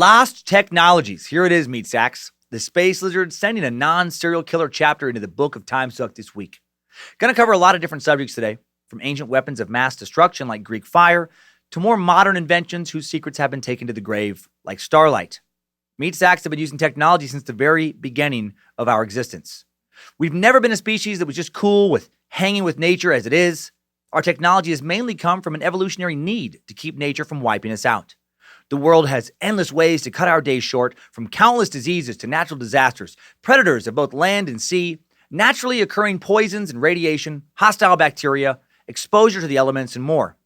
Lost Technologies. Here it is, Meat Sacks. The Space Lizard sending a non-serial killer chapter into the book of Timesuck this week. Going to cover a lot of different subjects today, from ancient weapons of mass destruction like Greek fire, to more modern inventions whose secrets have been taken to the grave, like Starlight. Meat Sacks have been using technology since the very beginning of our existence. We've never been a species that was just cool with hanging with nature as it is. Our technology has mainly come from an evolutionary need to keep nature from wiping us out. The world has endless ways to cut our days short, from countless diseases to natural disasters, predators of both land and sea, naturally occurring poisons and radiation, hostile bacteria, exposure to the elements, and more.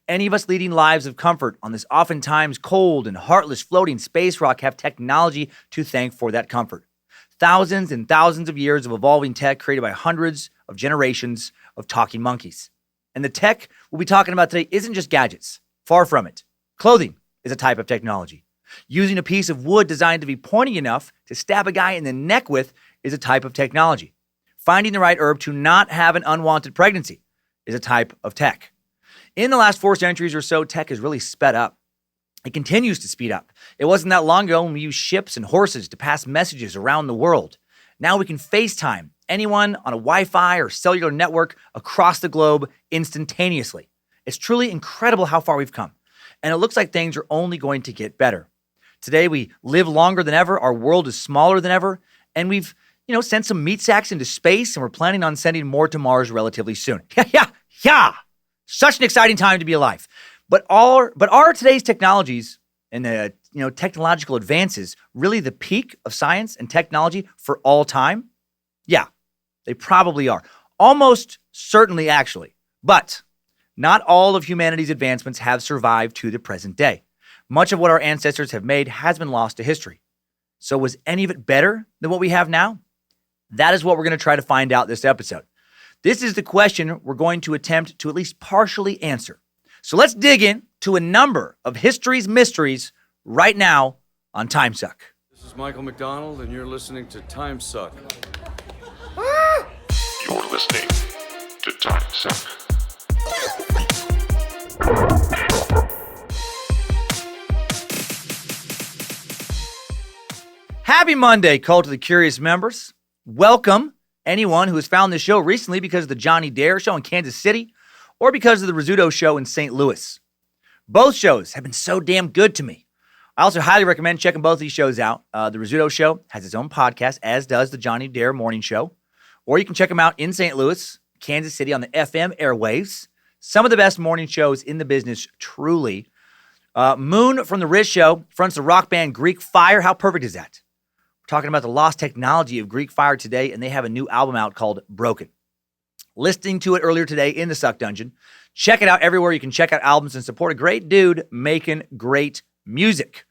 Any of us leading lives of comfort on this oftentimes cold and heartless floating space rock have technology to thank for that comfort. Thousands and thousands of years of evolving tech created by hundreds of generations of talking monkeys. And the tech we'll be talking about today isn't just gadgets. Far from it. Clothing is a type of technology. Using a piece of wood designed to be pointy enough to stab a guy in the neck with is a type of technology. Finding the right herb to not have an unwanted pregnancy is a type of tech. In the last 4 centuries or so, tech has really sped up. It continues to speed up. It wasn't that long ago when we used ships and horses to pass messages around the world. Now we can FaceTime anyone on a Wi-Fi or cellular network across the globe instantaneously. It's truly incredible how far we've come. And it looks like things are only going to get better. Today, we live longer than ever. Our world is smaller than ever. And we've, sent some meat sacks into space, and we're planning on sending more to Mars relatively soon. Yeah. Such an exciting time to be alive. But are today's technologies and the technological advances really the peak of science and technology for all time? Yeah, they probably are. Almost certainly, actually. But not all of humanity's advancements have survived to the present day. Much of what our ancestors have made has been lost to history. So was any of it better than what we have now? That is what we're going to try to find out this episode. This is the question we're going to attempt to at least partially answer. So let's dig in to a number of history's mysteries right now on Timesuck. This is Michael McDonald, and you're listening to Timesuck. You're listening to Timesuck. Happy Monday, Cult of the Curious members. Welcome anyone who has found this show recently because of the Johnny Dare show in Kansas City or because of the Rizzuto show in St. Louis. Both shows have been so damn good to me. I also highly recommend checking both these shows out. The Rizzuto show has its own podcast, as does the Johnny Dare morning show. Or you can check them out in St. Louis, Kansas City on the FM airwaves. Some of the best morning shows in the business, truly. Moon from the Riz show fronts the rock band Greek Fire. How perfect is that? We're talking about the lost technology of Greek Fire today, and they have a new album out called Broken. Listening to it earlier today in the Suck Dungeon. Check it out everywhere you can check out albums and support a great dude making great music.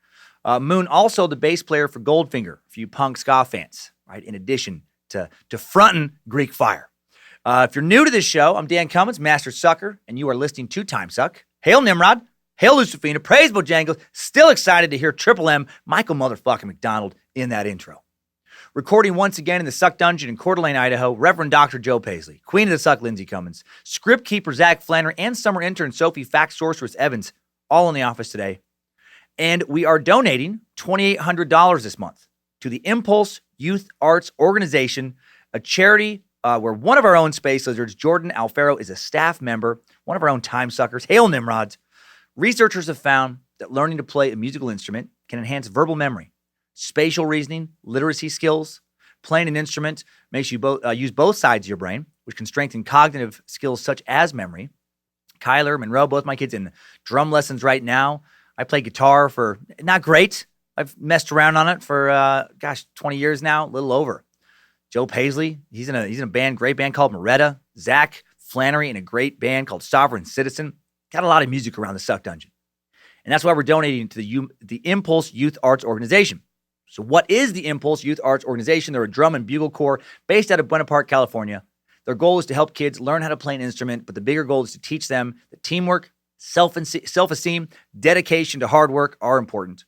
Moon, also the bass player for Goldfinger, for you punk ska fans, right? In addition to fronting Greek Fire. If you're new to this show, I'm Dan Cummins, Master Sucker, and you are listening to Timesuck. Hail Nimrod. Hail Lucifina. Praise Bojangles. Still excited to hear Triple M, Michael motherfucking McDonald, in that intro. Recording once again in the Suck Dungeon in Coeur d'Alene, Idaho, Reverend Dr. Joe Paisley, Queen of the Suck, Lindsay Cummins, Script Keeper Zach Flannery, and summer intern Sophie Fact Sorceress Evans, all in the office today. And we are donating $2,800 this month to the Impulse Youth Arts Organization, a charity where one of our own space lizards, Jordan Alfaro, is a staff member, one of our own time suckers. Hail Nimrods. Researchers have found that learning to play a musical instrument can enhance verbal memory, spatial reasoning, literacy skills. Playing an instrument makes you use both sides of your brain, which can strengthen cognitive skills such as memory. Kyler, Monroe, both my kids in drum lessons right now. I play guitar for, not great. I've messed around on it for, 20 years now, a little over. Joe Paisley, he's in a band, great band called Moretta. Zach Flannery in a great band called Sovereign Citizen. Got a lot of music around the Suck Dungeon. And that's why we're donating to the Impulse Youth Arts Organization. So what is the Impulse Youth Arts Organization? They're a drum and bugle corps based out of Buena Park, California. Their goal is to help kids learn how to play an instrument, but the bigger goal is to teach them that teamwork, self-esteem, dedication to hard work are important.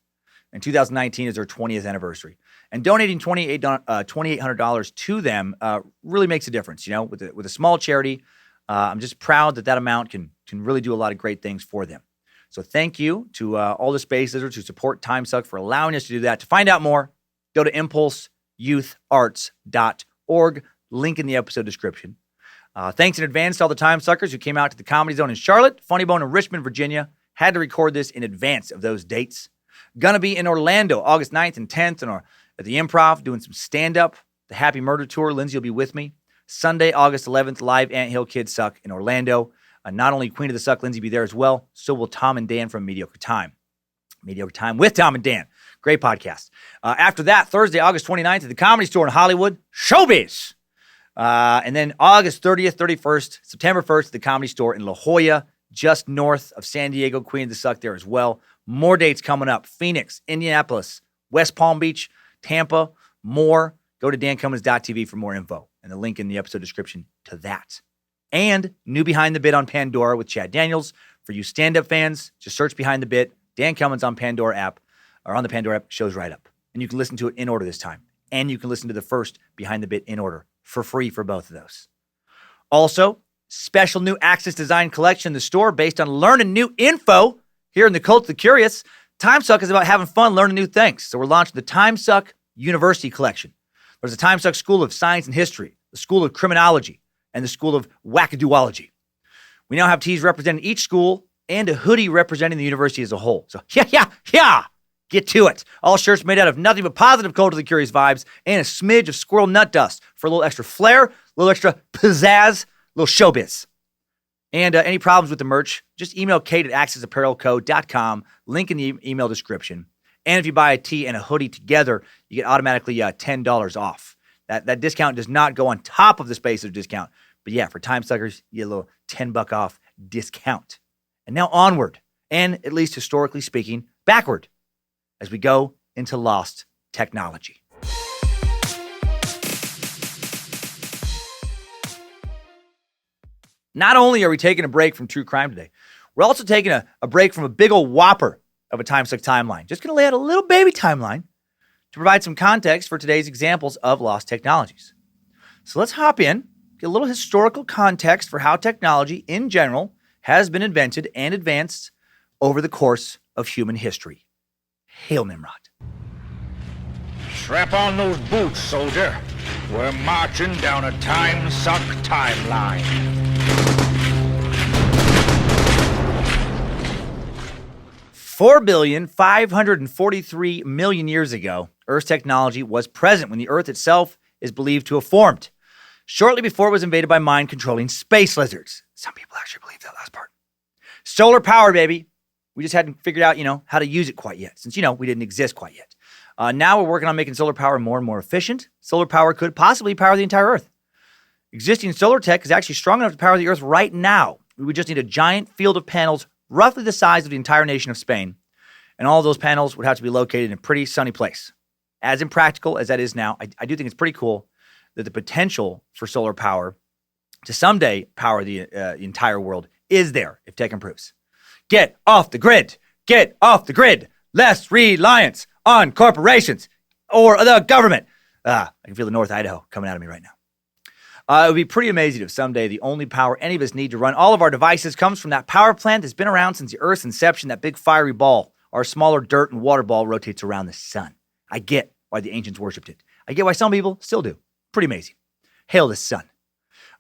And 2019 is their 20th anniversary. And donating $2,800 to them really makes a difference. With a small charity, I'm just proud that amount can really do a lot of great things for them. So thank you to all the space lizards who support Timesuck for allowing us to do that. To find out more, go to impulseyouthearts.org, link in the episode description. Thanks in advance to all the Timesuckers who came out to the Comedy Zone in Charlotte, Funny Bone in Richmond, Virginia. Had to record this in advance of those dates. Gonna be in Orlando, August 9th and 10th, and at the Improv, doing some stand-up. The Happy Murder Tour, Lindsay will be with me. Sunday, August 11th, live Anthill Kids Suck in Orlando. Not only Queen of the Suck, Lindsay, will be there as well. So will Tom and Dan from Mediocre Time. Mediocre Time with Tom and Dan. Great podcast. After that, Thursday, August 29th, at the Comedy Store in Hollywood, Showbiz. And then August 30th, 31st, September 1st, at the Comedy Store in La Jolla, just north of San Diego. Queen of the Suck there as well. More dates coming up. Phoenix, Indianapolis, West Palm Beach, Tampa, more. Go to dancummins.tv for more info and the link in the episode description to that. And new Behind the Bit on Pandora with Chad Daniels. For you stand-up fans, just search Behind the Bit, Dan Cummins on Pandora app, or on the Pandora app, shows right up. And you can listen to it in order this time. And you can listen to the first Behind the Bit in order for free for both of those. Also, special new Axis Design collection in the store based on learning new info here in the Cult of the Curious. Timesuck is about having fun learning new things. So we're launching the Timesuck University Collection. There's a Timesuck School of Science and History, the School of Criminology, and the School of Wackadoology. We now have tees representing each school and a hoodie representing the university as a whole. So, get to it. All shirts made out of nothing but positive Cult of the Curious vibes and a smidge of squirrel nut dust for a little extra flair, a little extra pizzazz, a little showbiz. And any problems with the merch, just email Kate at accessapparelco.com, link in the email description. And if you buy a tee and a hoodie together, you get automatically $10 off. That discount does not go on top of the space of discount. But yeah, for Timesuckers, you get a little $10 off discount. And now onward, and at least historically speaking, backward, as we go into lost technology. Not only are we taking a break from true crime today, we're also taking a break from a big old whopper of a Timesuck timeline. Just going to lay out a little baby timeline to provide some context for today's examples of lost technologies. So let's hop in, get a little historical context for how technology in general has been invented and advanced over the course of human history. Hail Nimrod. Strap on those boots, soldier. We're marching down a Timesuck timeline. 4,543,000,000 years ago, Earth's technology was present when the Earth itself is believed to have formed, shortly before it was invaded by mind-controlling space lizards. Some people actually believe that last part. Solar power, baby. We just hadn't figured out, how to use it quite yet, since, we didn't exist quite yet. Now we're working on making solar power more and more efficient. Solar power could possibly power the entire Earth. Existing solar tech is actually strong enough to power the Earth right now. We would just need a giant field of panels roughly the size of the entire nation of Spain. And all of those panels would have to be located in a pretty sunny place. As impractical as that is now, I do think it's pretty cool that the potential for solar power to someday power the entire world is there if tech improves. Get off the grid. Get off the grid. Less reliance on corporations or the government. I can feel the North Idaho coming out of me right now. It would be pretty amazing if someday the only power any of us need to run all of our devices comes from that power plant that's been around since the Earth's inception, that big fiery ball. Our smaller dirt and water ball rotates around the sun. I get why the ancients worshipped it. I get why some people still do. Pretty amazing. Hail the sun.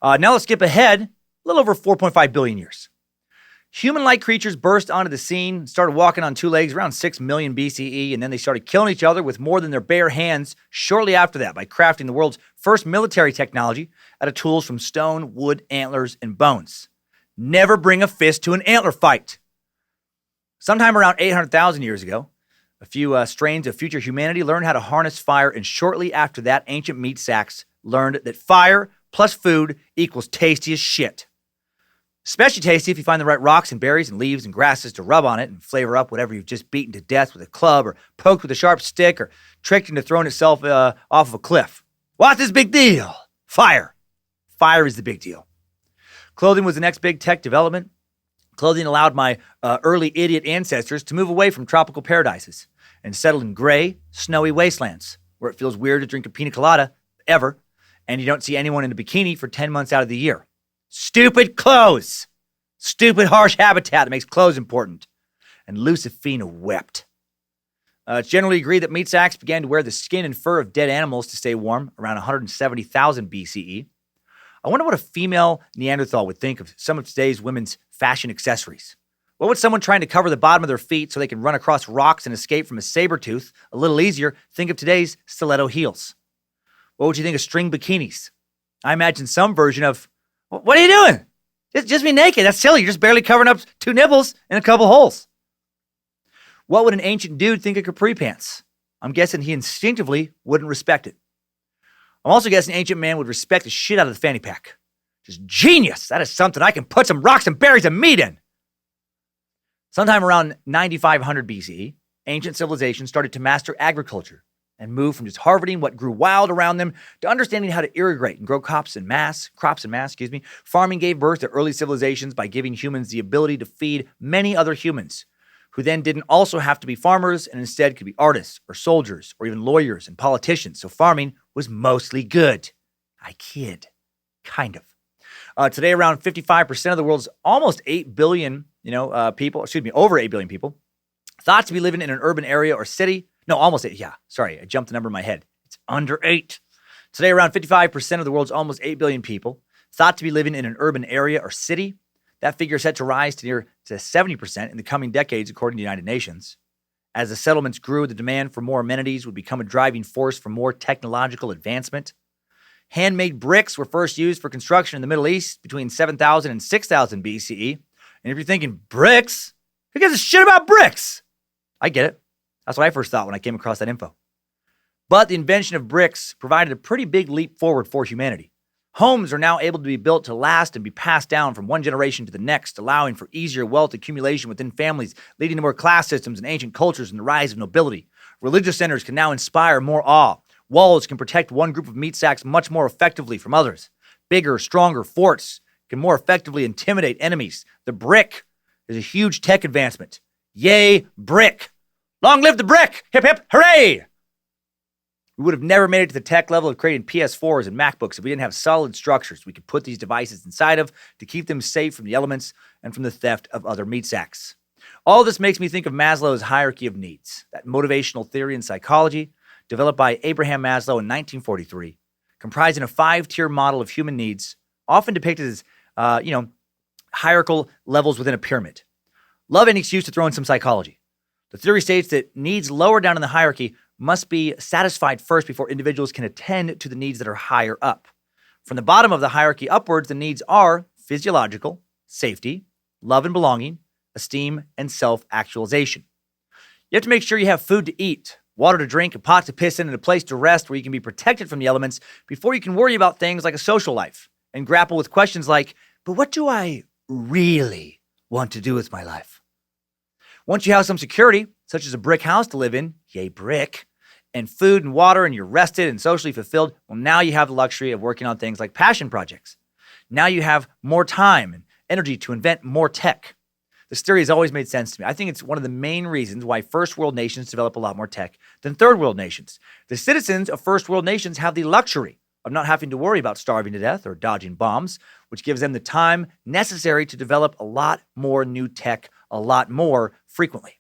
Now let's skip ahead a little over 4.5 billion years. Human-like creatures burst onto the scene, started walking on two legs around 6 million BCE, and then they started killing each other with more than their bare hands shortly after that by crafting the world's first military technology out of tools from stone, wood, antlers, and bones. Never bring a fist to an antler fight. Sometime around 800,000 years ago, a few strains of future humanity learned how to harness fire, and shortly after that, ancient meat sacks learned that fire plus food equals tasty as shit. Especially tasty if you find the right rocks and berries and leaves and grasses to rub on it and flavor up whatever you've just beaten to death with a club or poked with a sharp stick or tricked into throwing itself off of a cliff. What's this big deal? Fire. Fire is the big deal. Clothing was the next big tech development. Clothing allowed my early idiot ancestors to move away from tropical paradises and settle in gray, snowy wastelands where it feels weird to drink a pina colada ever, and you don't see anyone in a bikini for 10 months out of the year. Stupid clothes. Stupid harsh habitat that makes clothes important. and Lucifina wept. It's generally agreed that meat sacks began to wear the skin and fur of dead animals to stay warm around 170,000 BCE. I wonder what a female Neanderthal would think of some of today's women's fashion accessories. What would someone trying to cover the bottom of their feet so they can run across rocks and escape from a saber tooth a little easier think of today's stiletto heels? What would you think of string bikinis? I imagine some version of, what are you doing? Just be naked. That's silly. You're just barely covering up 2 nipples and a couple holes. What would an ancient dude think of capri pants? I'm guessing he instinctively wouldn't respect it. I'm also guessing an ancient man would respect the shit out of the fanny pack. Just genius. That is something I can put some rocks and berries and meat in. Sometime around 9500 BCE, ancient civilizations started to master agriculture and move from just harvesting what grew wild around them to understanding how to irrigate and grow crops in mass. Farming gave birth to early civilizations by giving humans the ability to feed many other humans, who then didn't also have to be farmers and instead could be artists or soldiers or even lawyers and politicians. So farming was mostly good. I kid. Kind of. Today, around 55% of the world's almost 8 billion, over 8 billion people, thought to be living in an urban area or city. No, almost 8. Yeah, sorry, I jumped the number in my head. It's under 8. Today, around 55% of the world's almost 8 billion people thought to be living in an urban area or city. That figure is set to rise to near 70% in the coming decades, according to the United Nations. As the settlements grew, the demand for more amenities would become a driving force for more technological advancement. Handmade bricks were first used for construction in the Middle East between 7,000 and 6,000 BCE. And if you're thinking, bricks? Who gives a shit about bricks? I get it. That's what I first thought when I came across that info. But the invention of bricks provided a pretty big leap forward for humanity. Homes are now able to be built to last and be passed down from one generation to the next, allowing for easier wealth accumulation within families, leading to more class systems and ancient cultures and the rise of nobility. Religious centers can now inspire more awe. Walls can protect one group of meat sacks much more effectively from others. Bigger, stronger forts can more effectively intimidate enemies. The brick is a huge tech advancement. Yay, brick! Long live the brick! Hip, hip, hooray! We would have never made it to the tech level of creating PS4s and MacBooks if we didn't have solid structures we could put these devices inside of to keep them safe from the elements and from the theft of other meat sacks. All this makes me think of Maslow's hierarchy of needs, that motivational theory in psychology developed by Abraham Maslow in 1943, comprising a 5-tier model of human needs, often depicted as, hierarchical levels within a pyramid. Love any excuse to throw in some psychology. The theory states that needs lower down in the hierarchy must be satisfied first before individuals can attend to the needs that are higher up. From the bottom of the hierarchy upwards, the needs are physiological, safety, love and belonging, esteem, and self-actualization. You have to make sure you have food to eat, water to drink, a pot to piss in, and a place to rest where you can be protected from the elements before you can worry about things like a social life and grapple with questions like, but what do I really want to do with my life? Once you have some security, such as a brick house to live in, yay brick, and food and water, and you're rested and socially fulfilled, well, now you have the luxury of working on things like passion projects. Now you have more time and energy to invent more tech. This theory has always made sense to me. I think it's one of the main reasons why first world nations develop a lot more tech than third world nations. The citizens of first world nations have the luxury of not having to worry about starving to death or dodging bombs, which gives them the time necessary to develop a lot more new tech a lot more frequently.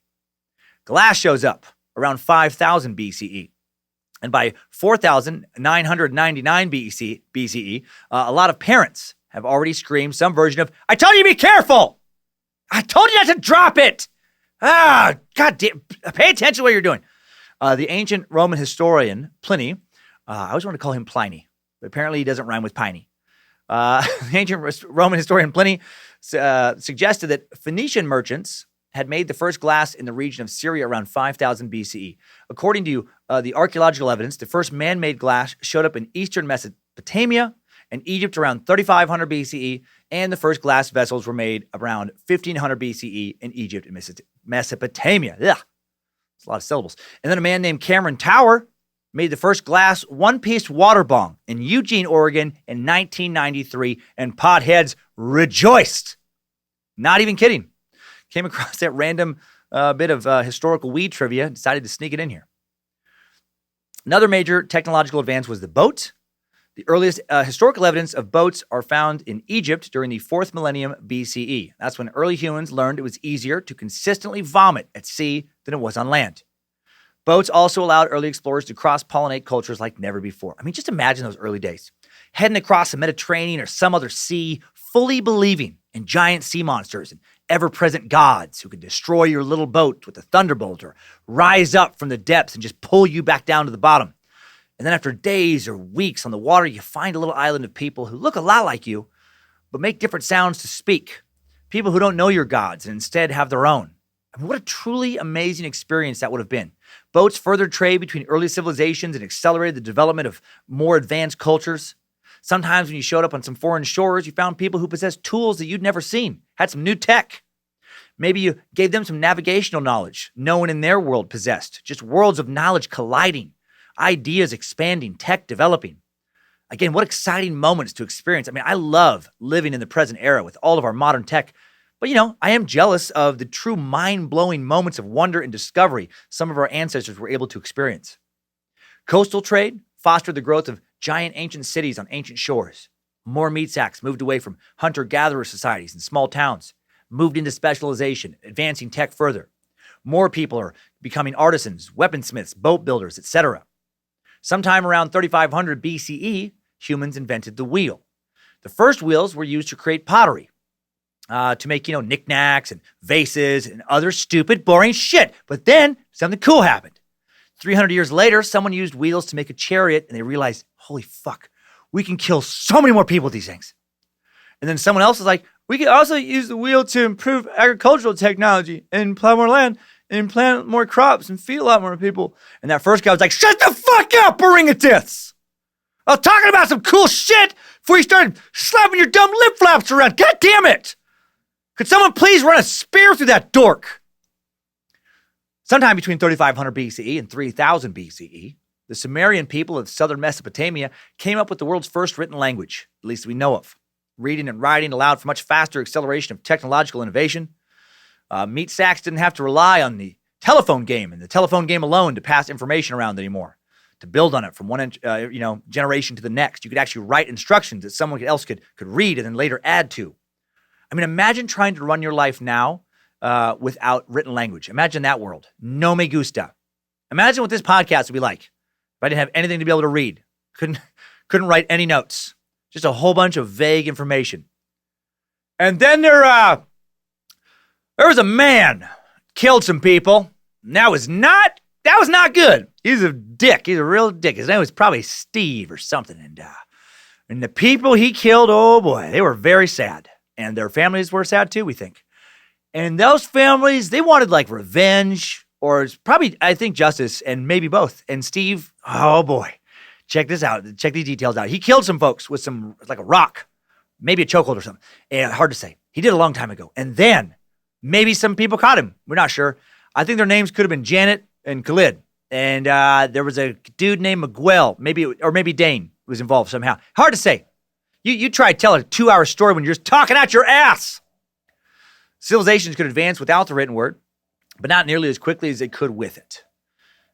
Glass shows up around 5000 BCE. And by 4999 BCE, a lot of parents have already screamed some version of, I told you to be careful! I told you not to drop it! God damn, pay attention to what you're doing. The ancient Roman historian, Pliny, I always want to call him Pliny, but apparently he doesn't rhyme with piney. The ancient Roman historian Pliny suggested that Phoenician merchants had made the first glass in the region of Syria around 5000 BCE. According to the archaeological evidence, the first man-made glass showed up in eastern Mesopotamia and Egypt around 3500 BCE, and the first glass vessels were made around 1500 BCE in Egypt and Mesopotamia. Ugh. That's a lot of syllables. And then a man named Cameron Tower made the first glass one-piece water bong in Eugene, Oregon in 1993, and potheads rejoiced. Not even kidding. Came across that random bit of historical weed trivia and decided to sneak it in here. Another major technological advance was the boat. The earliest historical evidence of boats are found in Egypt during the 4th millennium BCE. That's when early humans learned it was easier to consistently vomit at sea than it was on land. Boats also allowed early explorers to cross-pollinate cultures like never before. I mean, just imagine those early days. Heading across the Mediterranean or some other sea, fully believing in giant sea monsters and ever-present gods who could destroy your little boat with a thunderbolt or rise up from the depths and just pull you back down to the bottom. And then after days or weeks on the water, you find a little island of people who look a lot like you, but make different sounds to speak. People who don't know your gods and instead have their own. I mean, what a truly amazing experience that would have been. Boats furthered trade between early civilizations and accelerated the development of more advanced cultures. Sometimes when you showed up on some foreign shores, you found people who possessed tools that you'd never seen, had some new tech. Maybe you gave them some navigational knowledge no one in their world possessed, just worlds of knowledge colliding, ideas expanding, tech developing. Again, what exciting moments to experience. I mean, I love living in the present era with all of our modern tech, but I am jealous of the true mind-blowing moments of wonder and discovery some of our ancestors were able to experience. Coastal trade fostered the growth of giant ancient cities on ancient shores. More meat sacks moved away from hunter-gatherer societies and small towns, moved into specialization, advancing tech further. More people are becoming artisans, weaponsmiths, boat builders, etc. Sometime around 3500 BCE, humans invented the wheel. The first wheels were used to create pottery, to make, knickknacks and vases and other stupid, boring shit. But then something cool happened. 300 years later, someone used wheels to make a chariot, and they realized, holy fuck, we can kill so many more people with these things. And then someone else was like, we can also use the wheel to improve agricultural technology and plow more land and plant more crops and feed a lot more people. And that first guy was like, shut the fuck up, Orangutangs! I was talking about some cool shit before you started slapping your dumb lip flaps around. God damn it! Could someone please run a spear through that dork? Sometime between 3500 BCE and 3000 BCE, the Sumerian people of southern Mesopotamia came up with the world's first written language, at least we know of. Reading and writing allowed for much faster acceleration of technological innovation. Meat sacks didn't have to rely on the telephone game and the telephone game alone to pass information around anymore, to build on it from one generation to the next. You could actually write instructions that someone else could read and then later add to. I mean, imagine trying to run your life now without written language. Imagine that world. No me gusta. Imagine what this podcast would be like if I didn't have anything to be able to read. Couldn't write any notes. Just a whole bunch of vague information. And then there was a man killed some people. And that was not good. He's a dick. He's a real dick. His name was probably Steve or something. And the people he killed, oh boy, they were very sad. And their families were sad too, we think. And those families, they wanted like revenge or probably, I think, justice and maybe both. And Steve, oh boy, check this out. Check these details out. He killed some folks with like a rock, maybe a chokehold or something. Hard to say. He did a long time ago. And then maybe some people caught him. We're not sure. I think their names could have been Janet and Khalid. And there was a dude named Miguel, maybe Dane was involved somehow. Hard to say. You try to tell a 2-hour story when you're just talking out your ass. Civilizations could advance without the written word, but not nearly as quickly as they could with it.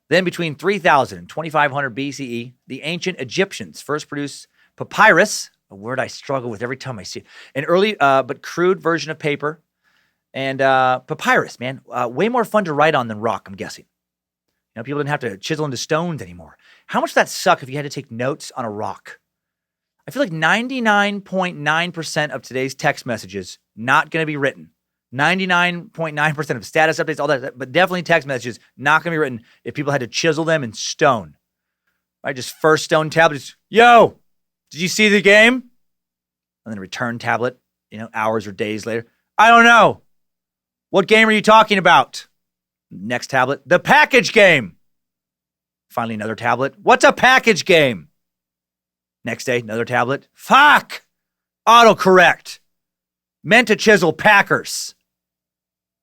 Then between 3000 and 2500 BCE, the ancient Egyptians first produced papyrus, a word I struggle with every time I see it, an early but crude version of paper. And papyrus, man, way more fun to write on than rock, I'm guessing. People didn't have to chisel into stones anymore. How much would that suck if you had to take notes on a rock? I feel like 99.9% of today's text messages not going to be written. 99.9% of status updates, all that, but definitely text messages not going to be written if people had to chisel them in stone. Right, just first stone tablets. Yo, did you see the game? And then a return tablet, hours or days later. I don't know. What game are you talking about? Next tablet. The package game. Finally, another tablet. What's a package game? Next day, another tablet. Fuck! Autocorrect. Meant to chisel Packers.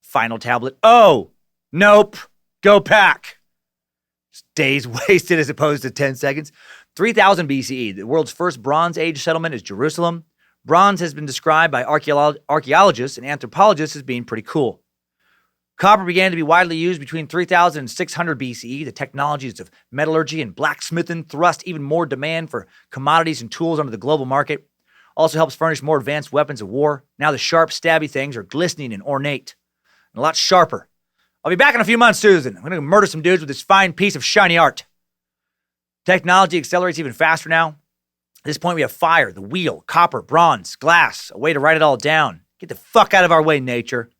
Final tablet. Oh, nope. Go Pack. Just days wasted as opposed to 10 seconds. 3000 BCE, the world's first Bronze Age settlement is Jerusalem. Bronze has been described by archaeologists and anthropologists as being pretty cool. Copper began to be widely used between 3000 and 600 BCE. The technologies of metallurgy and blacksmithing thrust even more demand for commodities and tools onto the global market. Also helps furnish more advanced weapons of war. Now the sharp, stabby things are glistening and ornate, and a lot sharper. I'll be back in a few months, Susan. I'm going to murder some dudes with this fine piece of shiny art. Technology accelerates even faster now. At this point, we have fire, the wheel, copper, bronze, glass, a way to write it all down. Get the fuck out of our way, nature.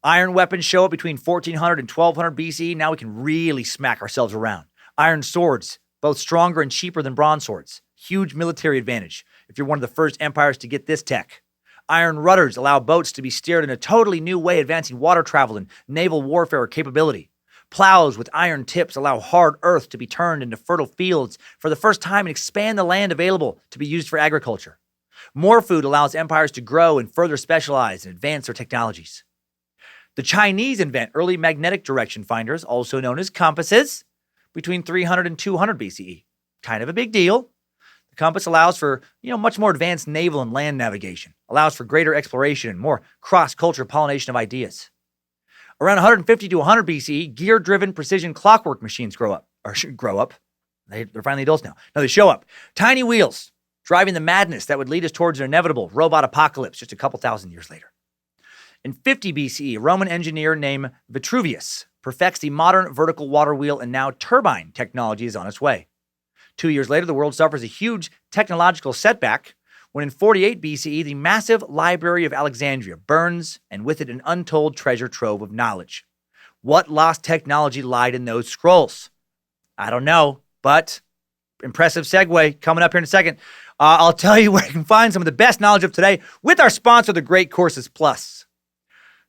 Iron weapons show up between 1400 and 1200 BCE. Now we can really smack ourselves around. Iron swords, both stronger and cheaper than bronze swords. Huge military advantage if you're one of the first empires to get this tech. Iron rudders allow boats to be steered in a totally new way, advancing water travel and naval warfare capability. Plows with iron tips allow hard earth to be turned into fertile fields for the first time and expand the land available to be used for agriculture. More food allows empires to grow and further specialize and advance their technologies. The Chinese invent early magnetic direction finders, also known as compasses, between 300 and 200 BCE. Kind of a big deal. The compass allows for, much more advanced naval and land navigation, allows for greater exploration and more cross-cultural pollination of ideas. Around 150 to 100 BCE, gear-driven precision clockwork machines grow up. They're finally adults now. No, they show up. Tiny wheels, driving the madness that would lead us towards an inevitable robot apocalypse just a couple thousand years later. In 50 BCE, a Roman engineer named Vitruvius perfects the modern vertical water wheel, and now turbine technology is on its way. 2 years later, the world suffers a huge technological setback when in 48 BCE, the massive Library of Alexandria burns, and with it an untold treasure trove of knowledge. What lost technology lied in those scrolls? I don't know, but impressive segue coming up here in a second. I'll tell you where you can find some of the best knowledge of today with our sponsor, the Great Courses Plus.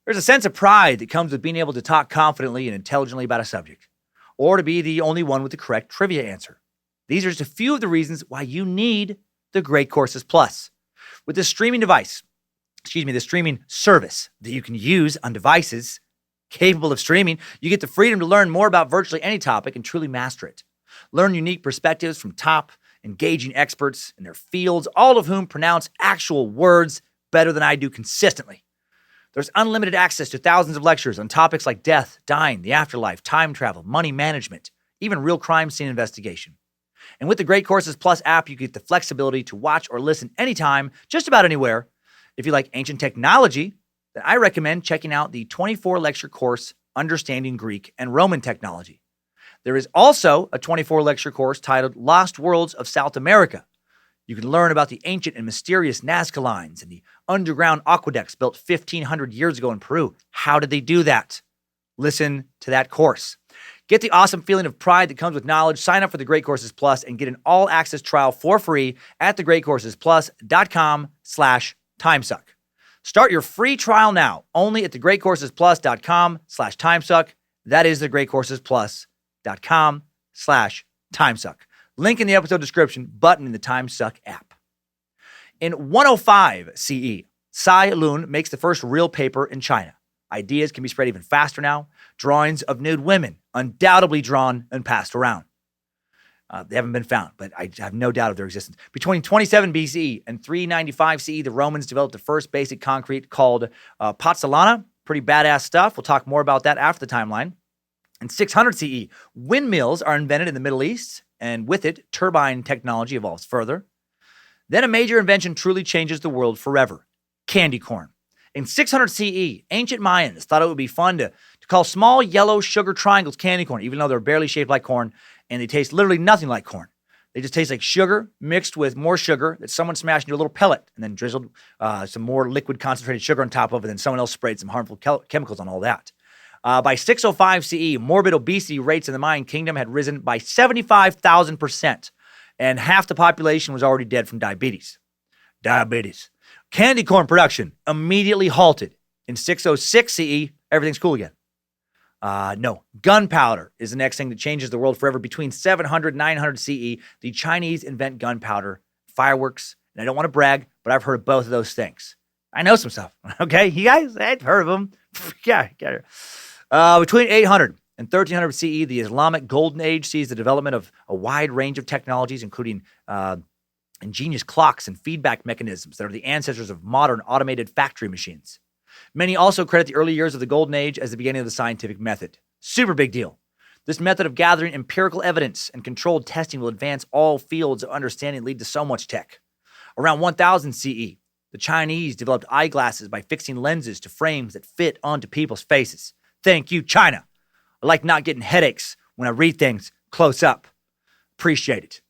There's a sense of pride that comes with being able to talk confidently and intelligently about a subject, or to be the only one with the correct trivia answer. These are just a few of the reasons why you need the Great Courses Plus. With this streaming the streaming service that you can use on devices capable of streaming, you get the freedom to learn more about virtually any topic and truly master it. Learn unique perspectives from top, engaging experts in their fields, all of whom pronounce actual words better than I do consistently. There's unlimited access to thousands of lectures on topics like death, dying, the afterlife, time travel, money management, even real crime scene investigation. And with the Great Courses Plus app, you get the flexibility to watch or listen anytime, just about anywhere. If you like ancient technology, then I recommend checking out the 24-lecture course, Understanding Greek and Roman Technology. There is also a 24-lecture course titled Lost Worlds of South America. You can learn about the ancient and mysterious Nazca lines and the underground aqueducts built 1,500 years ago in Peru. How did they do that? Listen to that course. Get the awesome feeling of pride that comes with knowledge. Sign up for the Great Courses Plus and get an all-access trial for free at thegreatcoursesplus.com/timesuck. Start your free trial now, only at thegreatcoursesplus.com/timesuck. That is thegreatcoursesplus.com/timesuck. Link in the episode description, button in the Timesuck app. In 105 CE, Cai Lun makes the first real paper in China. Ideas can be spread even faster now. Drawings of nude women, undoubtedly drawn and passed around. They haven't been found, but I have no doubt of their existence. Between 27 BCE and 395 CE, the Romans developed the first basic concrete called pozzolana. Pretty badass stuff. We'll talk more about that after the timeline. In 600 CE, windmills are invented in the Middle East, and with it, turbine technology evolves further. Then a major invention truly changes the world forever: candy corn. In 600 CE, ancient Mayans thought it would be fun to call small yellow sugar triangles candy corn, even though they're barely shaped like corn, and they taste literally nothing like corn. They just taste like sugar mixed with more sugar that someone smashed into a little pellet and then drizzled some more liquid concentrated sugar on top of it, and then someone else sprayed some harmful chemicals on all that. By 605 CE, morbid obesity rates in the Mayan kingdom had risen by 75,000%, and half the population was already dead from diabetes. Candy corn production immediately halted. In 606 CE, everything's cool again. No, gunpowder is the next thing that changes the world forever. Between 700 and 900 CE, the Chinese invent gunpowder, fireworks, and I don't want to brag, but I've heard of both of those things. I know some stuff, okay? You guys, I've heard of them. Yeah, get it. Between 800 and 1300 CE, the Islamic Golden Age sees the development of a wide range of technologies, including ingenious clocks and feedback mechanisms that are the ancestors of modern automated factory machines. Many also credit the early years of the Golden Age as the beginning of the scientific method. Super big deal. This method of gathering empirical evidence and controlled testing will advance all fields of understanding and lead to so much tech. Around 1000 CE, the Chinese developed eyeglasses by fixing lenses to frames that fit onto people's faces. Thank you, China. I like not getting headaches when I read things close up. Appreciate it.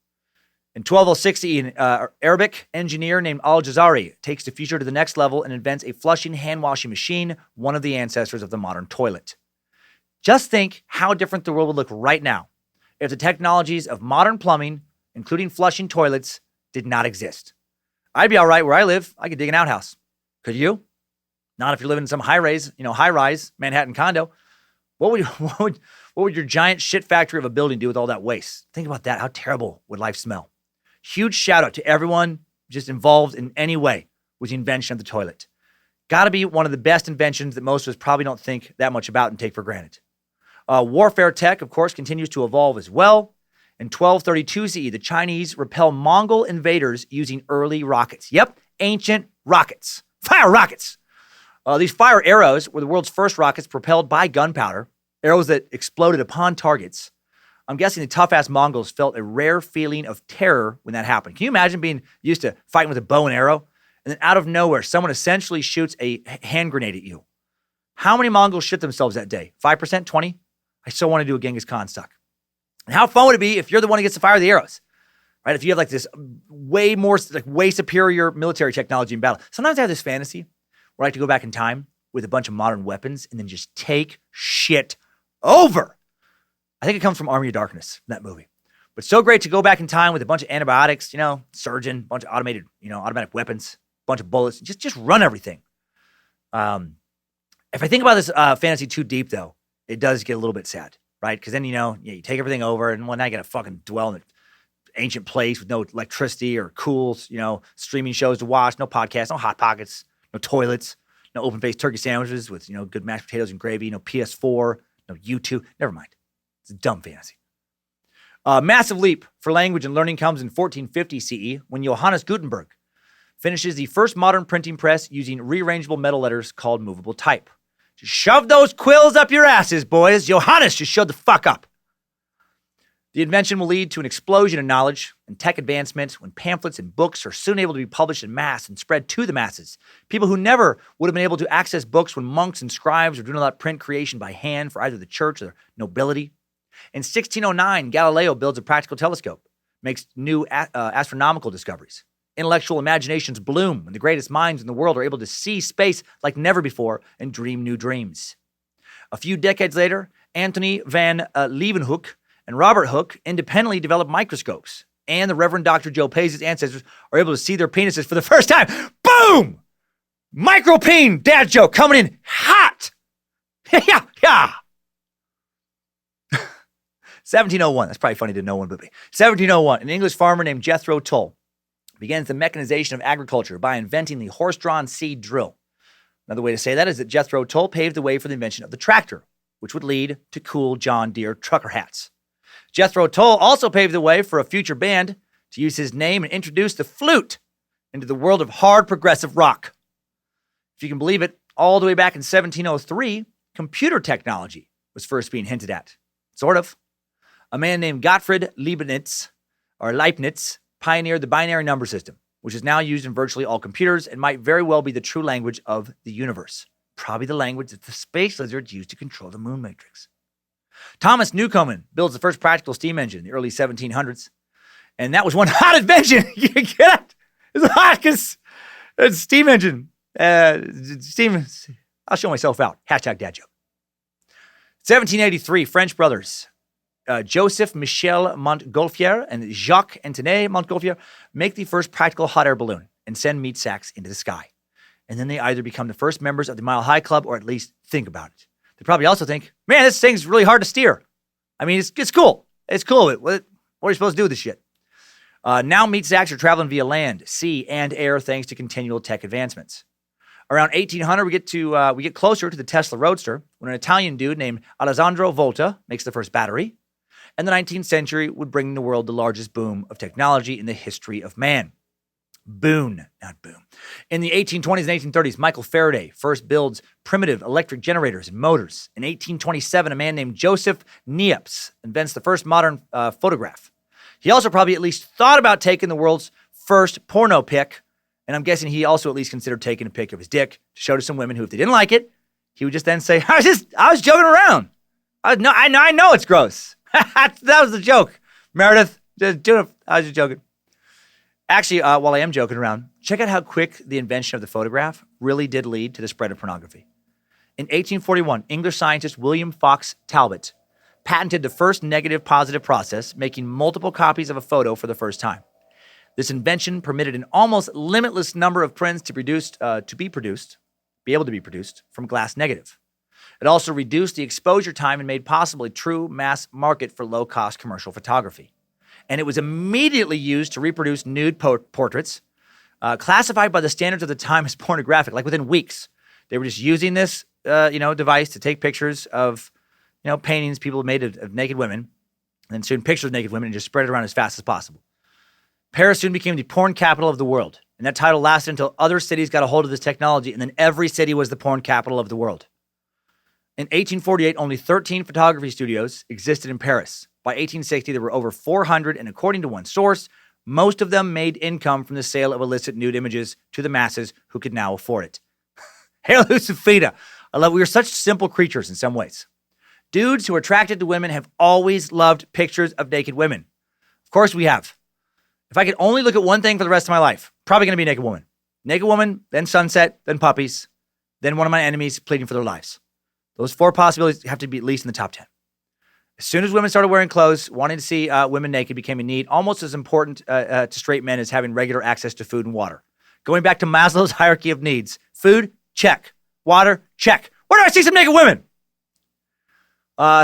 In 1206 CE, an Arabic engineer named Al-Jazari takes the future to the next level and invents a flushing hand-washing machine, one of the ancestors of the modern toilet. Just think how different the world would look right now if the technologies of modern plumbing, including flushing toilets, did not exist. I'd be all right where I live. I could dig an outhouse. Could you? Not if you're living in some high-rise Manhattan condo. What would your giant shit factory of a building do with all that waste? Think about that. How terrible would life smell? Huge shout out to everyone just involved in any way with the invention of the toilet. Got to be one of the best inventions that most of us probably don't think that much about and take for granted. Warfare tech, of course, continues to evolve as well. In 1232 CE, the Chinese repel Mongol invaders using early rockets. Yep, ancient rockets. Fire rockets. These fire arrows were the world's first rockets propelled by gunpowder, arrows that exploded upon targets. I'm guessing the tough-ass Mongols felt a rare feeling of terror when that happened. Can you imagine being used to fighting with a bow and arrow, and then out of nowhere, someone essentially shoots a hand grenade at you? How many Mongols shit themselves that day? 5%? 20%? I so want to do a Genghis Khan suck. And how fun would it be if you're the one who gets to fire the arrows? Right? If you have like this way superior military technology in battle. Sometimes I have this fantasy where I like to go back in time with a bunch of modern weapons and then just take shit over. I think it comes from Army of Darkness, that movie. But so great to go back in time with a bunch of antibiotics, surgeon, bunch of automatic weapons, bunch of bullets, just run everything. If I think about this fantasy too deep, though, it does get a little bit sad, right? Because then, you take everything over, and now you got to fucking dwell in an ancient place with no electricity or cool, streaming shows to watch, no podcasts, no Hot Pockets, no toilets, no open-faced turkey sandwiches with, good mashed potatoes and gravy, no PS4, no YouTube. Never mind. It's a dumb fantasy. Massive leap for language and learning comes in 1450 CE when Johannes Gutenberg finishes the first modern printing press using rearrangeable metal letters called movable type. Just shove those quills up your asses, boys. Johannes just showed the fuck up. The invention will lead to an explosion in knowledge and tech advancement when pamphlets and books are soon able to be published in mass and spread to the masses. People who never would have been able to access books when monks and scribes were doing all that print creation by hand for either the church or the nobility. In 1609, Galileo builds a practical telescope, makes new astronomical discoveries. Intellectual imaginations bloom when the greatest minds in the world are able to see space like never before and dream new dreams. A few decades later, Antony van Leeuwenhoek and Robert Hooke independently developed microscopes, and the Reverend Dr. Joe Pace's ancestors are able to see their penises for the first time. Boom! Micropene dad joke coming in hot! Yeah, yeah! 1701, that's probably funny to no one but me. 1701, an English farmer named Jethro Tull begins the mechanization of agriculture by inventing the horse-drawn seed drill. Another way to say that is that Jethro Tull paved the way for the invention of the tractor, which would lead to cool John Deere trucker hats. Jethro Tull also paved the way for a future band to use his name and introduce the flute into the world of hard progressive rock. If you can believe it, all the way back in 1703, computer technology was first being hinted at. Sort of. A man named Gottfried Leibniz pioneered the binary number system, which is now used in virtually all computers and might very well be the true language of the universe. Probably the language that the space lizards used to control the moon matrix. Thomas Newcomen builds the first practical steam engine in the early 1700s. And that was one hot invention. You get it? It's hot because it's a steam engine. I'll show myself out. Hashtag dad joke. 1783, French brothers Joseph Michel Montgolfier and Jacques Antoine Montgolfier make the first practical hot air balloon and send meat sacks into the sky. And then they either become the first members of the Mile High Club or at least think about it. They probably also think, man, this thing's really hard to steer. I mean, it's cool. It's cool. What are you supposed to do with this shit? Now meat sacks are traveling via land, sea, and air thanks to continual tech advancements. Around 1800, we get closer to the Tesla Roadster when an Italian dude named Alessandro Volta makes the first battery. And the 19th century would bring the world the largest boom of technology in the history of man. boon, not boom. In the 1820s and 1830s, Michael Faraday first builds primitive electric generators and motors. In 1827, a man named Joseph Niepce invents the first modern photograph. He also probably at least thought about taking the world's first porno pic, and I'm guessing he also at least considered taking a pic of his dick to show to some women who, if they didn't like it, he would just then say, I was joking around. I know it's gross. That was the joke. Meredith, I was just joking. Actually, while I am joking around, check out how quick the invention of the photograph really did lead to the spread of pornography. In 1841, English scientist William Fox Talbot patented the first negative-positive process, making multiple copies of a photo for the first time. This invention permitted an almost limitless number of prints to be able to be produced from glass negative. It also reduced the exposure time and made possible a true mass market for low-cost commercial photography. And it was immediately used to reproduce nude portraits, classified by the standards of the time as pornographic. Like within weeks, they were just using this, device to take pictures of, paintings people made of naked women, and then soon pictures of naked women, and just spread it around as fast as possible. Paris soon became the porn capital of the world, and that title lasted until other cities got a hold of this technology, and then every city was the porn capital of the world. In 1848, only 13 photography studios existed in Paris. By 1860, there were over 400, and according to one source, most of them made income from the sale of illicit nude images to the masses who could now afford it. Hail Lucifita! I love we are such simple creatures in some ways. Dudes who are attracted to women have always loved pictures of naked women. Of course we have. If I could only look at one thing for the rest of my life, probably going to be a naked woman. Naked woman, then sunset, then puppies, then one of my enemies pleading for their lives. Those 4 possibilities have to be at least in the top 10. As soon as women started wearing clothes, wanting to see women naked became a need almost as important to straight men as having regular access to food and water. Going back to Maslow's hierarchy of needs, food, check. Water, check. Where do I see some naked women?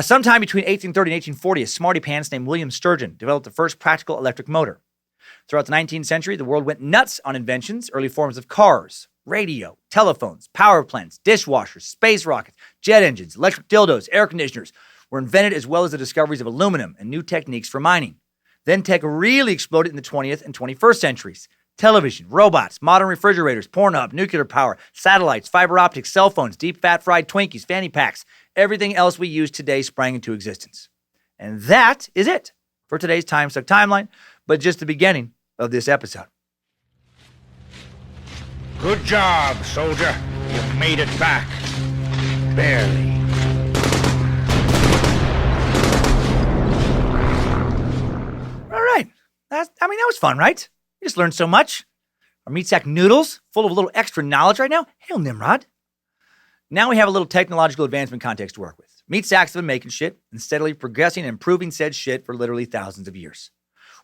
Sometime between 1830 and 1840, a smarty pants named William Sturgeon developed the first practical electric motor. Throughout the 19th century, the world went nuts on inventions, early forms of cars, radio, telephones, power plants, dishwashers, space rockets, jet engines, electric dildos, air conditioners were invented, as well as the discoveries of aluminum and new techniques for mining. Then tech really exploded in the 20th and 21st centuries. Television, robots, modern refrigerators, Pornhub, nuclear power, satellites, fiber optics, cell phones, deep fat fried Twinkies, fanny packs, everything else we use today sprang into existence. And that is it for today's Timesuck timeline, but just the beginning of this episode. Good job, soldier. You made it back. Barely. All right. That was fun, right? We just learned so much. Our meat sack noodles, full of a little extra knowledge right now. Hail Nimrod. Now we have a little technological advancement context to work with. Meat sacks have been making shit and steadily progressing and improving said shit for literally thousands of years.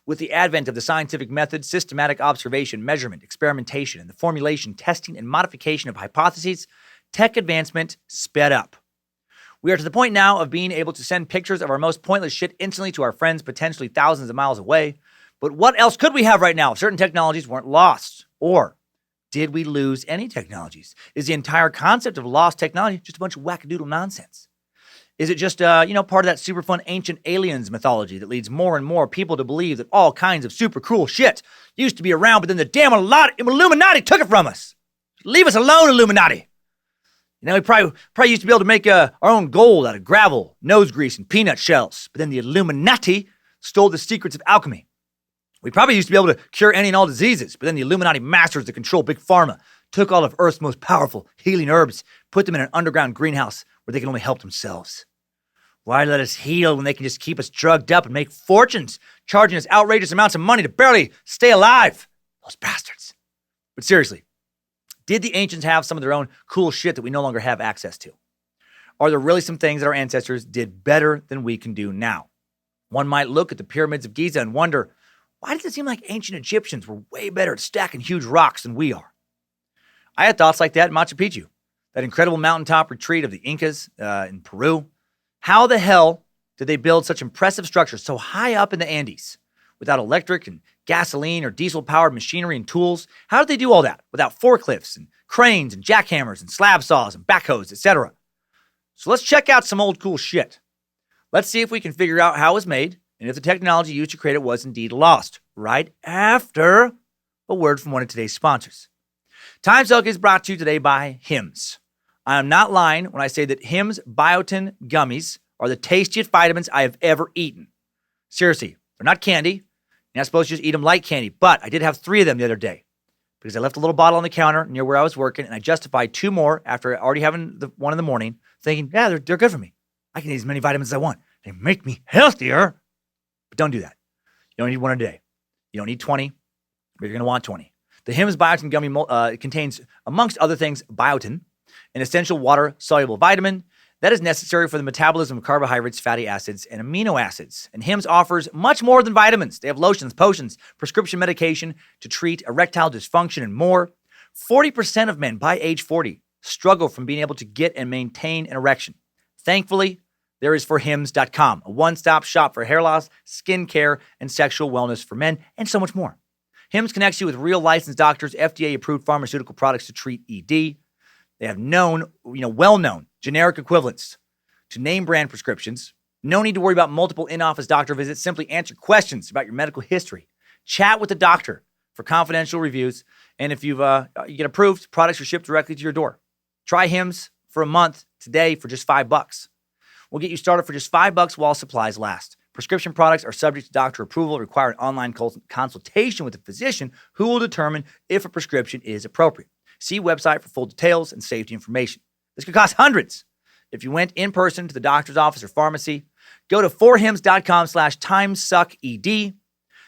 With the advent of the scientific method, systematic observation, measurement, experimentation, and the formulation, testing, and modification of hypotheses, tech advancement sped up. We are to the point now of being able to send pictures of our most pointless shit instantly to our friends potentially thousands of miles away. But what else could we have right now if certain technologies weren't lost? Or did we lose any technologies? Is the entire concept of lost technology just a bunch of wackadoodle nonsense? Is it just, part of that super fun ancient aliens mythology that leads more and more people to believe that all kinds of super cool shit used to be around, but then the damn Illuminati took it from us? Leave us alone, Illuminati. We probably used to be able to make our own gold out of gravel, nose grease, and peanut shells, but then the Illuminati stole the secrets of alchemy. We probably used to be able to cure any and all diseases, but then the Illuminati masters that control Big Pharma took all of Earth's most powerful healing herbs, put them in an underground greenhouse where they can only help themselves. Why let us heal when they can just keep us drugged up and make fortunes, charging us outrageous amounts of money to barely stay alive? Those bastards. But seriously, did the ancients have some of their own cool shit that we no longer have access to? Are there really some things that our ancestors did better than we can do now? One might look at the pyramids of Giza and wonder, why does it seem like ancient Egyptians were way better at stacking huge rocks than we are? I had thoughts like that in Machu Picchu, that incredible mountaintop retreat of the Incas in Peru. How the hell did they build such impressive structures so high up in the Andes without electric and gasoline or diesel-powered machinery and tools? How did they do all that without forklifts and cranes and jackhammers and slab saws and backhoes, etc.? So let's check out some old cool shit. Let's see if we can figure out how it was made and if the technology used to create it was indeed lost right after a word from one of today's sponsors. Timesuck is brought to you today by Hims. I am not lying when I say that Hims Biotin gummies are the tastiest vitamins I have ever eaten. Seriously, they're not candy. You're not supposed to just eat them like candy, but I did have 3 of them the other day because I left a little bottle on the counter near where I was working, and I justified 2 more after already having the one in the morning, thinking, yeah, they're good for me. I can eat as many vitamins as I want. They make me healthier. But don't do that. You don't need 1 a day. You don't need 20, but you're going to want 20. The Hims Biotin gummy contains, amongst other things, biotin, an essential water-soluble vitamin that is necessary for the metabolism of carbohydrates, fatty acids, and amino acids. And Hims offers much more than vitamins. They have lotions, potions, prescription medication to treat erectile dysfunction, and more. 40% of men by age 40 struggle from being able to get and maintain an erection. Thankfully, there is for Hims.com, a one-stop shop for hair loss, skin care, and sexual wellness for men, and so much more. Hims connects you with real licensed doctors, FDA-approved pharmaceutical products to treat ED. They have well-known generic equivalents to name brand prescriptions. No need to worry about multiple in-office doctor visits. Simply answer questions about your medical history. Chat with the doctor for confidential reviews. And if you get approved, products are shipped directly to your door. Try Hims for a month today for just $5. We'll get you started for just $5 while supplies last. Prescription products are subject to doctor approval, require an online consultation with a physician who will determine if a prescription is appropriate. See website for full details and safety information. This could cost hundreds if you went in person to the doctor's office or pharmacy. Go to forhims.com/timesucked.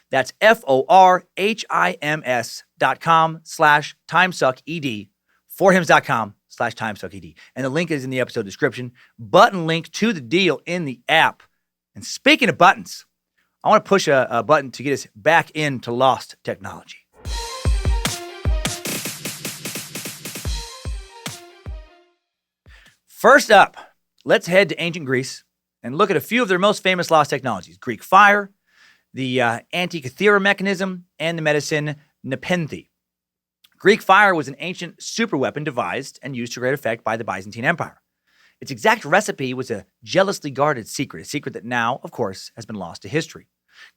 That's forhims.com/timesucked. forhims.com/timesucked. And the link is in the episode description. Button link to the deal in the app. And speaking of buttons, I want to push a button to get us back into lost technology. First up, let's head to ancient Greece and look at a few of their most famous lost technologies: Greek fire, the Antikythera Mechanism, and the medicine Nepenthe. Greek fire was an ancient superweapon devised and used to great effect by the Byzantine Empire. Its exact recipe was a jealously guarded secret, a secret that now, of course, has been lost to history.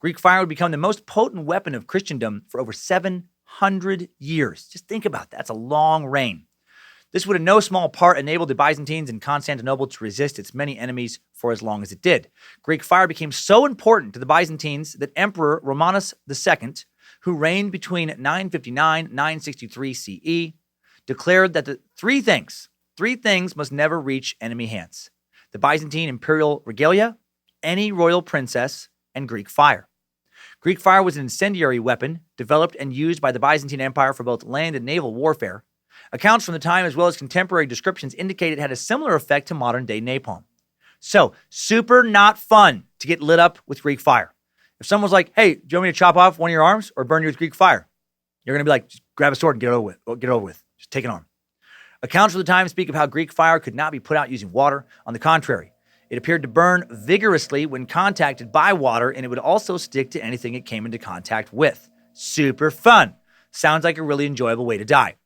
Greek fire would become the most potent weapon of Christendom for over 700 years. Just think about that. That's a long reign. This would in no small part enable the Byzantines in Constantinople to resist its many enemies for as long as it did. Greek fire became so important to the Byzantines that Emperor Romanus II, who reigned between 959 and 963 CE, declared that the three things must never reach enemy hands: the Byzantine imperial regalia, any royal princess, and Greek fire. Greek fire was an incendiary weapon developed and used by the Byzantine Empire for both land and naval warfare. Accounts from the time as well as contemporary descriptions indicate it had a similar effect to modern-day napalm. So, super not fun to get lit up with Greek fire. If someone's like, hey, do you want me to chop off one of your arms or burn you with Greek fire? You're going to be like, just grab a sword and get it over with. Just take an arm. Accounts from the time speak of how Greek fire could not be put out using water. On the contrary, it appeared to burn vigorously when contacted by water, and it would also stick to anything it came into contact with. Super fun. Sounds like a really enjoyable way to die.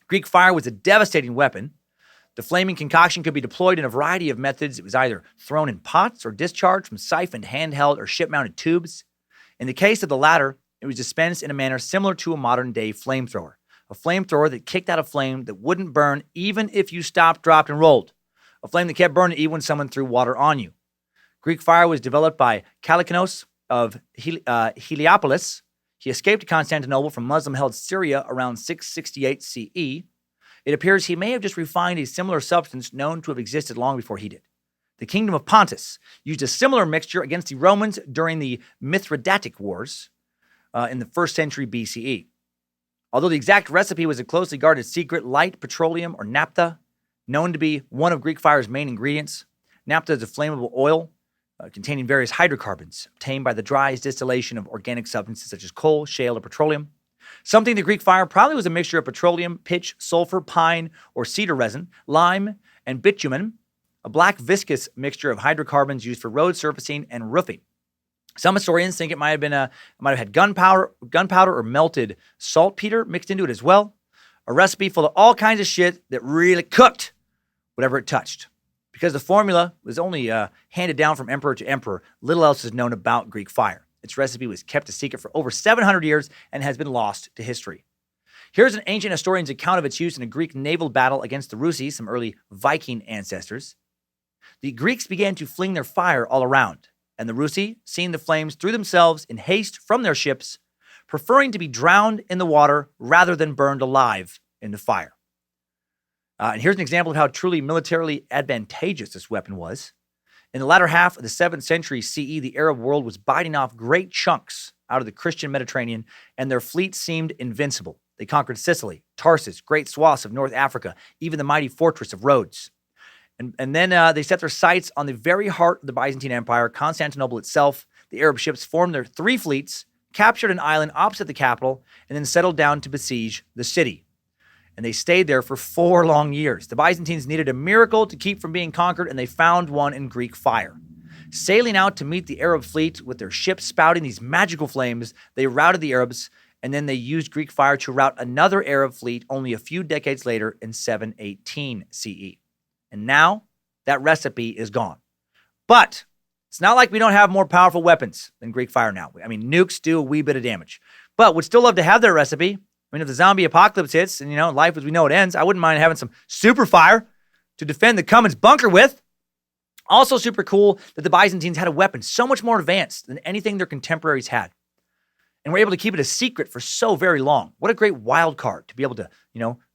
Greek fire was a devastating weapon. The flaming concoction could be deployed in a variety of methods. It was either thrown in pots or discharged from siphoned, handheld, or ship-mounted tubes. In the case of the latter, it was dispensed in a manner similar to a modern-day flamethrower. A flamethrower that kicked out a flame that wouldn't burn even if you stopped, dropped, and rolled. A flame that kept burning even when someone threw water on you. Greek fire was developed by Kallikinos of Heliopolis. He escaped to Constantinople from Muslim-held Syria around 668 CE. It appears he may have just refined a similar substance known to have existed long before he did. The kingdom of Pontus used a similar mixture against the Romans during the Mithridatic Wars in the 1st century BCE. Although the exact recipe was a closely guarded secret, light petroleum or naphtha, known to be one of Greek fire's main ingredients. Naphtha is a flammable oil containing various hydrocarbons obtained by the driest distillation of organic substances such as coal, shale, or petroleum. Something the Greek fire probably was a mixture of petroleum, pitch, sulfur, pine, or cedar resin, lime, and bitumen, a black viscous mixture of hydrocarbons used for road surfacing and roofing. Some historians think it might have had gunpowder or melted saltpeter mixed into it as well. A recipe full of all kinds of shit that really cooked whatever it touched. Because the formula was only handed down from emperor to emperor, little else is known about Greek fire. Its recipe was kept a secret for over 700 years and has been lost to history. Here's an ancient historian's account of its use in a Greek naval battle against the Rusi, some early Viking ancestors. The Greeks began to fling their fire all around, and the Rusi, seeing the flames, threw themselves in haste from their ships, preferring to be drowned in the water rather than burned alive in the fire. And here's an example of how truly militarily advantageous this weapon was. In the latter half of the 7th century CE, the Arab world was biting off great chunks out of the Christian Mediterranean, and their fleet seemed invincible. They conquered Sicily, Tarsus, great swaths of North Africa, even the mighty fortress of Rhodes. And then they set their sights on the very heart of the Byzantine Empire, Constantinople itself. The Arab ships formed their 3 fleets, captured an island opposite the capital, and then settled down to besiege the city. And they stayed there for 4 long years. The Byzantines needed a miracle to keep from being conquered, and they found one in Greek fire. Sailing out to meet the Arab fleet with their ships spouting these magical flames, they routed the Arabs, and then they used Greek fire to rout another Arab fleet only a few decades later in 718 CE. And now, that recipe is gone. But it's not like we don't have more powerful weapons than Greek fire now. I mean, nukes do a wee bit of damage. But would still love to have that recipe. I mean, if the zombie apocalypse hits and, life as we know it ends, I wouldn't mind having some super fire to defend the Cummins bunker with. Also super cool that the Byzantines had a weapon so much more advanced than anything their contemporaries had. And were able to keep it a secret for so very long. What a great wild card to be able to,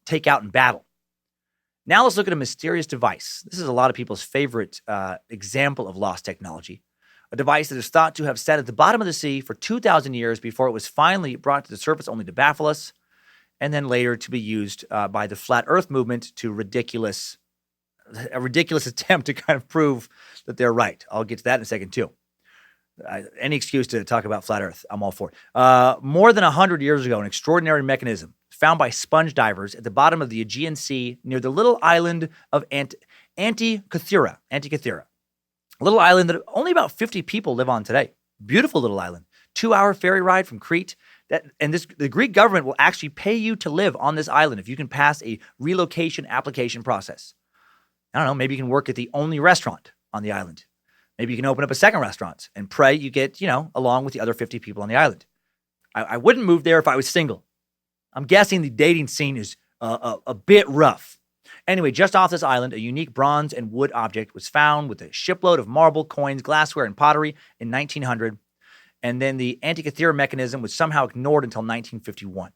take out in battle. Now let's look at a mysterious device. This is a lot of people's favorite example of lost technology. A device that is thought to have sat at the bottom of the sea for 2,000 years before it was finally brought to the surface only to baffle us, and then later to be used by the flat earth movement to a ridiculous attempt to kind of prove that they're right. I'll get to that in a second too. Any excuse to talk about flat earth, I'm all for it. More than 100 years ago, an extraordinary mechanism found by sponge divers at the bottom of the Aegean Sea near the little island of Antikythera. A little island that only about 50 people live on today. Beautiful little island. 2-hour ferry ride from Crete. The Greek government will actually pay you to live on this island if you can pass a relocation application process. I don't know, maybe you can work at the only restaurant on the island. Maybe you can open up a second restaurant and pray you get, along with the other 50 people on the island. I wouldn't move there if I was single. I'm guessing the dating scene is a bit rough. Anyway, just off this island, a unique bronze and wood object was found with a shipload of marble, coins, glassware, and pottery in 1900. And then the Antikythera Mechanism was somehow ignored until 1951.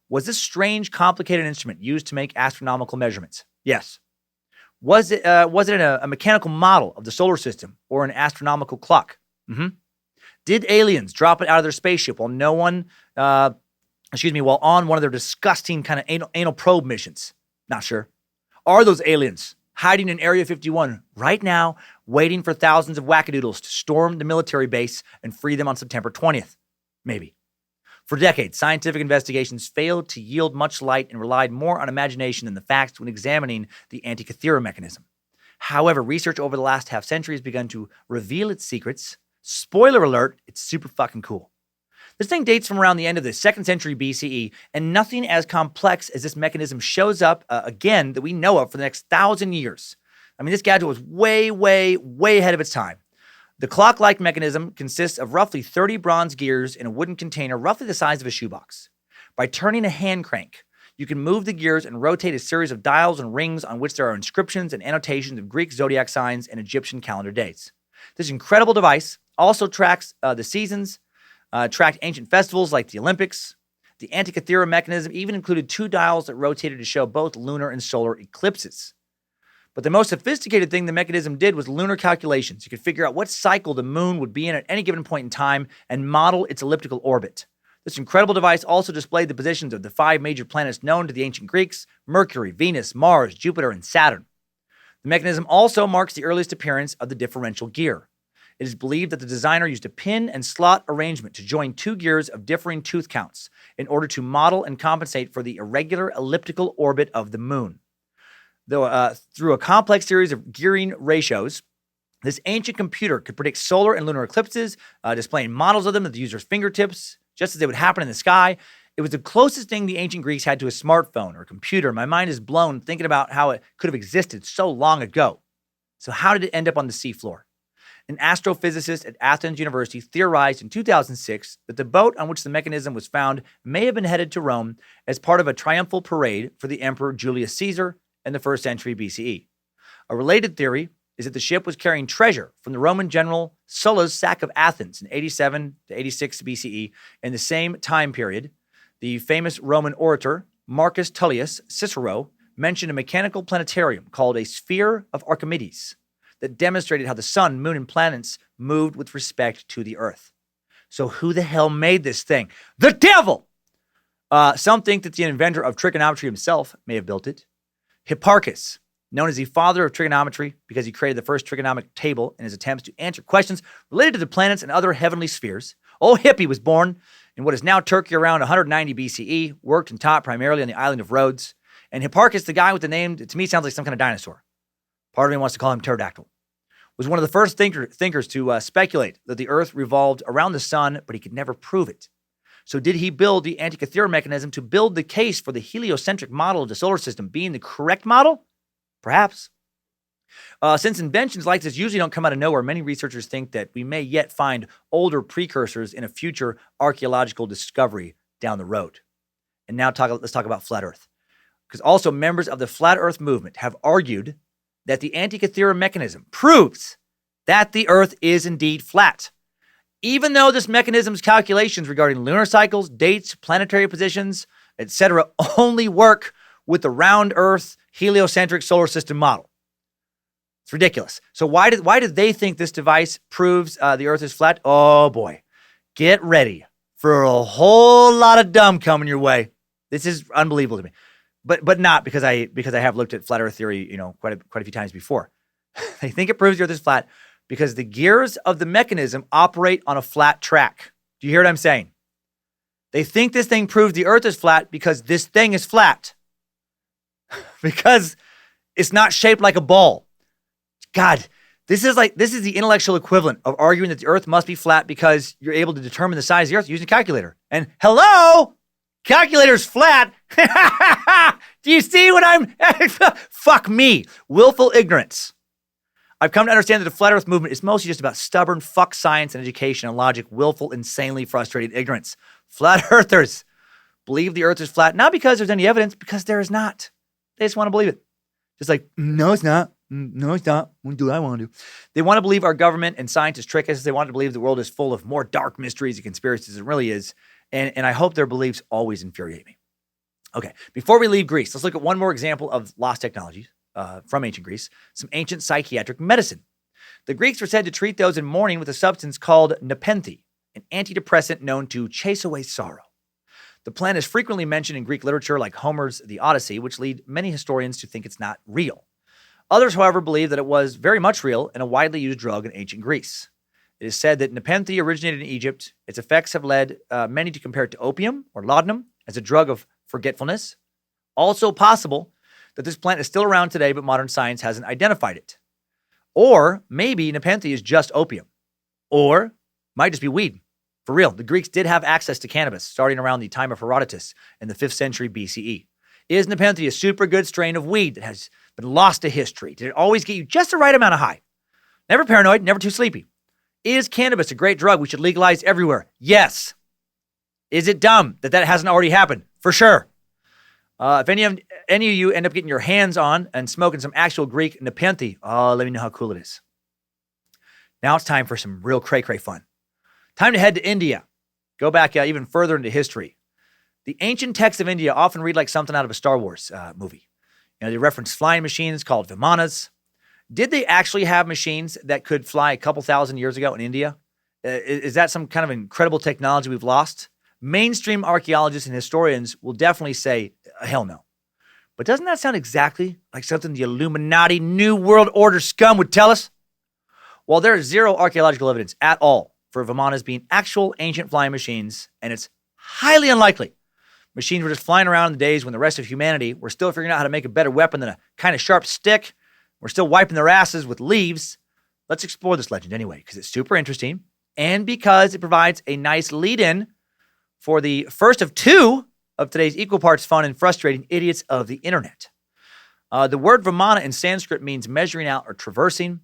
Was this strange, complicated instrument used to make astronomical measurements? Yes. Was it a mechanical model of the solar system or an astronomical clock? Mm-hmm. Did aliens drop it out of their spaceship while while on one of their disgusting kind of anal probe missions? Not sure. Are those aliens hiding in Area 51 right now, waiting for thousands of wackadoodles to storm the military base and free them on September 20th? Maybe. For decades, scientific investigations failed to yield much light and relied more on imagination than the facts when examining the Antikythera Mechanism. However, research over the last half century has begun to reveal its secrets. Spoiler alert, it's super fucking cool. This thing dates from around the end of the 2nd century BCE, and nothing as complex as this mechanism shows up again that we know of for the next 1,000 years. I mean, this gadget was way, way, way ahead of its time. The clock-like mechanism consists of roughly 30 bronze gears in a wooden container roughly the size of a shoebox. By turning a hand crank, you can move the gears and rotate a series of dials and rings on which there are inscriptions and annotations of Greek zodiac signs and Egyptian calendar dates. This incredible device also tracks the seasons, tracked ancient festivals like the Olympics. The Antikythera Mechanism even included 2 dials that rotated to show both lunar and solar eclipses. But the most sophisticated thing the mechanism did was lunar calculations. You could figure out what cycle the moon would be in at any given point in time and model its elliptical orbit. This incredible device also displayed the positions of the 5 major planets known to the ancient Greeks: Mercury, Venus, Mars, Jupiter, and Saturn. The mechanism also marks the earliest appearance of the differential gear. It is believed that the designer used a pin and slot arrangement to join 2 gears of differing tooth counts in order to model and compensate for the irregular elliptical orbit of the moon. Though through a complex series of gearing ratios, this ancient computer could predict solar and lunar eclipses, displaying models of them at the user's fingertips, just as they would happen in the sky. It was the closest thing the ancient Greeks had to a smartphone or a computer. My mind is blown thinking about how it could have existed so long ago. So how did it end up on the seafloor? an astrophysicist at Athens University theorized in 2006 that the boat on which the mechanism was found may have been headed to Rome as part of a triumphal parade for the Emperor Julius Caesar in the 1st century BCE. A related theory is that the ship was carrying treasure from the Roman general Sulla's sack of Athens in 87 to 86 BCE. In the same time period, the famous Roman orator Marcus Tullius Cicero mentioned a mechanical planetarium called a Sphere of Archimedes that demonstrated how the sun, moon, and planets moved with respect to the earth. So who the hell made this thing? The devil! Some think that the inventor of trigonometry himself may have built it. Hipparchus, known as the father of trigonometry because he created the first trigonometric table in his attempts to answer questions related to the planets and other heavenly spheres. Old Hippie was born in what is now Turkey around 190 BCE, worked and taught primarily on the island of Rhodes. And Hipparchus, the guy with the name, to me sounds like some kind of dinosaur. Part of me wants to call him pterodactyl. Was one of the first thinkers to speculate that the Earth revolved around the sun, but he could never prove it. So did he build the Antikythera Mechanism to build the case for the heliocentric model of the solar system being the correct model? Perhaps. Since inventions like this usually don't come out of nowhere, many researchers think that we may yet find older precursors in a future archaeological discovery down the road. And now let's talk about flat Earth. Because also members of the flat Earth movement have argued that the Antikythera Mechanism proves that the Earth is indeed flat. Even though this mechanism's calculations regarding lunar cycles, dates, planetary positions, etc. only work with the round Earth heliocentric solar system model. It's ridiculous. So why did they think this device proves the Earth is flat? Oh boy. Get ready for a whole lot of dumb coming your way. This is unbelievable to me. But not because I have looked at flat Earth theory, quite a few times before. They think it proves the Earth is flat because the gears of the mechanism operate on a flat track. Do you hear what I'm saying? They think this thing proves the Earth is flat because this thing is flat. Because it's not shaped like a ball. God, this is the intellectual equivalent of arguing that the Earth must be flat because you're able to determine the size of the Earth using a calculator. And hello, calculator's flat. Do you see what I'm? Fuck me, willful ignorance. I've come to understand that the flat Earth movement is mostly just about stubborn fuck science and education and logic, willful, insanely frustrated ignorance. Flat Earthers believe the Earth is flat, not because there's any evidence, because there is not. They just want to believe it. Just like, no, it's not. No, it's not. What do I want to do? They want to believe our government and scientists trick us. They want to believe the world is full of more dark mysteries and conspiracies than it really is. And I hope their beliefs always infuriate me. Okay, before we leave Greece, let's look at one more example of lost technologies from ancient Greece, some ancient psychiatric medicine. The Greeks were said to treat those in mourning with a substance called nepenthe, an antidepressant known to chase away sorrow. The plant is frequently mentioned in Greek literature like Homer's The Odyssey, which lead many historians to think it's not real. Others, however, believe that it was very much real and a widely used drug in ancient Greece. It is said that nepenthe originated in Egypt. Its effects have led many to compare it to opium or laudanum as a drug of forgetfulness. Also possible that this plant is still around today, but modern science hasn't identified it. Or maybe nepenthe is just opium. Or might just be weed. For real, the Greeks did have access to cannabis starting around the time of Herodotus in the 5th century BCE. Is nepenthe a super good strain of weed that has been lost to history? Did it always get you just the right amount of high? Never paranoid, never too sleepy. Is cannabis a great drug we should legalize everywhere? Yes. Is it dumb that hasn't already happened? For sure. If any of you end up getting your hands on and smoking some actual Greek nepenthe, let me know how cool it is. Now it's time for some real cray-cray fun. Time to head to India. Go back even further into history. The ancient texts of India often read like something out of a Star Wars movie. They reference flying machines called Vimanas. Did they actually have machines that could fly a couple thousand years ago in India? Is that some kind of incredible technology we've lost? Mainstream archaeologists and historians will definitely say, hell no. But doesn't that sound exactly like something the Illuminati New World Order scum would tell us? Well, there is zero archaeological evidence at all for Vimanas being actual ancient flying machines, and it's highly unlikely. Machines were just flying around in the days when the rest of humanity were still figuring out how to make a better weapon than a kind of sharp stick. We're still wiping their asses with leaves. Let's explore this legend anyway, because it's super interesting and because it provides a nice lead-in for the first of two of today's equal parts fun and frustrating idiots of the internet. The word Vimana in Sanskrit means measuring out or traversing.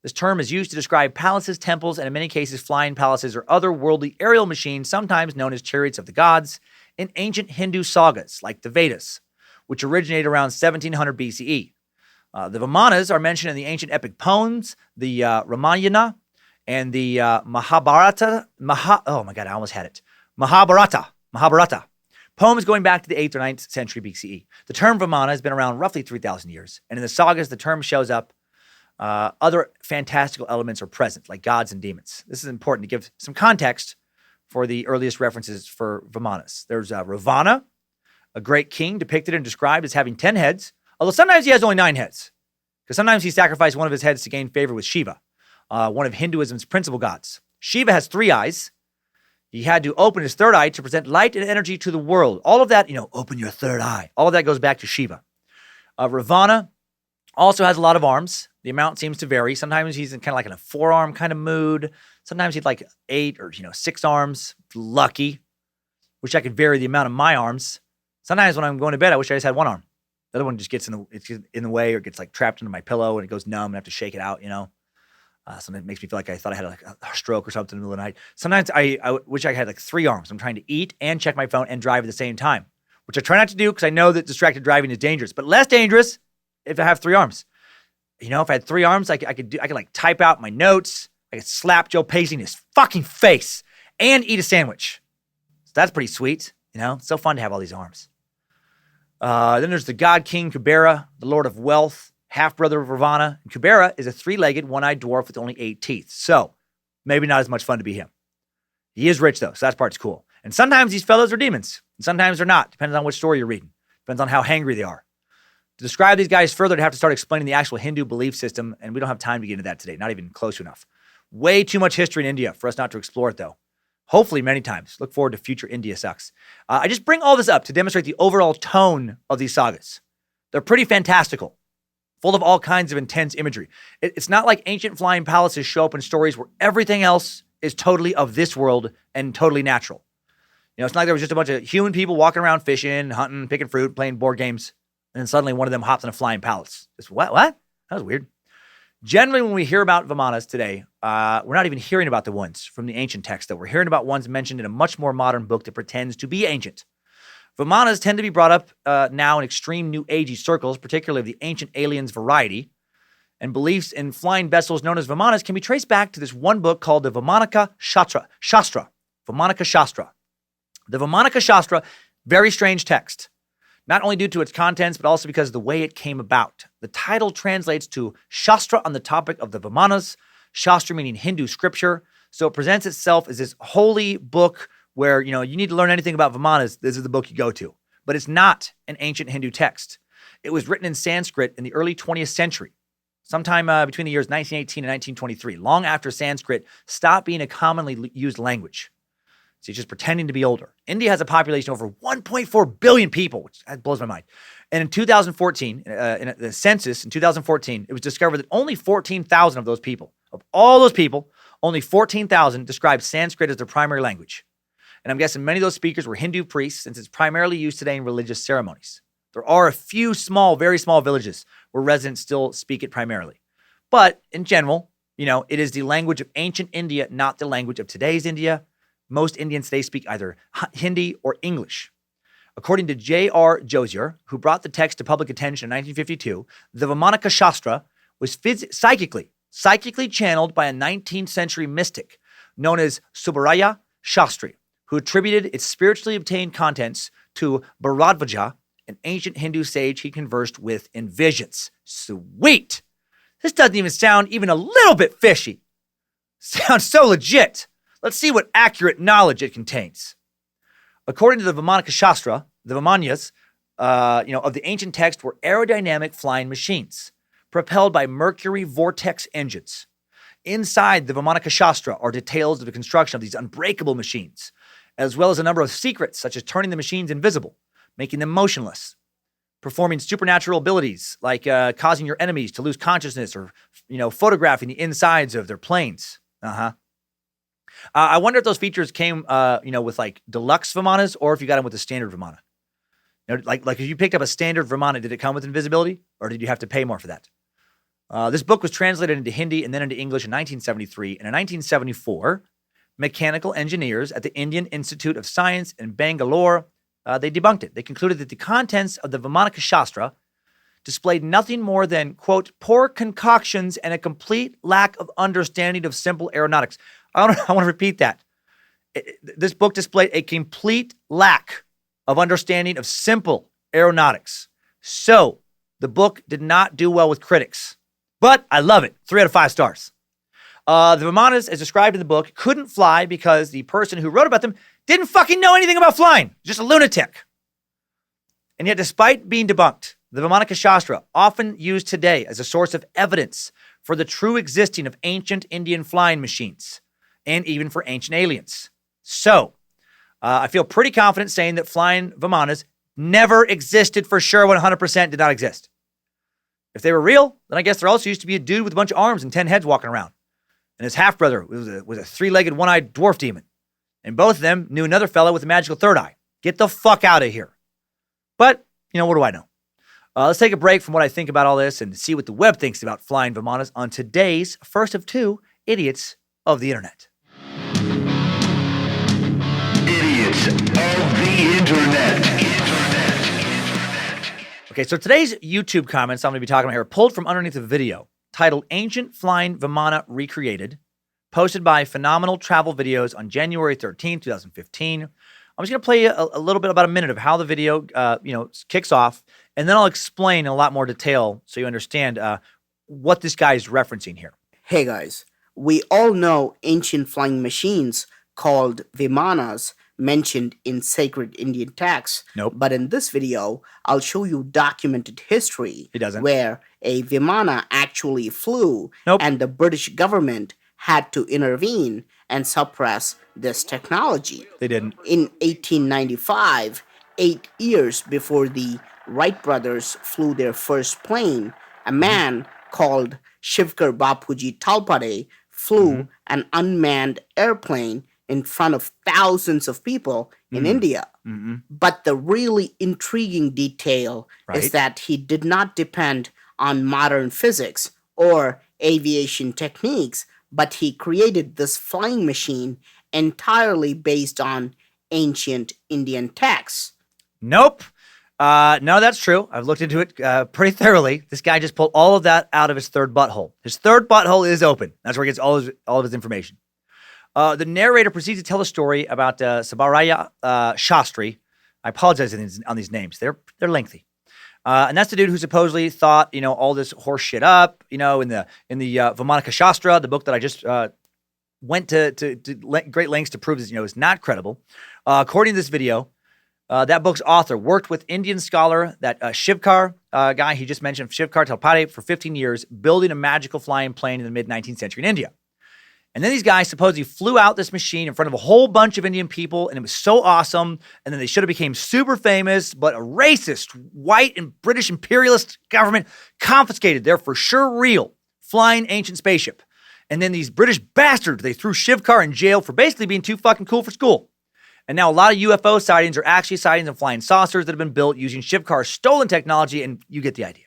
This term is used to describe palaces, temples, and in many cases, flying palaces or other worldly aerial machines, sometimes known as chariots of the gods, in ancient Hindu sagas like the Vedas, which originated around 1700 BCE. The Vimanas are mentioned in the ancient epic poems, the Ramayana, and the Mahabharata. Mahabharata. Poems going back to the 8th or 9th century BCE. The term Vimana has been around roughly 3,000 years, and in the sagas, the term shows up. Other fantastical elements are present, like gods and demons. This is important to give some context for the earliest references for Vimanas. There's Ravana, a great king depicted and described as having 10 heads, although sometimes he has only 9 heads, because sometimes he sacrificed one of his heads to gain favor with Shiva, one of Hinduism's principal gods. Shiva has 3 eyes. He had to open his 3rd eye to present light and energy to the world. All of that, open your 3rd eye. All of that goes back to Shiva. Ravana also has a lot of arms. The amount seems to vary. Sometimes he's in kind of like in a 4-arm kind of mood. Sometimes he'd like 8 or 6 arms. Lucky. Wish I could vary the amount of my arms. Sometimes when I'm going to bed, I wish I just had 1 arm. The other one just gets in the way or gets like trapped into my pillow and it goes numb and I have to shake it out, Sometimes it makes me feel like I thought I had like a stroke or something in the middle of the night. Sometimes I wish I had like 3 arms. I'm trying to eat and check my phone and drive at the same time, which I try not to do because I know that distracted driving is dangerous, but less dangerous if I have 3 arms. If I had 3 arms, I could like type out my notes. I could slap Joe Pacey in his fucking face and eat a sandwich. So that's pretty sweet. It's so fun to have all these arms. Then there's the god king Kubera, the lord of wealth, half-brother of Ravana. And Kubera is a 3-legged, one-eyed dwarf with only 8 teeth. So maybe not as much fun to be him. He is rich though, so that part's cool. And sometimes these fellows are demons, and sometimes they're not. Depends on which story you're reading. Depends on how hangry they are. To describe these guys further, I'd have to start explaining the actual Hindu belief system, and we don't have time to get into that today, not even close enough. Way too much history in India for us not to explore it, though. Hopefully many times. Look forward to future India Sucks. I just bring all this up to demonstrate the overall tone of these sagas. They're pretty fantastical, full of all kinds of intense imagery. It's not like ancient flying palaces show up in stories where everything else is totally of this world and totally natural. It's not like there was just a bunch of human people walking around fishing, hunting, picking fruit, playing board games. And then suddenly one of them hops in a flying palace. Just what? That was weird. Generally, when we hear about Vimanas today, we're not even hearing about the ones from the ancient text, though. We're hearing about ones mentioned in a much more modern book that pretends to be ancient. Vimanas tend to be brought up now in extreme New Agey circles, particularly of the ancient aliens variety. And beliefs in flying vessels known as Vimanas can be traced back to this one book called the Vimanaka Shastra. Vimanaka Shastra. The Vimanaka Shastra, very strange text. Not only due to its contents, but also because of the way it came about. The title translates to Shastra on the topic of the Vimanas, Shastra meaning Hindu scripture. So it presents itself as this holy book where, you need to learn anything about Vimanas, this is the book you go to. But it's not an ancient Hindu text. It was written in Sanskrit in the early 20th century, sometime between the years 1918 and 1923, long after Sanskrit stopped being a commonly used language. So he's just pretending to be older. India has a population of over 1.4 billion people, which blows my mind. And in 2014, in the census in 2014, it was discovered that only 14,000 of those people, of all those people, only 14,000 described Sanskrit as their primary language. And I'm guessing many of those speakers were Hindu priests, since it's primarily used today in religious ceremonies. There are a few small, very small villages where residents still speak it primarily. But in general, it is the language of ancient India, not the language of today's India. Most Indians today speak either Hindi or English. According to J.R. Josier, who brought the text to public attention in 1952, the Vimanaka Shastra was psychically channeled by a 19th century mystic known as Subbaraya Shastri, who attributed its spiritually obtained contents to Bharadvaja, an ancient Hindu sage he conversed with in visions. Sweet! This doesn't even sound even a little bit fishy. Sounds so legit. Let's see what accurate knowledge it contains. According to the Vimanaka Shastra, the Vimanas, of the ancient text were aerodynamic flying machines, propelled by mercury vortex engines. Inside the Vimanaka Shastra are details of the construction of these unbreakable machines, as well as a number of secrets, such as turning the machines invisible, making them motionless, performing supernatural abilities, like causing your enemies to lose consciousness or, photographing the insides of their planes. I wonder if those features came, with like deluxe Vimanas or if you got them with the standard Vimana. Like if you picked up a standard Vimana, did it come with invisibility or did you have to pay more for that? This book was translated into Hindi and then into English in 1973. And in 1974, mechanical engineers at the Indian Institute of Science in Bangalore, they debunked it. They concluded that the contents of the Vimanas Shastra displayed nothing more than, quote, poor concoctions and a complete lack of understanding of simple aeronautics. I want to repeat that. This book displayed a complete lack of understanding of simple aeronautics. So the book did not do well with critics. But I love it. 3 out of 5 stars. The Vimanas, as described in the book, couldn't fly because the person who wrote about them didn't fucking know anything about flying. Just a lunatic. And yet, despite being debunked, the Vimanas Shastra, often used today as a source of evidence for the true existing of ancient Indian flying machines, and even for ancient aliens. So, I feel pretty confident saying that flying Vimanas never existed for sure, 100% did not exist. If they were real, then I guess there also used to be a dude with a bunch of arms and 10 heads walking around. And his half-brother was a 3-legged, one-eyed dwarf demon. And both of them knew another fellow with a magical third eye. Get the fuck out of here. But, what do I know? Let's take a break from what I think about all this and see what the web thinks about flying Vimanas on today's first of 2 Idiots of the Internet. Idiots of the Internet. Okay, so today's YouTube comments I'm going to be talking about here are pulled from underneath a video titled Ancient Flying Vimana Recreated, posted by Phenomenal Travel Videos on January 13, 2015. I'm just going to play a little bit, about a minute of how the video, kicks off, and then I'll explain in a lot more detail so you understand what this guy is referencing here. Hey guys, we all know ancient flying machines called Vimanas mentioned in sacred Indian texts. Nope. But in this video, I'll show you documented history It doesn't. where a Vimana actually flew Nope. and the British government had to intervene and suppress this technology. They didn't. In 1895, 8 years before the Wright brothers flew their first plane, a man called Shivkar Bapuji Talpade flew an unmanned airplane in front of thousands of people in India. But the really intriguing detail Right. is that he did not depend on modern physics or aviation techniques, but he created this flying machine entirely based on ancient Indian texts. Nope. No, that's true. I've looked into it pretty thoroughly. This guy just pulled all of that out of his third butthole. His third butthole is open. That's where he gets all of his information. The narrator proceeds to tell a story about Stradivari Shastri. I apologize on these names. They're lengthy. And that's the dude who supposedly thought, all this horse shit up, in the Vimanas Shastra, the book that I just went to great lengths to prove this, is not credible. According to this video, that book's author worked with Indian scholar, that Shivkar guy he just mentioned, Shivkar Talpade, for 15 years, building a magical flying plane in the mid-19th century in India. And then these guys supposedly flew out this machine in front of a whole bunch of Indian people, and it was so awesome. And then they should have became super famous, but a racist, white, and British imperialist government confiscated their for sure real flying ancient spaceship. And then these British bastards, they threw Shivkar in jail for basically being too fucking cool for school. And now a lot of UFO sightings are actually sightings of flying saucers that have been built using Shivkar's stolen technology, and you get the idea.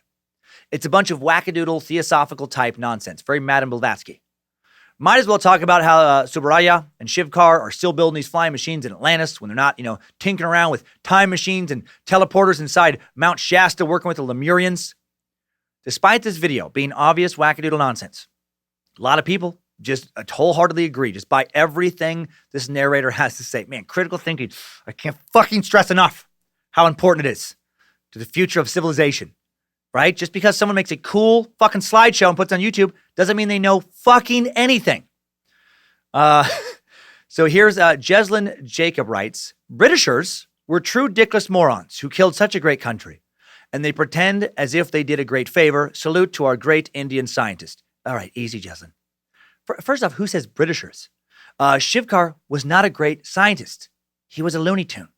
It's a bunch of wackadoodle, theosophical type nonsense. Very Madame Blavatsky. Might as well talk about how Subaraya and Shivkar are still building these flying machines in Atlantis when they're not, tinkering around with time machines and teleporters inside Mount Shasta working with the Lemurians. Despite this video being obvious wackadoodle nonsense, a lot of people just wholeheartedly agree, just by everything this narrator has to say. Man, critical thinking, I can't fucking stress enough how important it is to the future of civilization. Right? Just because someone makes a cool fucking slideshow and puts it on YouTube doesn't mean they know fucking anything. So here's Jeslyn Jacob writes, Britishers were true dickless morons who killed such a great country. And they pretend as if they did a great favor. Salute to our great Indian scientist. All right, easy, Jeslyn. First off, who says Britishers? Shivkar was not a great scientist. He was a Looney Tune.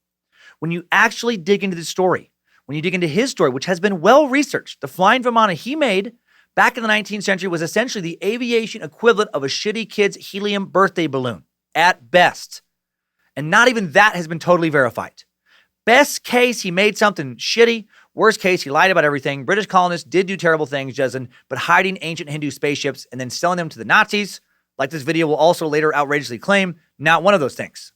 When you actually dig into the story, when you dig into his story, which has been well-researched, the flying Vimana he made back in the 19th century was essentially the aviation equivalent of a shitty kid's helium birthday balloon, at best. And not even that has been totally verified. Best case, he made something shitty Worst case, he lied about everything. British colonists did do terrible things, Jason, but hiding ancient Hindu spaceships and then selling them to the Nazis, like this video will also later outrageously claim, not one of those things.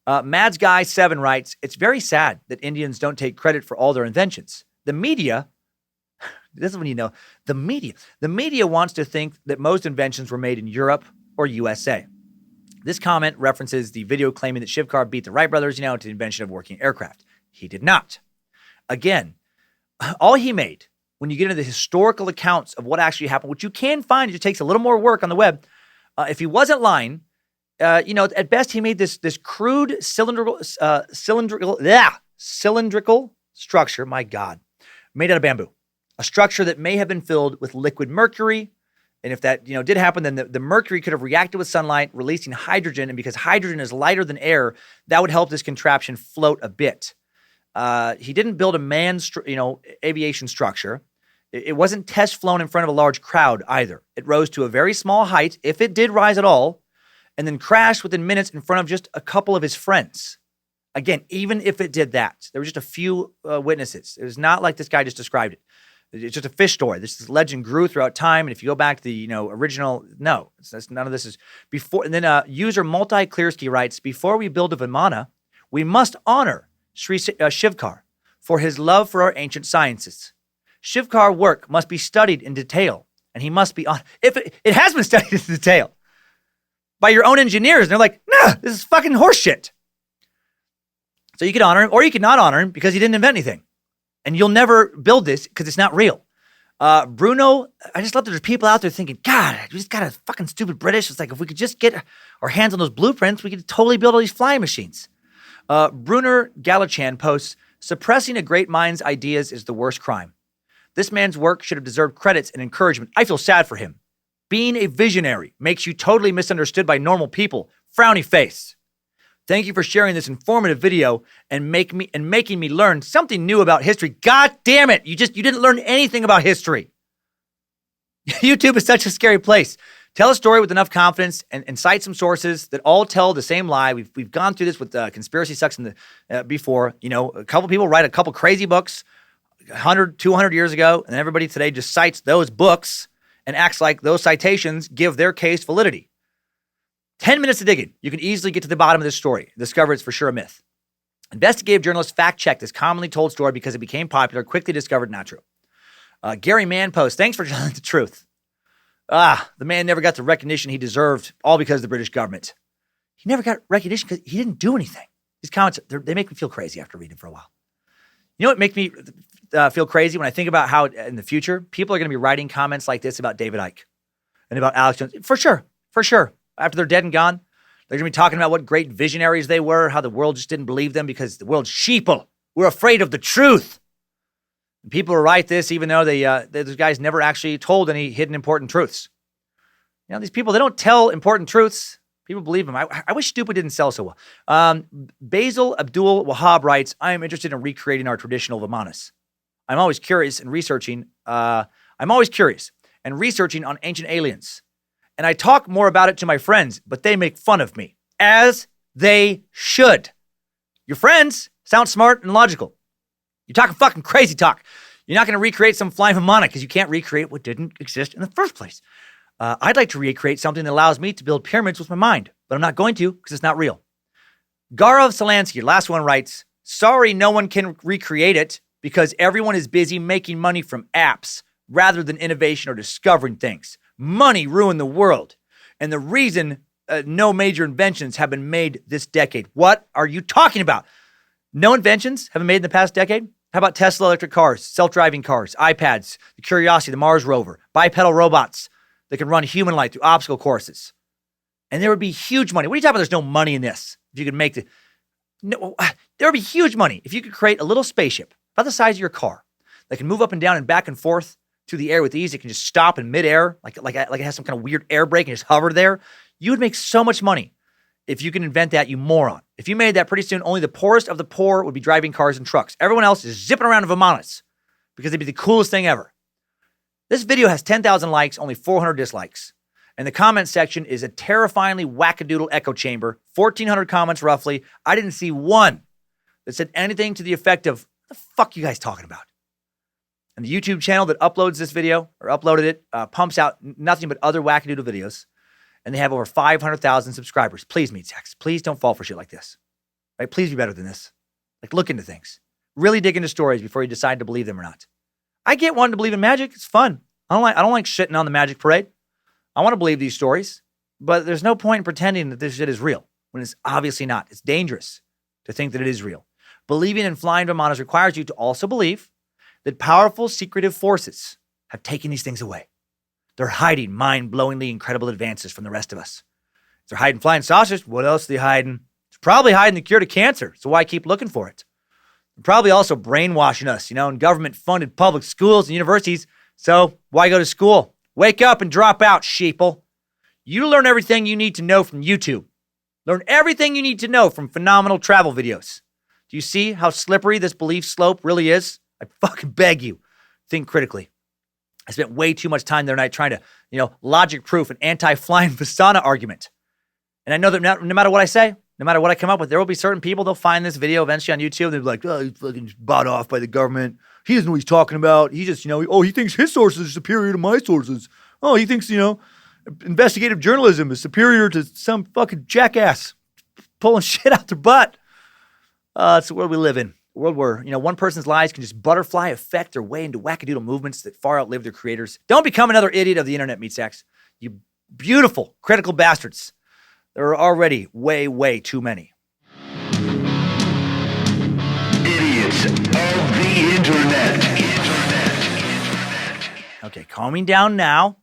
Mads Guy 7 writes, it's very sad that Indians don't take credit for all their inventions. The media, this is when you know, the media wants to think that most inventions were made in Europe or USA. This comment references the video claiming that Shivkar beat the Wright brothers, to the invention of working aircraft. He did not. Again, all he made, when you get into the historical accounts of what actually happened, which you can find, it just takes a little more work on the web. If he wasn't lying, at best he made this crude cylindrical structure, my God, made out of bamboo. A structure that may have been filled with liquid mercury. And if that, did happen, then the mercury could have reacted with sunlight, releasing hydrogen. And because hydrogen is lighter than air, that would help this contraption float a bit. He didn't build a manned, aviation structure. It wasn't test flown in front of a large crowd either. It rose to a very small height, if it did rise at all, and then crashed within minutes in front of just a couple of his friends. Again, even if it did that, there were just a few witnesses. It was not like this guy just described it. It's just a fish story. This legend grew throughout time, and if you go back to the original, no, none of this is before. And then user Multi-Clearsky writes, before we build a Vimana, we must honor Sri Shivkar for his love for our ancient sciences. Shivkar work must be studied in detail, and he must be on. If it has been studied in detail by your own engineers, and they're like, nah, this is fucking horseshit. So you could honor him, or you could not honor him because he didn't invent anything. And you'll never build this because it's not real. Bruno, I just love that there's people out there thinking, God, we just got a fucking stupid British. It's like, if we could just get our hands on those blueprints, we could totally build all these flying machines. Brunner Galachan posts, suppressing a great mind's ideas is the worst crime. This man's work should have deserved credits and encouragement. I feel sad for him. Being a visionary makes you totally misunderstood by normal people. Frowny face. Thank you for sharing this informative video and making me learn something new about history. God damn it. You didn't learn anything about history. YouTube is such a scary place. Tell a story with enough confidence and cite some sources that all tell the same lie. We've gone through this with Conspiracy Sucks before. A couple people write a couple crazy books 100, 200 years ago, and everybody today just cites those books and acts like those citations give their case validity. 10 minutes of digging, you can easily get to the bottom of this story. Discover it's for sure a myth. Investigative journalists fact-checked this commonly told story because it became popular, quickly discovered not true. Gary Mann posts, thanks for telling the truth. The man never got the recognition he deserved, all because of the British government. He never got recognition because he didn't do anything. These comments, they make me feel crazy after reading for a while. You know what makes me feel crazy? When I think about how in the future, people are going to be writing comments like this about David Icke and about Alex Jones. For sure. After they're dead and gone, they're going to be talking about what great visionaries they were, how the world just didn't believe them because the world's sheeple. We're afraid of the truth. And people will write this even though those guys never actually told any hidden important truths. These people, they don't tell important truths. People believe them. I wish stupid didn't sell so well. Basil Abdul Wahab writes, I am interested in recreating our traditional Vimanas. I'm always curious and researching on ancient aliens. And I talk more about it to my friends, but they make fun of me, as they should. Your friends sound smart and logical. You're talking fucking crazy talk. You're not going to recreate some flying Vimana because you can't recreate what didn't exist in the first place. I'd like to recreate something that allows me to build pyramids with my mind, but I'm not going to because it's not real. Gaurav Solansky, last one, writes, sorry no one can recreate it because everyone is busy making money from apps rather than innovation or discovering things. Money ruined the world. And the reason no major inventions have been made this decade. What are you talking about? No inventions have been made in the past decade? How about Tesla electric cars, self-driving cars, iPads, the Curiosity, the Mars rover, bipedal robots that can run human-like through obstacle courses? And there would be huge money. What are you talking about? There's no money in this. If you could make there would be huge money if you could create a little spaceship about the size of your car that can move up and down and back and forth through the air with ease. It can just stop in midair, like it has some kind of weird air brake and just hover there. You would make so much money if you can invent that, you moron. If you made that, pretty soon, only the poorest of the poor would be driving cars and trucks. Everyone else is zipping around in Vimanas because it'd be the coolest thing ever. This video has 10,000 likes, only 400 dislikes. And the comment section is a terrifyingly wackadoodle echo chamber. 1,400 comments roughly. I didn't see one that said anything to the effect of the fuck you guys talking about? And the YouTube channel that uploads this video, or uploaded it, pumps out nothing but other wackadoodle videos. And they have over 500,000 subscribers. Please, meet Tex. Please don't fall for shit like this. Right? Please be better than this. Like, look into things. Really dig into stories before you decide to believe them or not. I get wanting to believe in magic. It's fun. I don't like shitting on the magic parade. I want to believe these stories, but there's no point in pretending that this shit is real when it's obviously not. It's dangerous to think that it is real. Believing in flying Vimanas requires you to also believe that powerful, secretive forces have taken these things away. They're hiding mind-blowingly incredible advances from the rest of us. If they're hiding flying saucers, what else are they hiding? It's probably hiding the cure to cancer, so why keep looking for it? They're probably also brainwashing us, in government-funded public schools and universities, so why go to school? Wake up and drop out, sheeple. You learn everything you need to know from YouTube. Learn everything you need to know from phenomenal travel videos. Do you see how slippery this belief slope really is? I fucking beg you, think critically. I spent way too much time the other night trying to, logic proof an anti-flying Vistana argument. And I know that no matter what I say, no matter what I come up with, there will be certain people, they'll find this video eventually on YouTube. They'll be like, oh, he's fucking bought off by the government. He doesn't know what he's talking about. He just, he thinks his sources are superior to my sources. Oh, he thinks, investigative journalism is superior to some fucking jackass pulling shit out their butt. It's the world we live in. A world where, one person's lies can just butterfly affect their way into wackadoodle movements that far outlive their creators. Don't become another idiot of the internet, meat sacks. You beautiful, critical bastards. There are already way, way too many. Idiots of the internet. Okay, calming down now.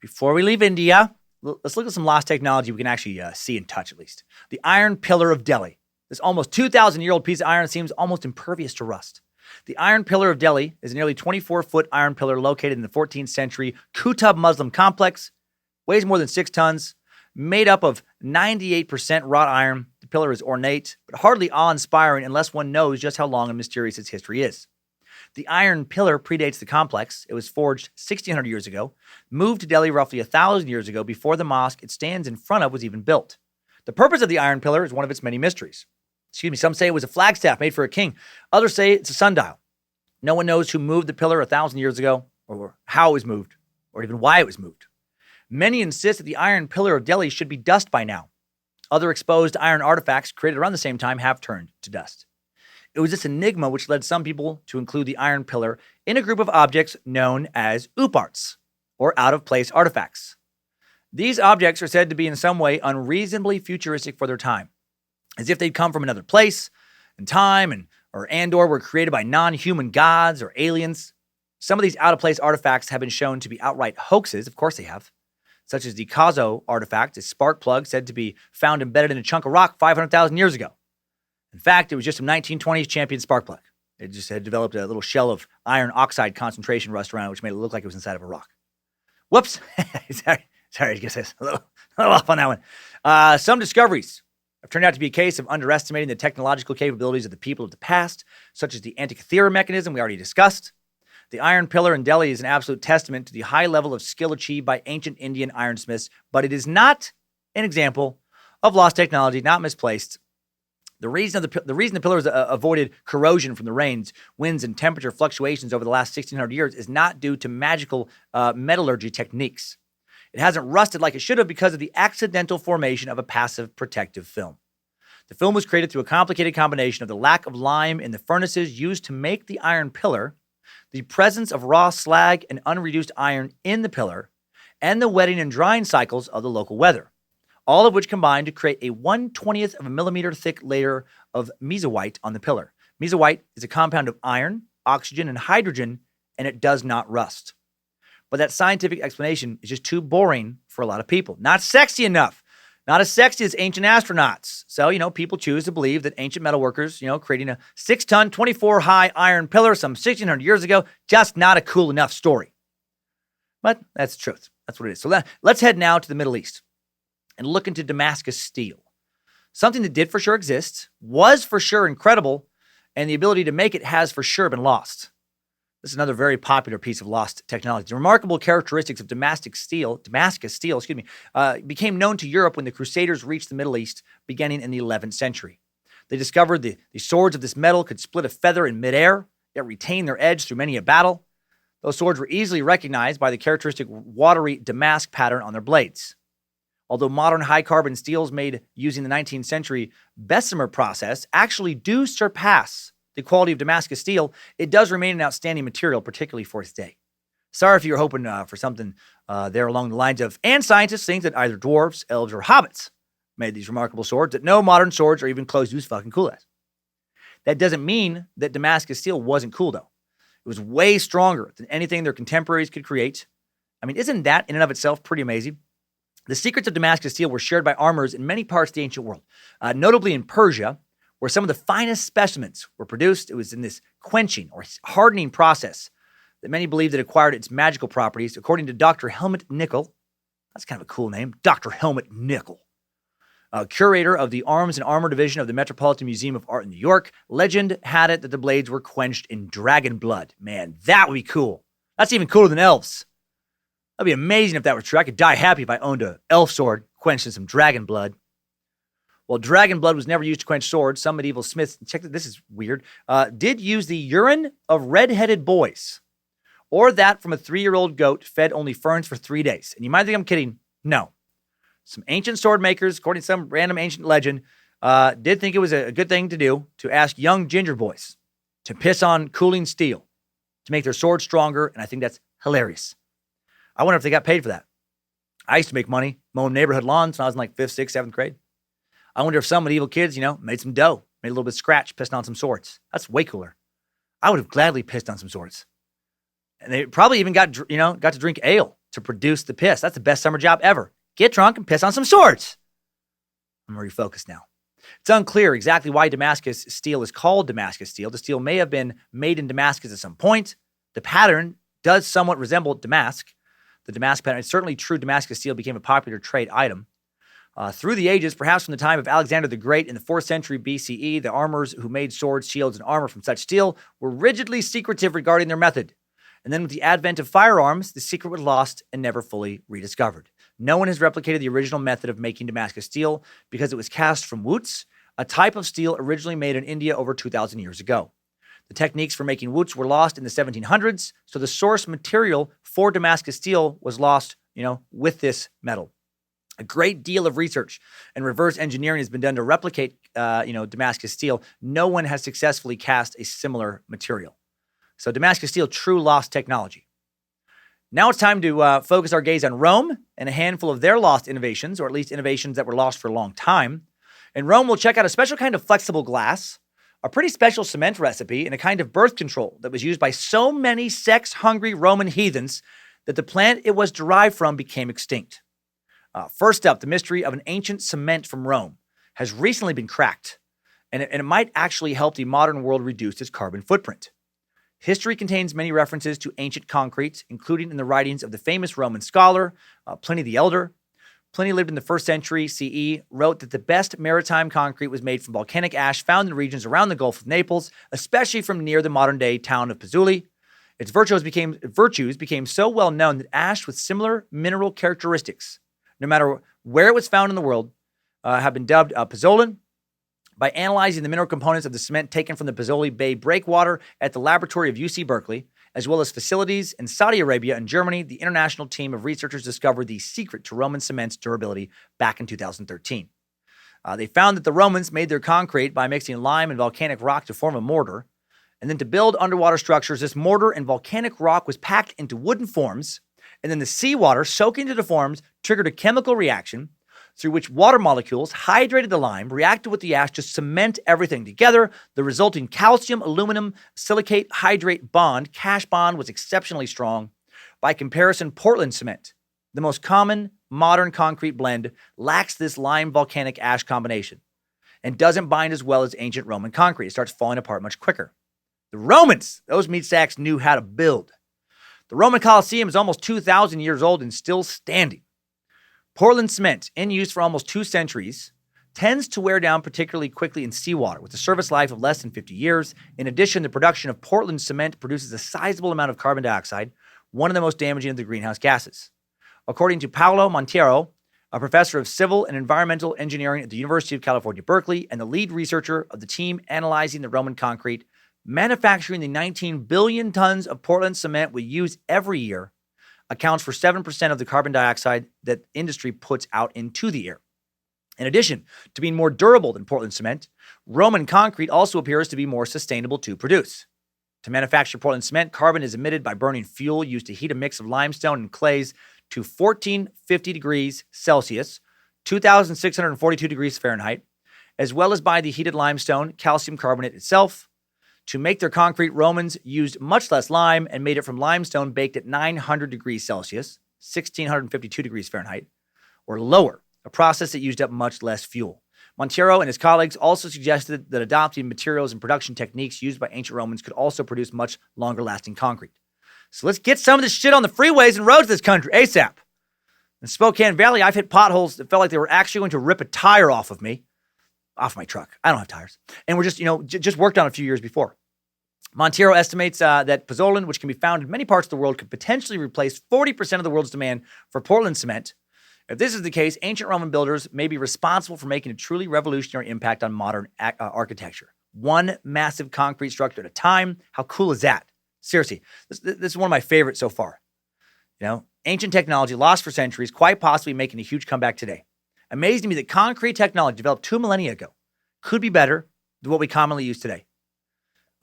Before we leave India, let's look at some lost technology we can actually see and touch at least. The Iron Pillar of Delhi. This almost 2,000-year-old piece of iron seems almost impervious to rust. The Iron Pillar of Delhi is a nearly 24-foot iron pillar located in the 14th century Qutub Muslim complex. Weighs more than 6 tons. Made up of 98% wrought iron. The pillar is ornate, but hardly awe-inspiring unless one knows just how long and mysterious its history is. The Iron Pillar predates the complex. It was forged 1,600 years ago, moved to Delhi roughly 1,000 years ago before the mosque it stands in front of was even built. The purpose of the Iron Pillar is one of its many mysteries. Some say it was a flagstaff made for a king. Others say it's a sundial. No one knows who moved the pillar 1,000 years ago, or how it was moved, or even why it was moved. Many insist that the Iron Pillar of Delhi should be dust by now. Other exposed iron artifacts created around the same time have turned to dust. It was this enigma which led some people to include the Iron Pillar in a group of objects known as ooparts, or out-of-place artifacts. These objects are said to be in some way unreasonably futuristic for their time, as if they'd come from another place and time or were created by non-human gods or aliens. Some of these out-of-place artifacts have been shown to be outright hoaxes. Of course they have. Such as the Kazo artifact, a spark plug said to be found embedded in a chunk of rock 500,000 years ago. In fact, it was just a 1920s champion spark plug. It just had developed a little shell of iron oxide concentration rust around it, which made it look like it was inside of a rock. Whoops. Sorry, I guess I was a little off on that one. Some discoveries have turned out to be a case of underestimating the technological capabilities of the people of the past, such as the Antikythera Mechanism we already discussed. The Iron Pillar in Delhi is an absolute testament to the high level of skill achieved by ancient Indian ironsmiths, but it is not an example of lost technology, not misplaced. The reason the pillars avoided corrosion from the rains, winds, and temperature fluctuations over the last 1,600 years is not due to magical metallurgy techniques. It hasn't rusted like it should have because of the accidental formation of a passive protective film. The film was created through a complicated combination of the lack of lime in the furnaces used to make the iron pillar, the presence of raw slag and unreduced iron in the pillar, and the wetting and drying cycles of the local weather, all of which combined to create a 1/20th of a millimeter thick layer of mesowite on the pillar. Mesowite is a compound of iron, oxygen, and hydrogen, and it does not rust. But that scientific explanation is just too boring for a lot of people. Not sexy enough. Not as sexy as ancient astronauts. So, people choose to believe that ancient metalworkers, creating a 6-ton, 24-high iron pillar some 1,600 years ago, just not a cool enough story. But that's the truth. That's what it is. So let's head now to the Middle East and look into Damascus steel. Something that did for sure exist, was for sure incredible, and the ability to make it has for sure been lost. This is another very popular piece of lost technology. The remarkable characteristics of Damascus steel, became known to Europe when the Crusaders reached the Middle East beginning in the 11th century. They discovered the swords of this metal could split a feather in midair, yet retain their edge through many a battle. Those swords were easily recognized by the characteristic watery damask pattern on their blades. Although modern high-carbon steels made using the 19th century Bessemer process actually do surpass the quality of Damascus steel, it does remain an outstanding material, particularly for its day. Sorry if you were hoping for something there along the lines of, and scientists think that either dwarves, elves, or hobbits made these remarkable swords that no modern swords are even close to as fucking cool as. That doesn't mean that Damascus steel wasn't cool, though. It was way stronger than anything their contemporaries could create. I mean, isn't that in and of itself pretty amazing? The secrets of Damascus steel were shared by armorers in many parts of the ancient world, notably in Persia, where some of the finest specimens were produced. It was in this quenching or hardening process that many believed it acquired its magical properties, according to Dr. Helmut Nickel. That's kind of a cool name, Dr. Helmut Nickel. Curator of the Arms and Armor Division of the Metropolitan Museum of Art in New York. Legend had it that the blades were quenched in dragon blood. Man, that would be cool. That's even cooler than elves. That'd be amazing if that were true. I could die happy if I owned an elf sword quenched in some dragon blood. Well, dragon blood was never used to quench swords. Some medieval smiths, check that, this is weird, did use the urine of red-headed boys, or that from a 3-year-old goat fed only ferns for 3 days. And you might think I'm kidding. No. Some ancient sword makers, according to some random ancient legend, did think it was a good thing to do to ask young ginger boys to piss on cooling steel to make their swords stronger, and I think that's hilarious. I wonder if they got paid for that. I used to make money mowing neighborhood lawns when I was in like 5th, 6th, 7th grade. I wonder if some medieval kids, made some dough, made a little bit of scratch, pissed on some swords. That's way cooler. I would have gladly pissed on some swords. And they probably even got to drink ale to produce the piss. That's the best summer job ever. Get drunk and piss on some swords. I'm already focused now. It's unclear exactly why Damascus steel is called Damascus steel. The steel may have been made in Damascus at some point. The pattern does somewhat resemble damask. The damask pattern. It's certainly true Damascus steel became a popular trade item. Through the ages, perhaps from the time of Alexander the Great in the 4th century BCE, the armorers who made swords, shields, and armor from such steel were rigidly secretive regarding their method. And then with the advent of firearms, the secret was lost and never fully rediscovered. No one has replicated the original method of making Damascus steel because it was cast from woots, a type of steel originally made in India over 2,000 years ago. The techniques for making woots were lost in the 1700s, so the source material for Damascus steel was lost, with this metal. A great deal of research and reverse engineering has been done to replicate, Damascus steel. No one has successfully cast a similar material. So Damascus steel, true lost technology. Now it's time to focus our gaze on Rome and a handful of their lost innovations, or at least innovations that were lost for a long time. In Rome, we'll check out a special kind of flexible glass, a pretty special cement recipe, and a kind of birth control that was used by so many sex-hungry Roman heathens that the plant it was derived from became extinct. First up, the mystery of an ancient cement from Rome has recently been cracked, and it might actually help the modern world reduce its carbon footprint. History contains many references to ancient concrete, including in the writings of the famous Roman scholar, Pliny the Elder. Pliny lived in the 1st century CE, wrote that the best maritime concrete was made from volcanic ash found in regions around the Gulf of Naples, especially from near the modern-day town of Pizzoli. Its virtues became so well known that ash with similar mineral characteristics, no matter where it was found in the world, have been dubbed Pizzolin. By analyzing the mineral components of the cement taken from the Pizzoli Bay breakwater at the laboratory of UC Berkeley, as well as facilities in Saudi Arabia and Germany, the international team of researchers discovered the secret to Roman cement's durability back in 2013. They found that the Romans made their concrete by mixing lime and volcanic rock to form a mortar. And then to build underwater structures, this mortar and volcanic rock was packed into wooden forms, and then the seawater soaking into the forms triggered a chemical reaction through which water molecules hydrated the lime, reacted with the ash to cement everything together. The resulting calcium, aluminum, silicate, hydrate bond, cash bond, was exceptionally strong. By comparison, Portland cement, the most common modern concrete blend, lacks this lime volcanic ash combination and doesn't bind as well as ancient Roman concrete. It starts falling apart much quicker. The Romans, those meat sacks knew how to build. The Roman Colosseum is almost 2,000 years old and still standing. Portland cement, in use for almost 2 centuries, tends to wear down particularly quickly in seawater with a service life of less than 50 years. In addition, the production of Portland cement produces a sizable amount of carbon dioxide, one of the most damaging of the greenhouse gases. According to Paolo Montero, a professor of civil and environmental engineering at the University of California, Berkeley, and the lead researcher of the team analyzing the Roman concrete, manufacturing the 19 billion tons of Portland cement we use every year accounts for 7% of the carbon dioxide that industry puts out into the air. In addition to being more durable than Portland cement, Roman concrete also appears to be more sustainable to produce. To manufacture Portland cement, carbon is emitted by burning fuel used to heat a mix of limestone and clays to 1450 degrees Celsius, 2,642 degrees Fahrenheit, as well as by the heated limestone, calcium carbonate itself. To make their concrete, Romans used much less lime and made it from limestone baked at 900 degrees Celsius, 1,652 degrees Fahrenheit, or lower, a process that used up much less fuel. Monteiro and his colleagues also suggested that adopting materials and production techniques used by ancient Romans could also produce much longer-lasting concrete. So let's get some of this shit on the freeways and roads of this country ASAP. In Spokane Valley, I've hit potholes that felt like they were actually going to rip a tire off of my truck. I don't have tires. And we're just worked on a few years before. Monteiro estimates that pozzolan, which can be found in many parts of the world, could potentially replace 40% of the world's demand for Portland cement. If this is the case, ancient Roman builders may be responsible for making a truly revolutionary impact on modern architecture. One massive concrete structure at a time. How cool is that? Seriously, this is one of my favorites so far. Ancient technology lost for centuries, quite possibly making a huge comeback today. Amazing to me that concrete technology developed 2 millennia ago could be better than what we commonly use today.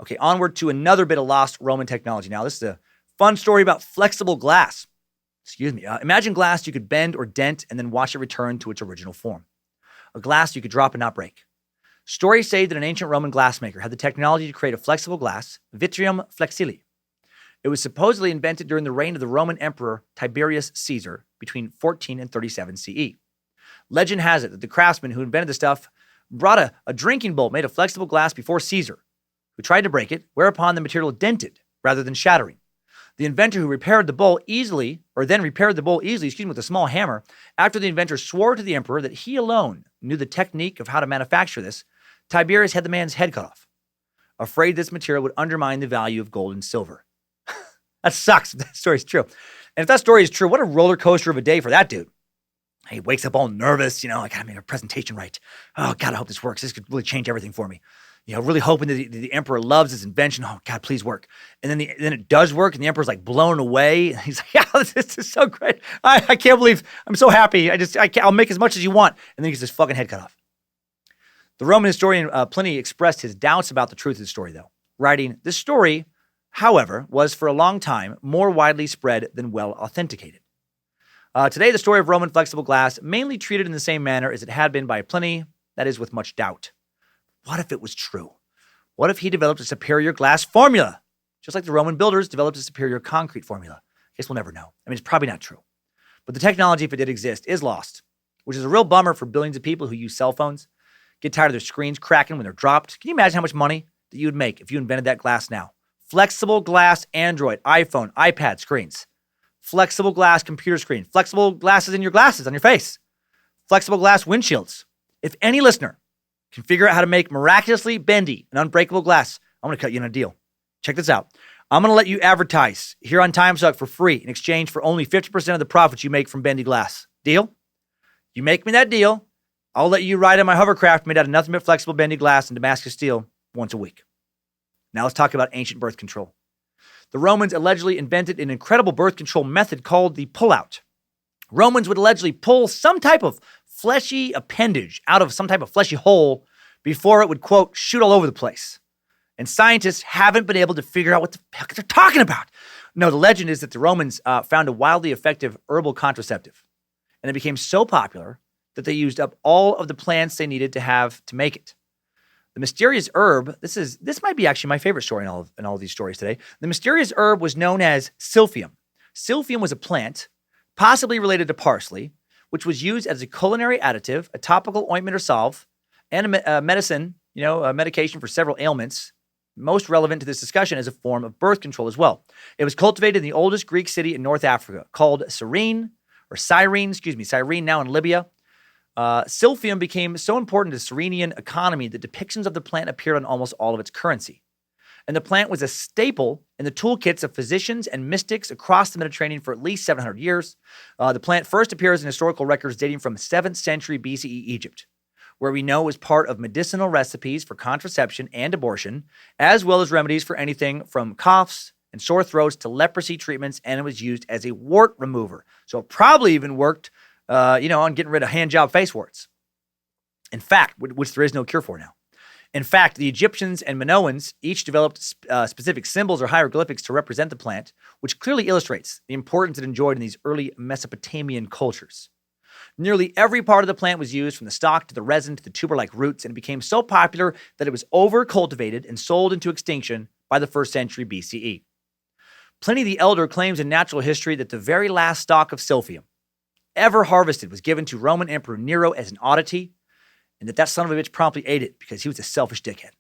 Okay, onward to another bit of lost Roman technology. Now, this is a fun story about flexible glass. Imagine glass you could bend or dent and then watch it return to its original form. A glass you could drop and not break. Stories say that an ancient Roman glassmaker had the technology to create a flexible glass, vitrium flexili. It was supposedly invented during the reign of the Roman Emperor Tiberius Caesar between 14 and 37 CE. Legend has it that the craftsman who invented the stuff brought a drinking bowl made of flexible glass before Caesar, who tried to break it, whereupon the material dented rather than shattering. The inventor who repaired the bowl easily with a small hammer, after the inventor swore to the emperor that he alone knew the technique of how to manufacture this, Tiberius had the man's head cut off, afraid this material would undermine the value of gold and silver. That sucks if that story's true. And if that story is true, what a roller coaster of a day for that dude. He wakes up all nervous, I gotta make a presentation right. Oh, God, I hope this works. This could really change everything for me. Really hoping that the emperor loves his invention. Oh, God, please work. And then it does work, and the emperor's like blown away. He's like, yeah, this is so great. I can't believe, I'm so happy. I'll make as much as you want. And then he gets his fucking head cut off. The Roman historian Pliny expressed his doubts about the truth of the story, though, writing, this story, however, was for a long time more widely spread than well authenticated. Today, the story of Roman flexible glass, mainly treated in the same manner as it had been by Pliny, that is, with much doubt. What if it was true? What if he developed a superior glass formula, just like the Roman builders developed a superior concrete formula? I guess we'll never know. It's probably not true. But the technology, if it did exist, is lost, which is a real bummer for billions of people who use cell phones, get tired of their screens cracking when they're dropped. Can you imagine how much money that you would make if you invented that glass now? Flexible glass Android, iPhone, iPad screens. Flexible glass computer screen. Flexible glasses in your glasses on your face. Flexible glass windshields. If any listener can figure out how to make miraculously bendy and unbreakable glass, I'm going to cut you in a deal. Check this out. I'm going to let you advertise here on Timesuck for free in exchange for only 50% of the profits you make from bendy glass. Deal? You make me that deal, I'll let you ride on my hovercraft made out of nothing but flexible bendy glass and Damascus steel once a week. Now let's talk about ancient birth control. The Romans allegedly invented an incredible birth control method called the pull-out. Romans would allegedly pull some type of fleshy appendage out of some type of fleshy hole before it would, quote, shoot all over the place. And scientists haven't been able to figure out what the heck they're talking about. No, the legend is that the Romans found a wildly effective herbal contraceptive. And it became so popular that they used up all of the plants they needed to have to make it. The mysterious herb, this might be actually my favorite story in all of these stories today. The mysterious herb was known as silphium. Silphium was a plant, possibly related to parsley, which was used as a culinary additive, a topical ointment or salve, and a medicine, a medication for several ailments, most relevant to this discussion as a form of birth control as well. It was cultivated in the oldest Greek city in North Africa called Cyrene, now in Libya. Silphium became so important to the Cyrenian economy that depictions of the plant appeared on almost all of its currency. and the plant was a staple in the toolkits of physicians and mystics across the Mediterranean for at least 700 years. The plant first appears in historical records dating from 7th century BCE Egypt, where we know it was part of medicinal recipes for contraception and abortion, as well as remedies for anything from coughs and sore throats to leprosy treatments, and it was used as a wart remover. So it probably even worked, on getting rid of hand job face warts. In fact, which there is no cure for now. In fact, the Egyptians and Minoans each developed specific symbols or hieroglyphics to represent the plant, which clearly illustrates the importance it enjoyed in these early Mesopotamian cultures. Nearly every part of the plant was used, from the stalk to the resin to the tuber-like roots, and it became so popular that it was over-cultivated and sold into extinction by the 1st century BCE. Pliny the Elder claims in Natural History that the very last stalk of silphium ever harvested was given to Roman Emperor Nero as an oddity, and that son of a bitch promptly ate it because he was a selfish dickhead.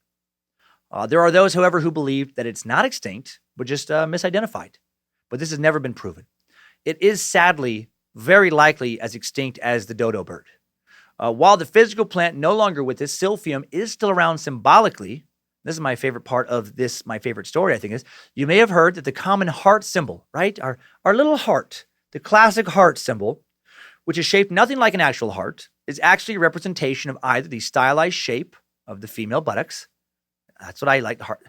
There are those, however, who believe that it's not extinct, but just misidentified. But this has never been proven. It is sadly very likely as extinct as the dodo bird. While the physical plant no longer with us, silphium is still around symbolically. This is my favorite part of this, my favorite story, I think, is you may have heard that the common heart symbol, right? Our little heart, the classic heart symbol, which is shaped nothing like an actual heart, is actually a representation of either the stylized shape of the female buttocks, that's what I like, the heart,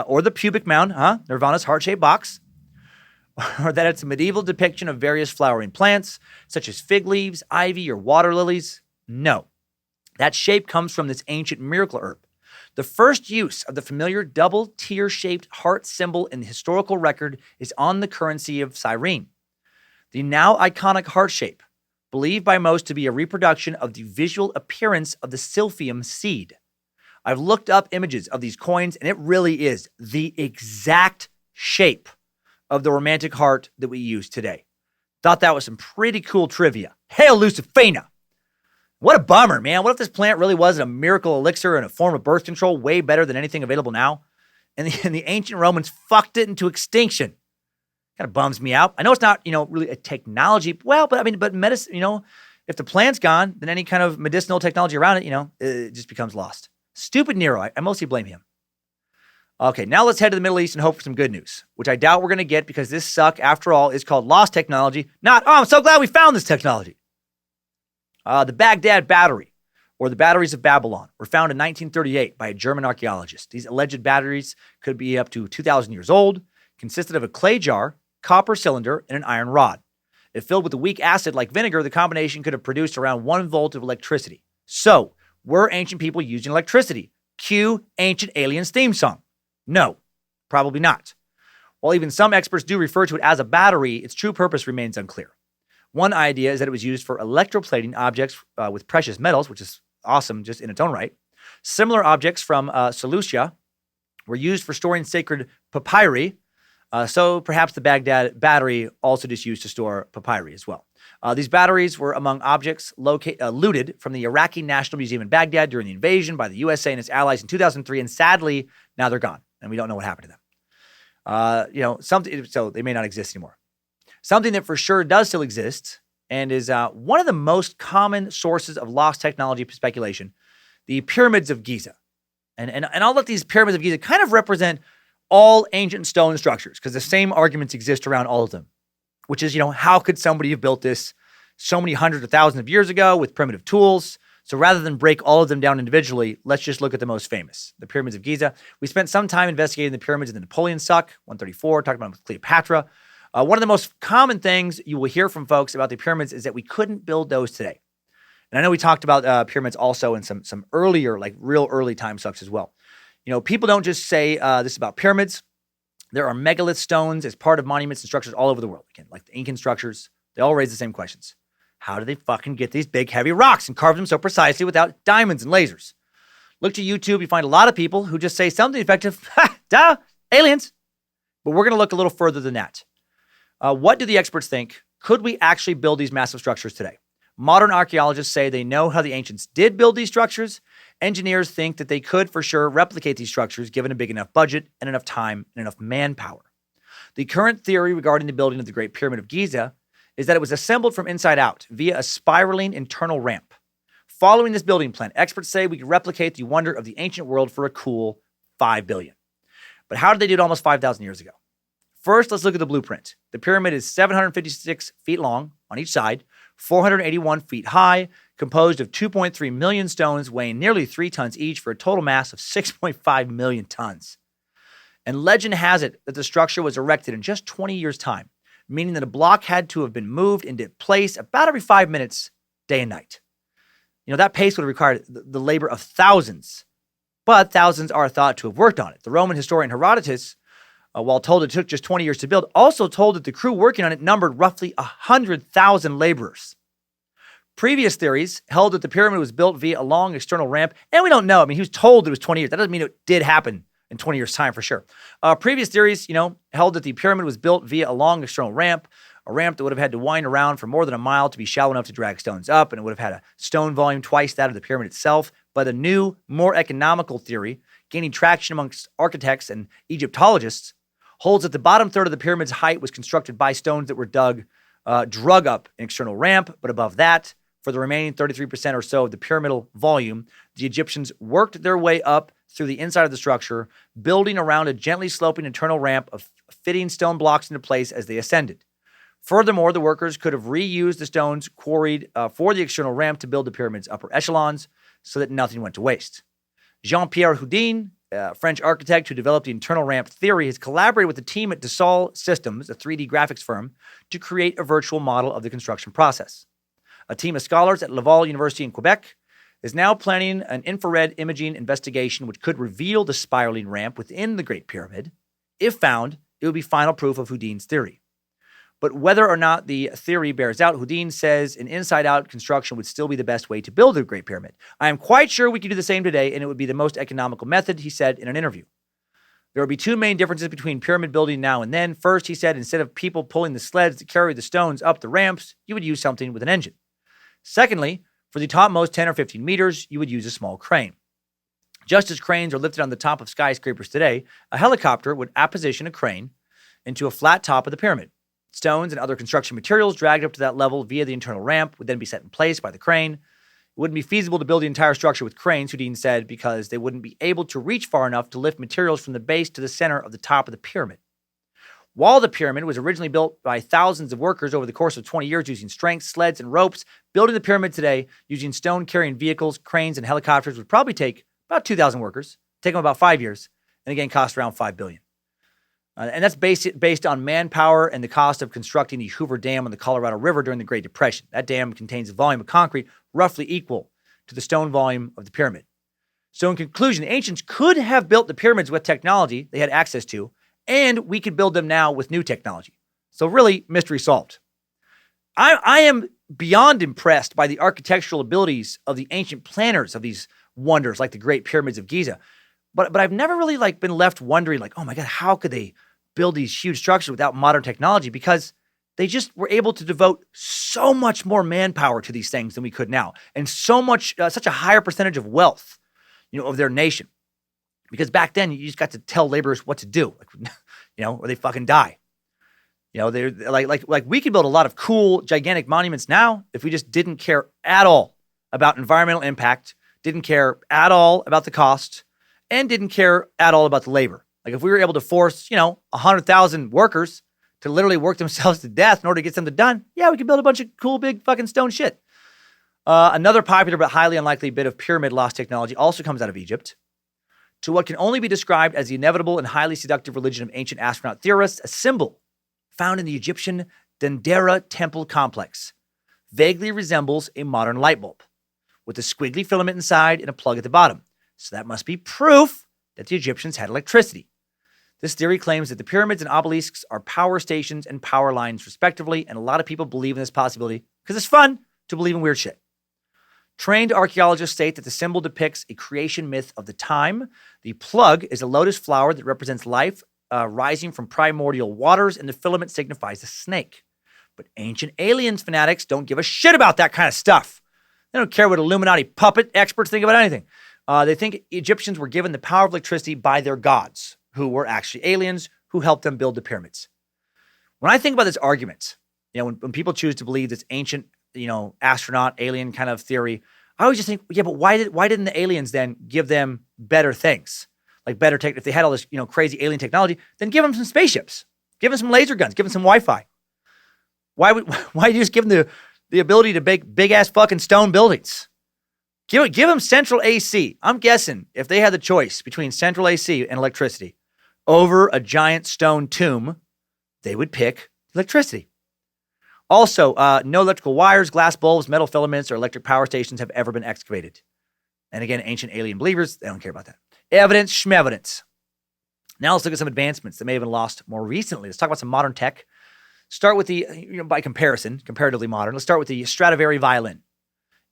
or the pubic mound, Nirvana's heart-shaped box, or that it's a medieval depiction of various flowering plants, such as fig leaves, ivy, or water lilies. No, that shape comes from this ancient miracle herb. The first use of the familiar double tear-shaped heart symbol in the historical record is on the currency of Cyrene. The now iconic heart shape, believed by most to be a reproduction of the visual appearance of the silphium seed. I've looked up images of these coins, and it really is the exact shape of the romantic heart that we use today. Thought that was some pretty cool trivia. Hail Lucifina! What a bummer, man. What if this plant really was a miracle elixir and a form of birth control way better than anything available now? And the ancient Romans fucked it into extinction. Kind of bums me out. I know it's not, really a technology. Well, but medicine, if the plant's gone, then any kind of medicinal technology around it, it just becomes lost. Stupid Nero. I mostly blame him. Okay, now let's head to the Middle East and hope for some good news, which I doubt we're going to get because this suck, after all, is called lost technology, not, I'm so glad we found this technology. The Baghdad battery, or the batteries of Babylon, were found in 1938 by a German archaeologist. These alleged batteries could be up to 2,000 years old, consisted of a clay jar, copper cylinder, and an iron rod. If filled with a weak acid like vinegar, the combination could have produced around 1 volt of electricity. So, were ancient people using electricity? Cue ancient aliens theme song. No, probably not. While even some experts do refer to it as a battery, its true purpose remains unclear. One idea is that it was used for electroplating objects with precious metals, which is awesome just in its own right. Similar objects from Seleucia were used for storing sacred papyri, so perhaps the Baghdad battery also just used to store papyri as well. These batteries were among objects looted from the Iraqi National Museum in Baghdad during the invasion by the USA and its allies in 2003, and sadly, now they're gone, and we don't know what happened to them. So they may not exist anymore. Something that for sure does still exist and is one of the most common sources of lost technology speculation, the pyramids of Giza. And I'll let these pyramids of Giza kind of represent all ancient stone structures because the same arguments exist around all of them, which is, how could somebody have built this so many hundreds of thousands of years ago with primitive tools? So rather than break all of them down individually, let's just look at the most famous, the pyramids of Giza. We spent some time investigating the pyramids in the Napoleon Suck, 134, talking about Cleopatra. One of the most common things you will hear from folks about the pyramids is that we couldn't build those today. And I know we talked about pyramids also in some earlier, like real early time sucks as well. People don't just say this about pyramids. There are megalith stones as part of monuments and structures all over the world. Again, like the Incan structures, they all raise the same questions. How do they fucking get these big, heavy rocks and carve them so precisely without diamonds and lasers? Look to YouTube, you find a lot of people who just say something effective, duh, aliens. But we're going to look a little further than that. What do the experts think? Could we actually build these massive structures today? Modern archaeologists say they know how the ancients did build these structures. Engineers think that they could for sure replicate these structures given a big enough budget and enough time and enough manpower. The current theory regarding the building of the Great Pyramid of Giza is that it was assembled from inside out via a spiraling internal ramp. Following this building plan, experts say we could replicate the wonder of the ancient world for a cool $5 billion. But how did they do it almost 5,000 years ago? First, let's look at the blueprint. The pyramid is 756 feet long on each side, 481 feet high, composed of 2.3 million stones weighing nearly 3 tons each for a total mass of 6.5 million tons. And legend has it that the structure was erected in just 20 years' time, meaning that a block had to have been moved into place about every 5 minutes, day and night. That pace would have required the labor of thousands, but thousands are thought to have worked on it. The Roman historian Herodotus, while told it took just 20 years to build, also told that the crew working on it numbered roughly 100,000 laborers. Previous theories held that the pyramid was built via a long external ramp, and we don't know. I mean, he was told it was 20 years. That doesn't mean it did happen in 20 years' time for sure. Previous theories, held that the pyramid was built via a long external ramp, a ramp that would have had to wind around for more than a mile to be shallow enough to drag stones up, and it would have had a stone volume twice that of the pyramid itself. But a new, more economical theory, gaining traction amongst architects and Egyptologists, holds that the bottom third of the pyramid's height was constructed by stones that were drug up an external ramp, but above that, for the remaining 33% or so of the pyramidal volume, the Egyptians worked their way up through the inside of the structure, building around a gently sloping internal ramp of fitting stone blocks into place as they ascended. Furthermore, the workers could have reused the stones quarried for the external ramp to build the pyramid's upper echelons so that nothing went to waste. Jean-Pierre Houdin, a French architect who developed the internal ramp theory, has collaborated with the team at Dassault Systems, a 3D graphics firm, to create a virtual model of the construction process. A team of scholars at Laval University in Quebec is now planning an infrared imaging investigation which could reveal the spiraling ramp within the Great Pyramid. If found, it would be final proof of Houdin's theory. But whether or not the theory bears out, Houdin says an inside-out construction would still be the best way to build a Great Pyramid. I am quite sure we could do the same today, and it would be the most economical method, he said in an interview. There would be 2 main differences between pyramid building now and then. First, he said, instead of people pulling the sleds to carry the stones up the ramps, you would use something with an engine. Secondly, for the topmost 10 or 15 meters, you would use a small crane. Just as cranes are lifted on the top of skyscrapers today, a helicopter would apposition a crane into a flat top of the pyramid. Stones and other construction materials dragged up to that level via the internal ramp would then be set in place by the crane. It wouldn't be feasible to build the entire structure with cranes, Houdin said, because they wouldn't be able to reach far enough to lift materials from the base to the center of the top of the pyramid. While the pyramid was originally built by thousands of workers over the course of 20 years using strength, sleds, and ropes, building the pyramid today using stone-carrying vehicles, cranes, and helicopters would probably take about 2,000 workers, take them about 5 years, and again cost around $5 billion. And that's based on manpower and the cost of constructing the Hoover Dam on the Colorado River during the Great Depression. That dam contains a volume of concrete roughly equal to the stone volume of the pyramid. So in conclusion, the ancients could have built the pyramids with technology they had access to, and we could build them now with new technology. So really, mystery solved. I am beyond impressed by the architectural abilities of the ancient planners of these wonders like the Great Pyramids of Giza. But I've never really been left wondering oh my God, how could they build these huge structures without modern technology? Because they just were able to devote so much more manpower to these things than we could now. And such a higher percentage of wealth, of their nation. Because back then you just got to tell laborers what to do, or they fucking die. They're like we could build a lot of cool, gigantic monuments now if we just didn't care at all about environmental impact, didn't care at all about the cost, and didn't care at all about the labor. Like if we were able to force, 100,000 workers to literally work themselves to death in order to get something done, yeah, we could build a bunch of cool, big fucking stone shit. Another popular but highly unlikely bit of pyramid lost technology also comes out of Egypt. To what can only be described as the inevitable and highly seductive religion of ancient astronaut theorists, a symbol found in the Egyptian Dendera temple complex vaguely resembles a modern light bulb, with a squiggly filament inside and a plug at the bottom. So that must be proof that the Egyptians had electricity. This theory claims that the pyramids and obelisks are power stations and power lines, respectively, and a lot of people believe in this possibility because it's fun to believe in weird shit. Trained archaeologists state that the symbol depicts a creation myth of the time. The plug is a lotus flower that represents life rising from primordial waters, and the filament signifies a snake. But ancient aliens fanatics don't give a shit about that kind of stuff. They don't care what Illuminati puppet experts think about anything. They think Egyptians were given the power of electricity by their gods, who were actually aliens who helped them build the pyramids. When I think about this argument, when people choose to believe this ancient, astronaut alien kind of theory, I always just think, yeah, but why didn't the aliens then give them better things? like better tech, if they had all this, crazy alien technology, then give them some spaceships, give them some laser guns, give them some Wi-Fi. Why do you just give them the ability to make big ass fucking stone buildings? Give them central AC. I'm guessing if they had the choice between central AC and electricity over a giant stone tomb, they would pick electricity. Also, no electrical wires, glass bulbs, metal filaments, or electric power stations have ever been excavated. And again, ancient alien believers, they don't care about that. Evidence, schmevidence. Now let's look at some advancements that may have been lost more recently. Let's talk about some modern tech. Start with the, by comparison, comparatively modern. Let's start with the Stradivari violin.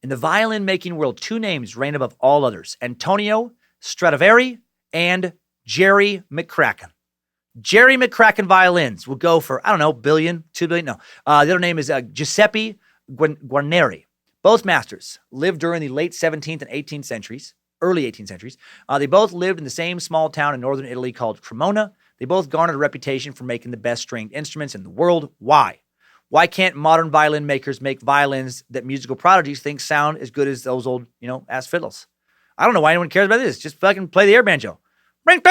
In the violin-making world, two names reign above all others: Antonio Stradivari and Jerry McCracken. Jerry McCracken violins will go for, billion, $2 billion. No. The other name is Giuseppe Guarneri. Both masters lived during the late 17th and 18th centuries, early 18th centuries. They both lived in the same small town in northern Italy called Cremona. They both garnered a reputation for making the best stringed instruments in the world. Why? Why can't modern violin makers make violins that musical prodigies think sound as good as those old, ass fiddles? I don't know why anyone cares about this. Just fucking play the air banjo. Fuck,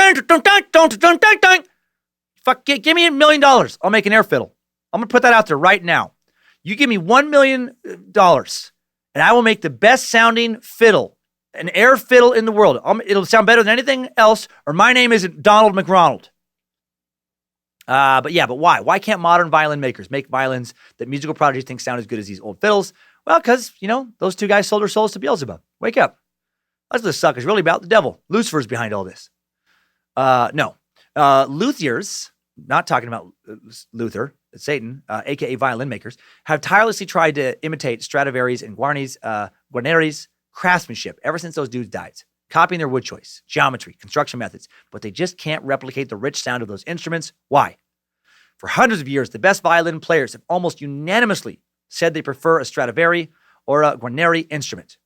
give me $1 million. I'll make an air fiddle. I'm going to put that out there right now. You give me $1 million and I will make the best sounding fiddle, an air fiddle in the world. It'll sound better than anything else, or my name isn't Donald McRonald. But why? Why can't modern violin makers make violins that musical prodigies think sound as good as these old fiddles? Well, because, those two guys sold their souls to Beelzebub. Wake up. That's what this suck is really about. The devil. Lucifer's behind all this. No. Luthiers, not talking about Luther, Satan, a.k.a. violin makers, have tirelessly tried to imitate Stradivari's and Guarneri's craftsmanship ever since those dudes died, copying their wood choice, geometry, construction methods, but they just can't replicate the rich sound of those instruments. Why? For hundreds of years, the best violin players have almost unanimously said they prefer a Stradivari or a Guarneri instrument.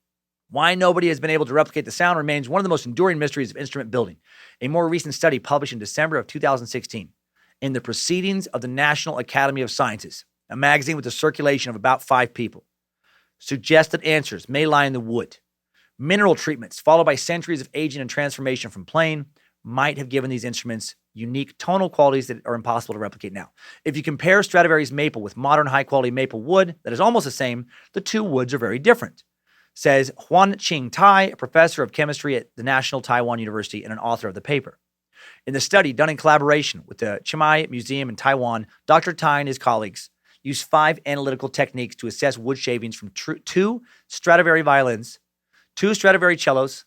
Why nobody has been able to replicate the sound remains one of the most enduring mysteries of instrument building. A more recent study published in December of 2016 in the Proceedings of the National Academy of Sciences, a magazine with a circulation of about 5 people, suggested answers may lie in the wood. Mineral treatments, followed by centuries of aging and transformation from playing, might have given these instruments unique tonal qualities that are impossible to replicate now. If you compare Stradivari's maple with modern high-quality maple wood that is almost the same, the two woods are very different, says Huan-Ching Tai, a professor of chemistry at the National Taiwan University and an author of the paper. In the study done in collaboration with the Chimay Museum in Taiwan, Dr. Tai and his colleagues used 5 analytical techniques to assess wood shavings from 2 Stradivari violins, 2 Stradivari cellos,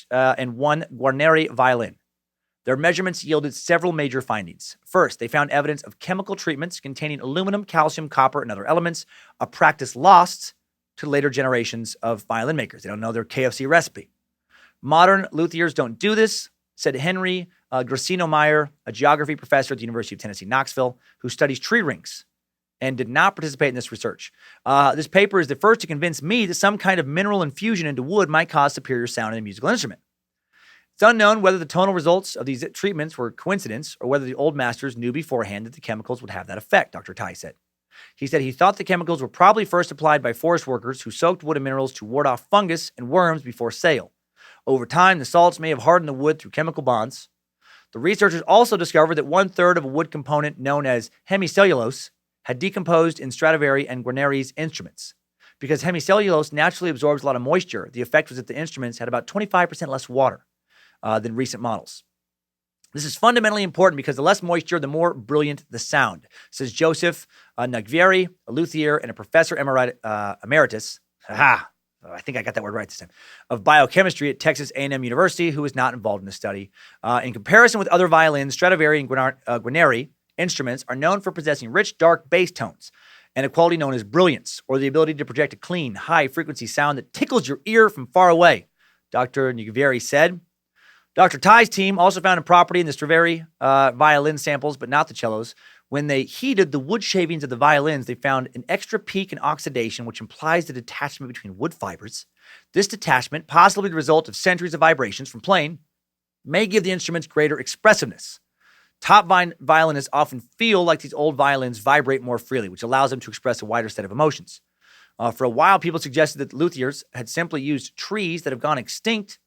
and 1 Guarneri violin. Their measurements yielded several major findings. First, they found evidence of chemical treatments containing aluminum, calcium, copper, and other elements, a practice lost to later generations of violin makers. They don't know their KFC recipe. Modern luthiers don't do this, said Henry Gracino Meyer, a geography professor at the University of Tennessee, Knoxville, who studies tree rings and did not participate in this research. This paper is the first to convince me that some kind of mineral infusion into wood might cause superior sound in a musical instrument. It's unknown whether the tonal results of these treatments were coincidence or whether the old masters knew beforehand that the chemicals would have that effect, Dr. Tai said. He said he thought the chemicals were probably first applied by forest workers who soaked wood and minerals to ward off fungus and worms before sale. Over time, the salts may have hardened the wood through chemical bonds. The researchers also discovered that 1/3 of a wood component known as hemicellulose had decomposed in Stradivari and Guarneri's instruments. Because hemicellulose naturally absorbs a lot of moisture, the effect was that the instruments had about 25% less water than recent models. This is fundamentally important because the less moisture, the more brilliant the sound, says Joseph Nagvieri, a luthier and a professor emeritus. I think I got that word right this time, of biochemistry at Texas A&M University, who was not involved in the study. In comparison with other violins, Stradivari and Guarneri instruments are known for possessing rich, dark bass tones and a quality known as brilliance, or the ability to project a clean, high-frequency sound that tickles your ear from far away, Dr. Nugvieri said. Dr. Tai's team also found a property in the Stradivari violin samples, but not the cellos. When they heated the wood shavings of the violins, they found an extra peak in oxidation, which implies the detachment between wood fibers. This detachment, possibly the result of centuries of vibrations from playing, may give the instruments greater expressiveness. Top violinists often feel like these old violins vibrate more freely, which allows them to express a wider set of emotions. For a while, people suggested that luthiers had simply used trees that have gone extinct,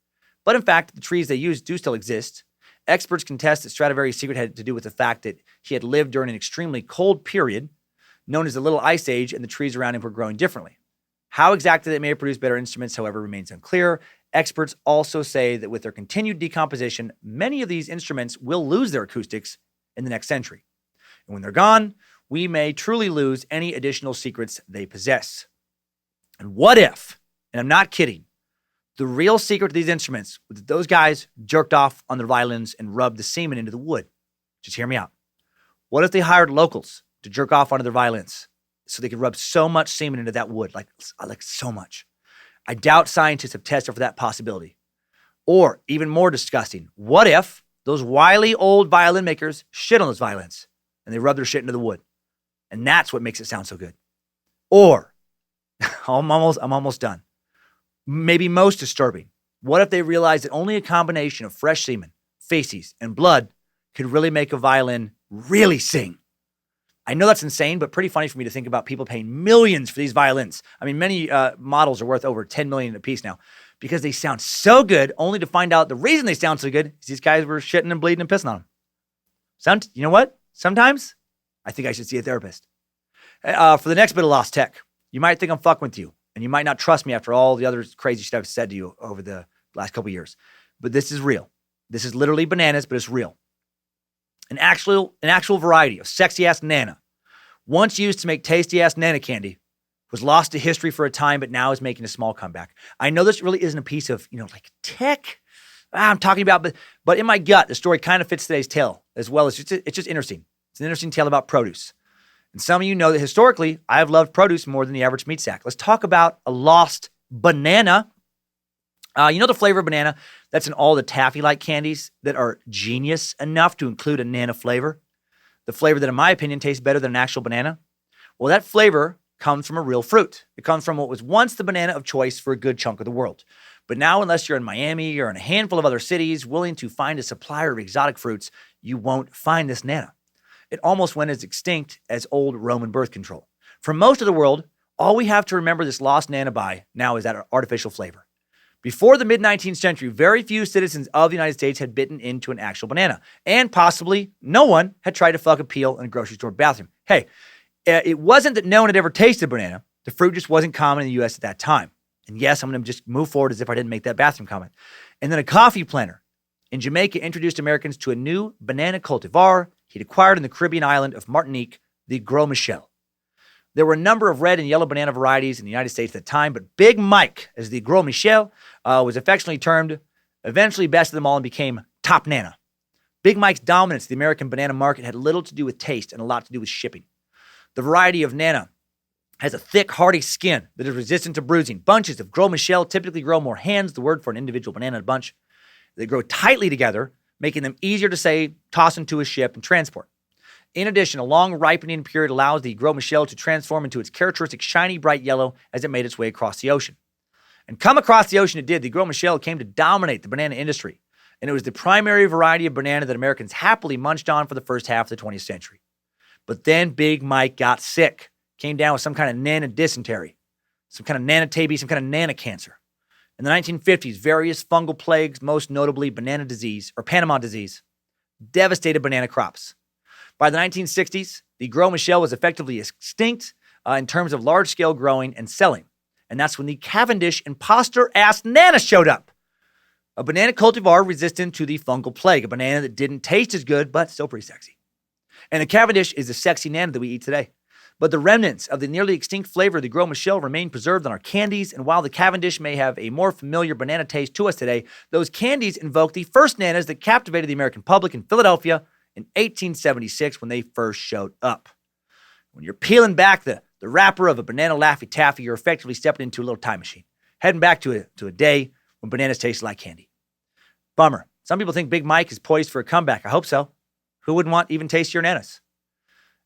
but in fact, the trees they used do still exist, Experts contest that Stradivari's secret had to do with the fact that he had lived during an extremely cold period known as the Little Ice Age, and the trees around him were growing differently. How exactly they may have produced better instruments, however, remains unclear. Experts also say that with their continued decomposition, many of these instruments will lose their acoustics in the next century. And when they're gone, we may truly lose any additional secrets they possess. And what if, and I'm not kidding, the real secret to these instruments was that those guys jerked off on their violins and rubbed the semen into the wood? Just hear me out. What if they hired locals to jerk off onto their violins so they could rub so much semen into that wood, like so much? I doubt scientists have tested for that possibility. Or, even more disgusting, what if those wily old violin makers shit on those violins and they rub their shit into the wood? And that's what makes it sound so good. Or, I'm almost done. Maybe most disturbing, what if they realized that only a combination of fresh semen, feces, and blood could really make a violin really sing? I know that's insane, but pretty funny for me to think about people paying millions for these violins. I mean, many models are worth over $10 million a piece now because they sound so good, only to find out the reason they sound so good is these guys were shitting and bleeding and pissing on them. You know what? Sometimes I think I should see a therapist. For the next bit of lost tech, you might think I'm fucking with you, and you might not trust me after all the other crazy shit I've said to you over the last couple of years. But this is real. This is literally bananas, but it's real. An actual variety of sexy-ass nana, once used to make tasty-ass nana candy, was lost to history for a time, but now is making a small comeback. I know this really isn't a piece of, like tech I'm talking about, but in my gut, the story kind of fits today's tale as well. It's just interesting. It's an interesting tale about produce. And some of you know that historically, I have loved produce more than the average meat sack. Let's talk about a lost banana. The flavor of banana that's in all the taffy-like candies that are genius enough to include a nana flavor? The flavor that, in my opinion, tastes better than an actual banana? Well, that flavor comes from a real fruit. It comes from what was once the banana of choice for a good chunk of the world. But now, unless you're in Miami or in a handful of other cities willing to find a supplier of exotic fruits, you won't find this nana. It almost went as extinct as old Roman birth control. For most of the world, all we have to remember this lost nana by now is that artificial flavor. Before the mid-19th century, very few citizens of the United States had bitten into an actual banana, and possibly no one had tried to fuck a peel in a grocery store bathroom. Hey, it wasn't that no one had ever tasted banana. The fruit just wasn't common in the U.S. at that time. And yes, I'm going to just move forward as if I didn't make that bathroom comment. And then a coffee planter in Jamaica introduced Americans to a new banana cultivar he'd acquired in the Caribbean island of Martinique, the Gros Michel. There were a number of red and yellow banana varieties in the United States at the time, but Big Mike, as the Gros Michel was affectionately termed, eventually bested them all and became Top Nana. Big Mike's dominance in the American banana market had little to do with taste and a lot to do with shipping. The variety of Nana has a thick, hardy skin that is resistant to bruising. Bunches of Gros Michel typically grow more hands, the word for an individual banana bunch. They grow tightly together, making them easier to, say, toss into a ship and transport. In addition, a long ripening period allows the Gros Michel to transform into its characteristic shiny, bright yellow as it made its way across the ocean. And come across the ocean it did, the Gros Michel came to dominate the banana industry. And it was the primary variety of banana that Americans happily munched on for the first half of the 20th century. But then Big Mike got sick, came down with some kind of nana dysentery, some kind of nana TB, some kind of nana cancer. In the 1950s, various fungal plagues, most notably banana disease or Panama disease, devastated banana crops. By the 1960s, the Gros Michel was effectively extinct in terms of large-scale growing and selling. And that's when the Cavendish imposter-ass nana showed up. A banana cultivar resistant to the fungal plague, a banana that didn't taste as good, but still pretty sexy. And the Cavendish is the sexy nana that we eat today. But the remnants of the nearly extinct flavor of the Gros Michel remain preserved on our candies, and while the Cavendish may have a more familiar banana taste to us today, those candies invoke the first nanas that captivated the American public in Philadelphia in 1876 when they first showed up. When you're peeling back the wrapper of a banana Laffy Taffy, you're effectively stepping into a little time machine, heading back to a day when bananas tasted like candy. Bummer. Some people think Big Mike is poised for a comeback. I hope so. Who wouldn't want even tastier nanas?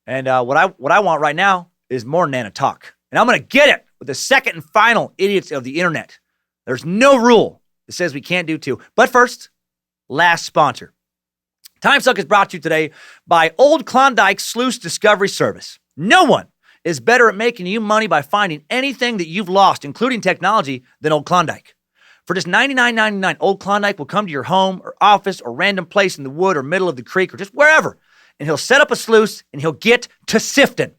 And what I want right now is more nana talk. And I'm going to get it with the second and final idiots of the internet. There's no rule that says we can't do two. But first, last sponsor. Timesuck is brought to you today by Old Klondike Sluice Discovery Service. No one is better at making you money by finding anything that you've lost, including technology, than Old Klondike. For just $99.99, Old Klondike will come to your home or office or random place in the wood or middle of the creek or just wherever, and he'll set up a sluice and he'll get to sifting.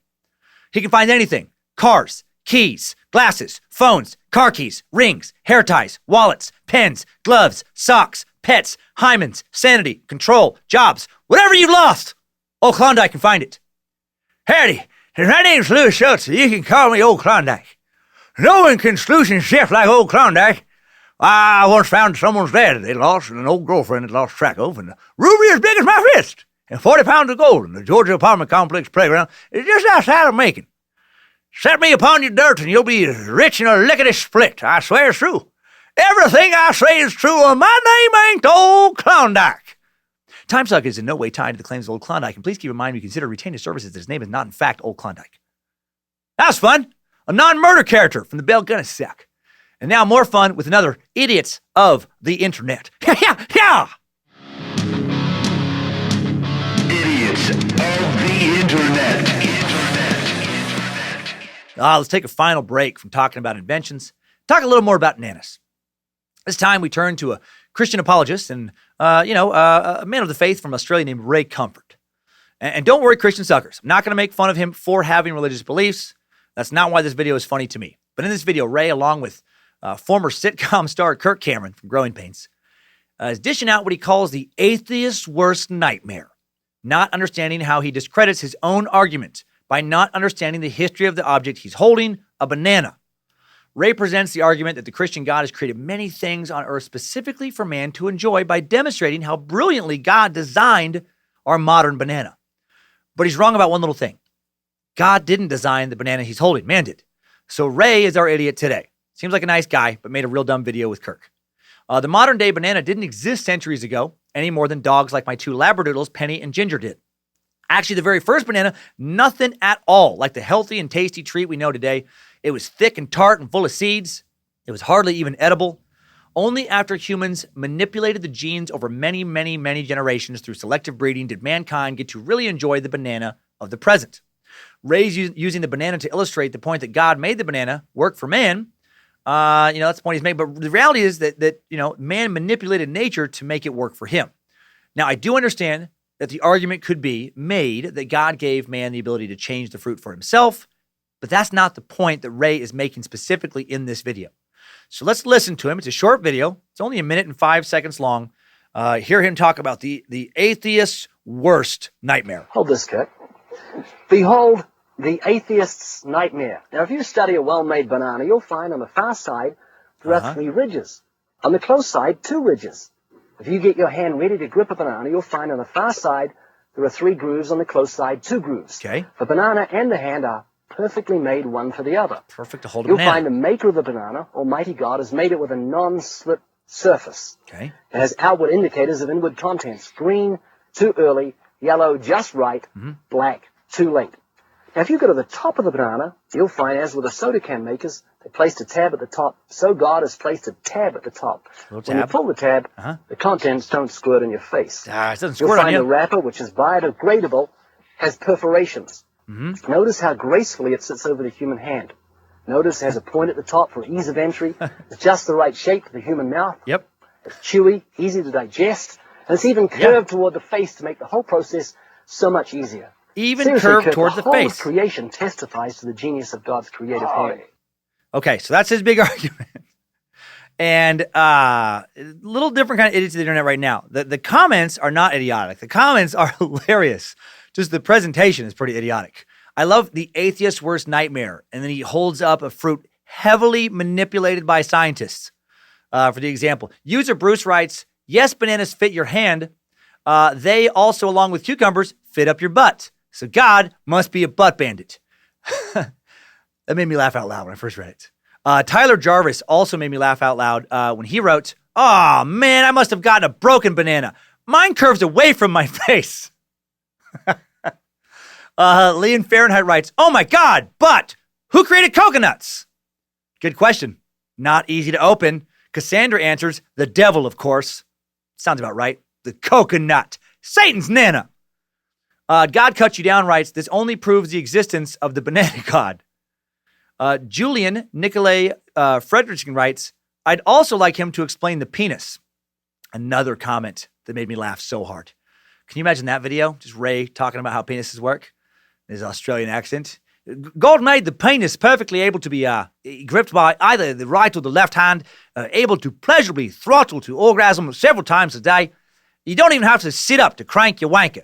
He can find anything: cars, keys, glasses, phones, car keys, rings, hair ties, wallets, pens, gloves, socks, pets, hymens, sanity, control, jobs, whatever you lost. Old Klondike can find it. Howdy, my name's Louis Schultz. You can call me Old Klondike. No one can sluice and sift like Old Klondike. I once found someone's dad they lost and an old girlfriend had lost track of, and a ruby as big as my fist, and 40 pounds of gold in the Georgia Apartment Complex playground is just outside of Macon. Set me upon your dirt and you'll be as rich in a lickety-split. I swear it's true. Everything I say is true, and my name ain't Old Klondike. Timesuck is in no way tied to the claims of Old Klondike, and please keep in mind we consider retaining services that his name is not in fact Old Klondike. That was fun. A non-murder character from the Bell Gonna Suck. And now more fun with another idiots of the internet. Yeah. Idiots of the internet. Let's take a final break from talking about inventions. Talk a little more about bananas. This time we turn to a Christian apologist and, a man of the faith from Australia named Ray Comfort. And don't worry, Christian suckers. I'm not going to make fun of him for having religious beliefs. That's not why this video is funny to me. But in this video, Ray, along with former sitcom star Kirk Cameron from Growing Pains, is dishing out what he calls the atheist's worst nightmare, not understanding how he discredits his own argument by not understanding the history of the object he's holding, a banana. Ray presents the argument that the Christian God has created many things on earth specifically for man to enjoy by demonstrating how brilliantly God designed our modern banana. But he's wrong about one little thing. God didn't design the banana he's holding, man did. So Ray is our idiot today. Seems like a nice guy, but made a real dumb video with Kirk. The modern day banana didn't exist centuries ago, any more than dogs like my two Labradoodles, Penny and Ginger, did. Actually, the very first banana, nothing at all like the healthy and tasty treat we know today. It was thick and tart and full of seeds. It was hardly even edible. Only after humans manipulated the genes over many, many, many generations through selective breeding did mankind get to really enjoy the banana of the present. Ray's using the banana to illustrate the point that God made the banana work for man. That's the point he's making. But the reality is that man manipulated nature to make it work for him. Now, I do understand that the argument could be made that God gave man the ability to change the fruit for himself, but that's not the point that Ray is making specifically in this video. So let's listen to him. It's a short video. It's only 1 minute and 5 seconds long. Hear him talk about the atheist's worst nightmare. Hold this, Kurt. Behold the atheist's nightmare. Now, if you study a well-made banana, you'll find on the far side there are 3 ridges. On the close side, 2 ridges. If you get your hand ready to grip a banana, you'll find on the far side there are 3 grooves, on the close side 2 grooves. Okay. The banana and the hand are perfectly made one for the other. Perfect to hold a You'll banana. find the maker of the banana, Almighty God, has made it with a non-slip surface. Okay. It has outward indicators of inward contents: green, too early; yellow, just right; black, too late. Now, if you go to the top of the banana, you'll find, as with the soda can makers, they placed a tab at the top. So God has placed a tab at the top. When you pull the tab, the contents don't squirt in your face. It doesn't You'll squirt on find you. the wrapper, which is biodegradable, has perforations. Notice how gracefully it sits over the human hand. Notice it has a point at the top for ease of entry. It's just the right shape for the human mouth. Yep. It's chewy, easy to digest, and it's even curved toward the face to make the whole process so much easier. Even Seriously, curved Kurt, towards the whole face. of creation testifies to the genius of God's creative hand. Okay, so that's his big argument. And a little different kind of idiots of the internet right now. The comments are not idiotic. The comments are hilarious. Just the presentation is pretty idiotic. I love the atheist's worst nightmare. And then he holds up a fruit heavily manipulated by scientists. For the example, user Bruce writes, yes, bananas fit your hand. They also, along with cucumbers, fit up your butt. So God must be a butt bandit. That made me laugh out loud when I first read it. Tyler Jarvis also made me laugh out loud when he wrote, oh man, I must have gotten a broken banana. Mine curves away from my face. Leon Fahrenheit writes, oh my God, but who created coconuts? Good question. Not easy to open. Cassandra answers, the devil, of course. Sounds about right. The coconut. Satan's nana. God Cut You Down writes, this only proves the existence of the banana god. Julian Nicolay Frederickson writes, I'd also like him to explain the penis. Another comment that made me laugh so hard. Can you imagine that video? Just Ray talking about how penises work. His Australian accent. God made the penis perfectly able to be gripped by either the right or the left hand, able to pleasurably throttle to orgasm several times a day. You don't even have to sit up to crank your wanker.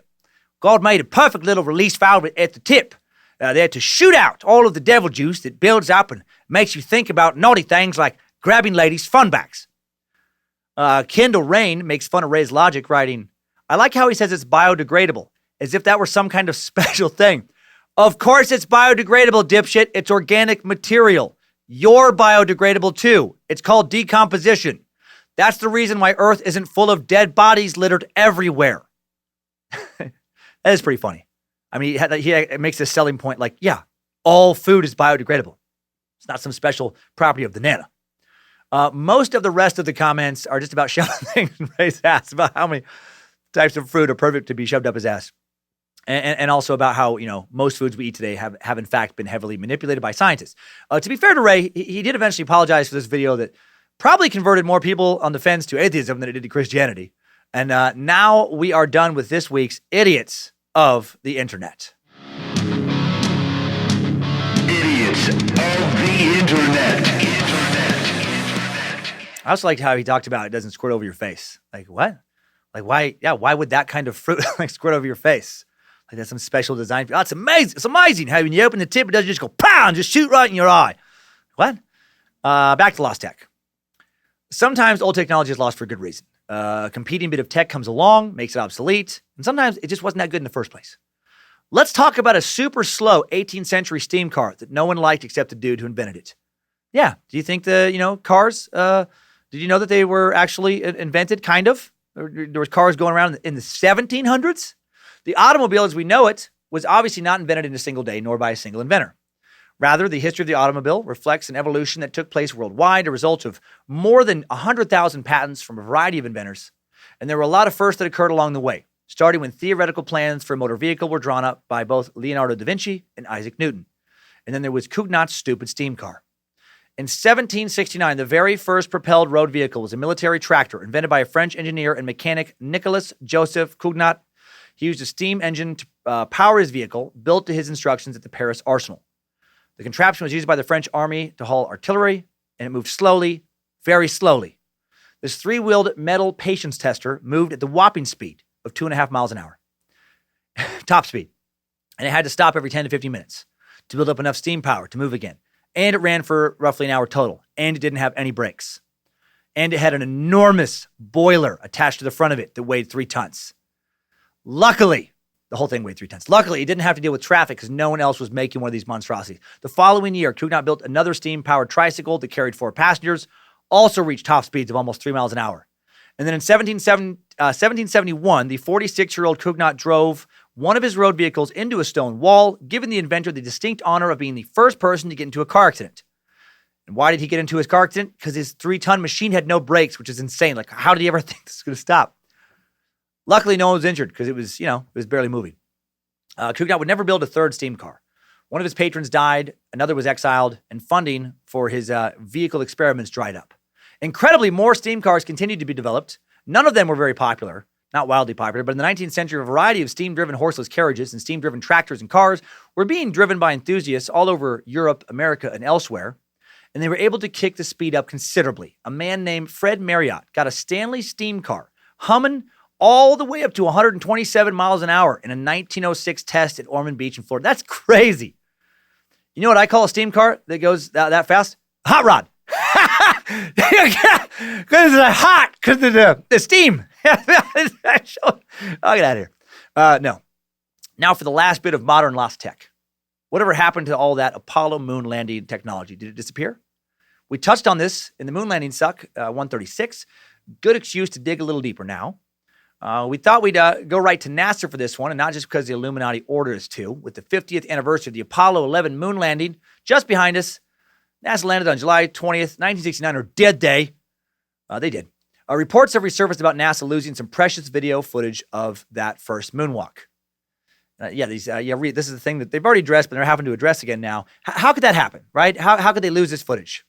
God made a perfect little release valve at the tip, there to shoot out all of the devil juice that builds up and makes you think about naughty things like grabbing ladies' fun bags. Kendall Rain makes fun of Ray's logic, writing, I like how he says it's biodegradable, as if that were some kind of special thing. Of course it's biodegradable, dipshit. It's organic material. You're biodegradable too. It's called decomposition. That's the reason why Earth isn't full of dead bodies littered everywhere. That is pretty funny. I mean, he makes this selling point like, yeah, all food is biodegradable. It's not some special property of the nana. Most of the rest of the comments are just about shoving things in Ray's ass, about how many types of fruit are perfect to be shoved up his ass. And also about how, most foods we eat today have in fact been heavily manipulated by scientists. To be fair to Ray, he did eventually apologize for this video that probably converted more people on the fence to atheism than it did to Christianity. And now we are done with this week's Idiots of the Internet. Idiots of the Internet. I also liked how he talked about it doesn't squirt over your face. Like, what? Like, why? Yeah, why would that kind of fruit squirt over your face? Like, that's some special design. Oh, it's amazing. It's amazing how when you open the tip, it doesn't just go pow and just shoot right in your eye. What? Back to lost tech. Sometimes old technology is lost for good reason. A competing bit of tech comes along, makes it obsolete, and sometimes it just wasn't that good in the first place. Let's talk about a super slow 18th century steam car that no one liked except the dude who invented it. Yeah. Do you think cars, did you know that they were actually invented, kind of? There was cars going around in the 1700s? The automobile as we know it was obviously not invented in a single day, nor by a single inventor. Rather, the history of the automobile reflects an evolution that took place worldwide, a result of more than 100,000 patents from a variety of inventors. And there were a lot of firsts that occurred along the way, starting when theoretical plans for a motor vehicle were drawn up by both Leonardo da Vinci and Isaac Newton. And then there was Cugnot's stupid steam car. In 1769, the very first propelled road vehicle was a military tractor invented by a French engineer and mechanic, Nicolas Joseph Cugnot. He used a steam engine to power his vehicle, built to his instructions at the Paris Arsenal. The contraption was used by the French army to haul artillery, and it moved slowly, very slowly. This three-wheeled metal patience tester moved at the whopping speed of 2.5 miles an hour. Top speed. And it had to stop every 10 to 15 minutes to build up enough steam power to move again. And it ran for roughly an hour total. And it didn't have any brakes. And it had an enormous boiler attached to the front of it that weighed 3 tons. Luckily, the whole thing weighed 3 tons. Luckily, it didn't have to deal with traffic because no one else was making one of these monstrosities. The following year, Cugnot built another steam-powered tricycle that carried 4 passengers, also reached top speeds of almost 3 miles an hour. And then in 1771, the 46-year-old Cugnot drove one of his road vehicles into a stone wall, giving the inventor the distinct honor of being the first person to get into a car accident. And why did he get into his car accident? Because his 3-ton machine had no brakes, which is insane. Like, how did he ever think this was going to stop? Luckily, no one was injured because it was barely moving. Cugnot would never build a third steam car. One of his patrons died, another was exiled, and funding for his vehicle experiments dried up. Incredibly, more steam cars continued to be developed. None of them were very popular, not wildly popular, but in the 19th century, a variety of steam-driven horseless carriages and steam-driven tractors and cars were being driven by enthusiasts all over Europe, America, and elsewhere, and they were able to kick the speed up considerably. A man named Fred Marriott got a Stanley steam car, humming all the way up to 127 miles an hour in a 1906 test at Ormond Beach in Florida. That's crazy. You know what I call a steam car that goes that fast? A hot rod. Because it's hot, because of the steam. I'll get out of here. No. Now for the last bit of modern lost tech. Whatever happened to all that Apollo moon landing technology? Did it disappear? We touched on this in the moon landing suck 136. Good excuse to dig a little deeper now. We thought we'd go right to NASA for this one, and not just because the Illuminati ordered us to. With the 50th anniversary of the Apollo 11 moon landing just behind us, NASA landed on July 20th, 1969, or Dead Day. They did. Reports have resurfaced about NASA losing some precious video footage of that first moonwalk. This is the thing that they've already addressed, but they're having to address again now. How could that happen, right? How could they lose this footage?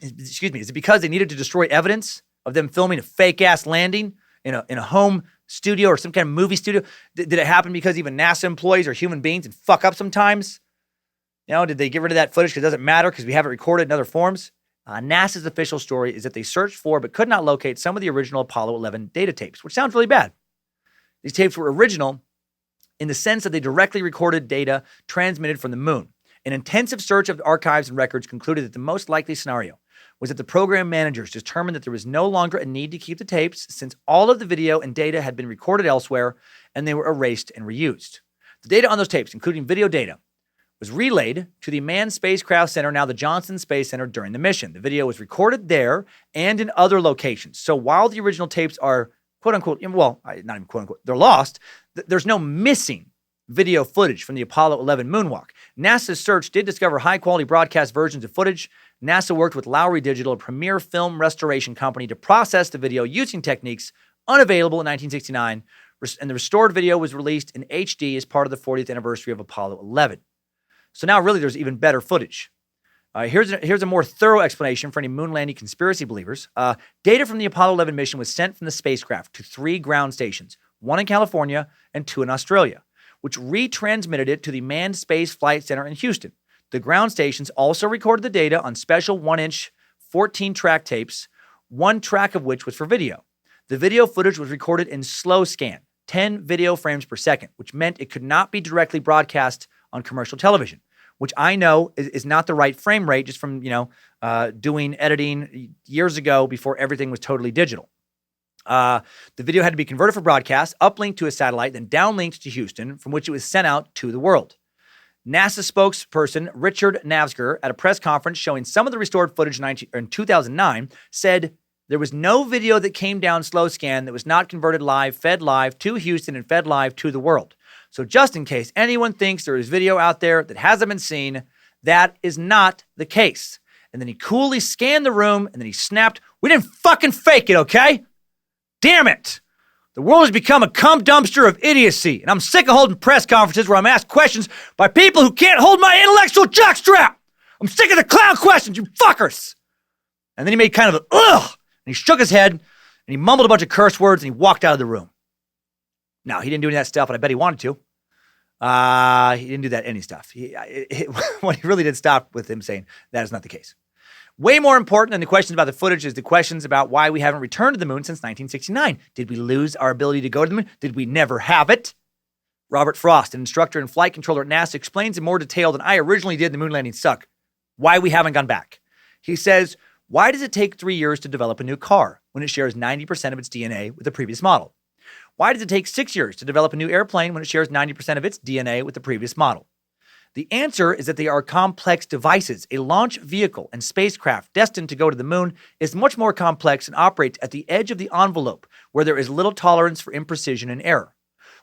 excuse me, is it because they needed to destroy evidence of them filming a fake-ass landing in a home studio or some kind of movie studio? Did it happen because even NASA employees are human beings and fuck up sometimes? Did they get rid of that footage because it doesn't matter because we have it recorded in other forms? NASA's official story is that they searched for but could not locate some of the original Apollo 11 data tapes, which sounds really bad. These tapes were original in the sense that they directly recorded data transmitted from the moon. An intensive search of archives and records concluded that the most likely scenario was that the program managers determined that there was no longer a need to keep the tapes since all of the video and data had been recorded elsewhere and they were erased and reused. The data on those tapes, including video data, was relayed to the Manned Spacecraft Center, now the Johnson Space Center, during the mission. The video was recorded there and in other locations. So while the original tapes are, quote unquote, well, not even quote unquote, they're lost, there's no missing video footage from the Apollo 11 moonwalk. NASA's search did discover high-quality broadcast versions of footage. NASA worked with Lowry Digital, a premier film restoration company, to process the video using techniques unavailable in 1969, and the restored video was released in HD as part of the 40th anniversary of Apollo 11. So now really there's even better footage. Here's a more thorough explanation for any moon landing conspiracy believers. Data from the Apollo 11 mission was sent from the spacecraft to 3 ground stations, 1 in California and 2 in Australia, which retransmitted it to the Manned Space Flight Center in Houston. The ground stations also recorded the data on special 1-inch 14-track tapes, 1 track of which was for video. The video footage was recorded in slow scan, 10 video frames per second, which meant it could not be directly broadcast on commercial television, which I know is not the right frame rate just from, doing editing years ago before everything was totally digital. The video had to be converted for broadcast, uplinked to a satellite, then downlinked to Houston, from which it was sent out to the world. NASA spokesperson Richard Navsger, at a press conference showing some of the restored footage in 2009, said there was no video that came down slow scan that was not converted live, fed live to Houston, and fed live to the world. So just in case anyone thinks there is video out there that hasn't been seen, that is not the case. And then he coolly scanned the room, and then he snapped, "We didn't fucking fake it, okay? Damn it! The world has become a cum dumpster of idiocy, and I'm sick of holding press conferences where I'm asked questions by people who can't hold my intellectual jockstrap! I'm sick of the clown questions, you fuckers!" And then he made kind of ugh, and he shook his head, and he mumbled a bunch of curse words, and he walked out of the room. Now, he didn't do any of that stuff, but I bet he wanted to. He didn't do any stuff. What he really did stop with him saying that is not the case. Way more important than the questions about the footage is the questions about why we haven't returned to the moon since 1969. Did we lose our ability to go to the moon? Did we never have it? Robert Frost, an instructor and flight controller at NASA, explains in more detail than I originally did in the moon landing suck why we haven't gone back. He says, why does it take 3 years to develop a new car when it shares 90% of its DNA with the previous model? Why does it take 6 years to develop a new airplane when it shares 90% of its DNA with the previous model? The answer is that they are complex devices. A launch vehicle and spacecraft destined to go to the moon is much more complex and operates at the edge of the envelope, where there is little tolerance for imprecision and error.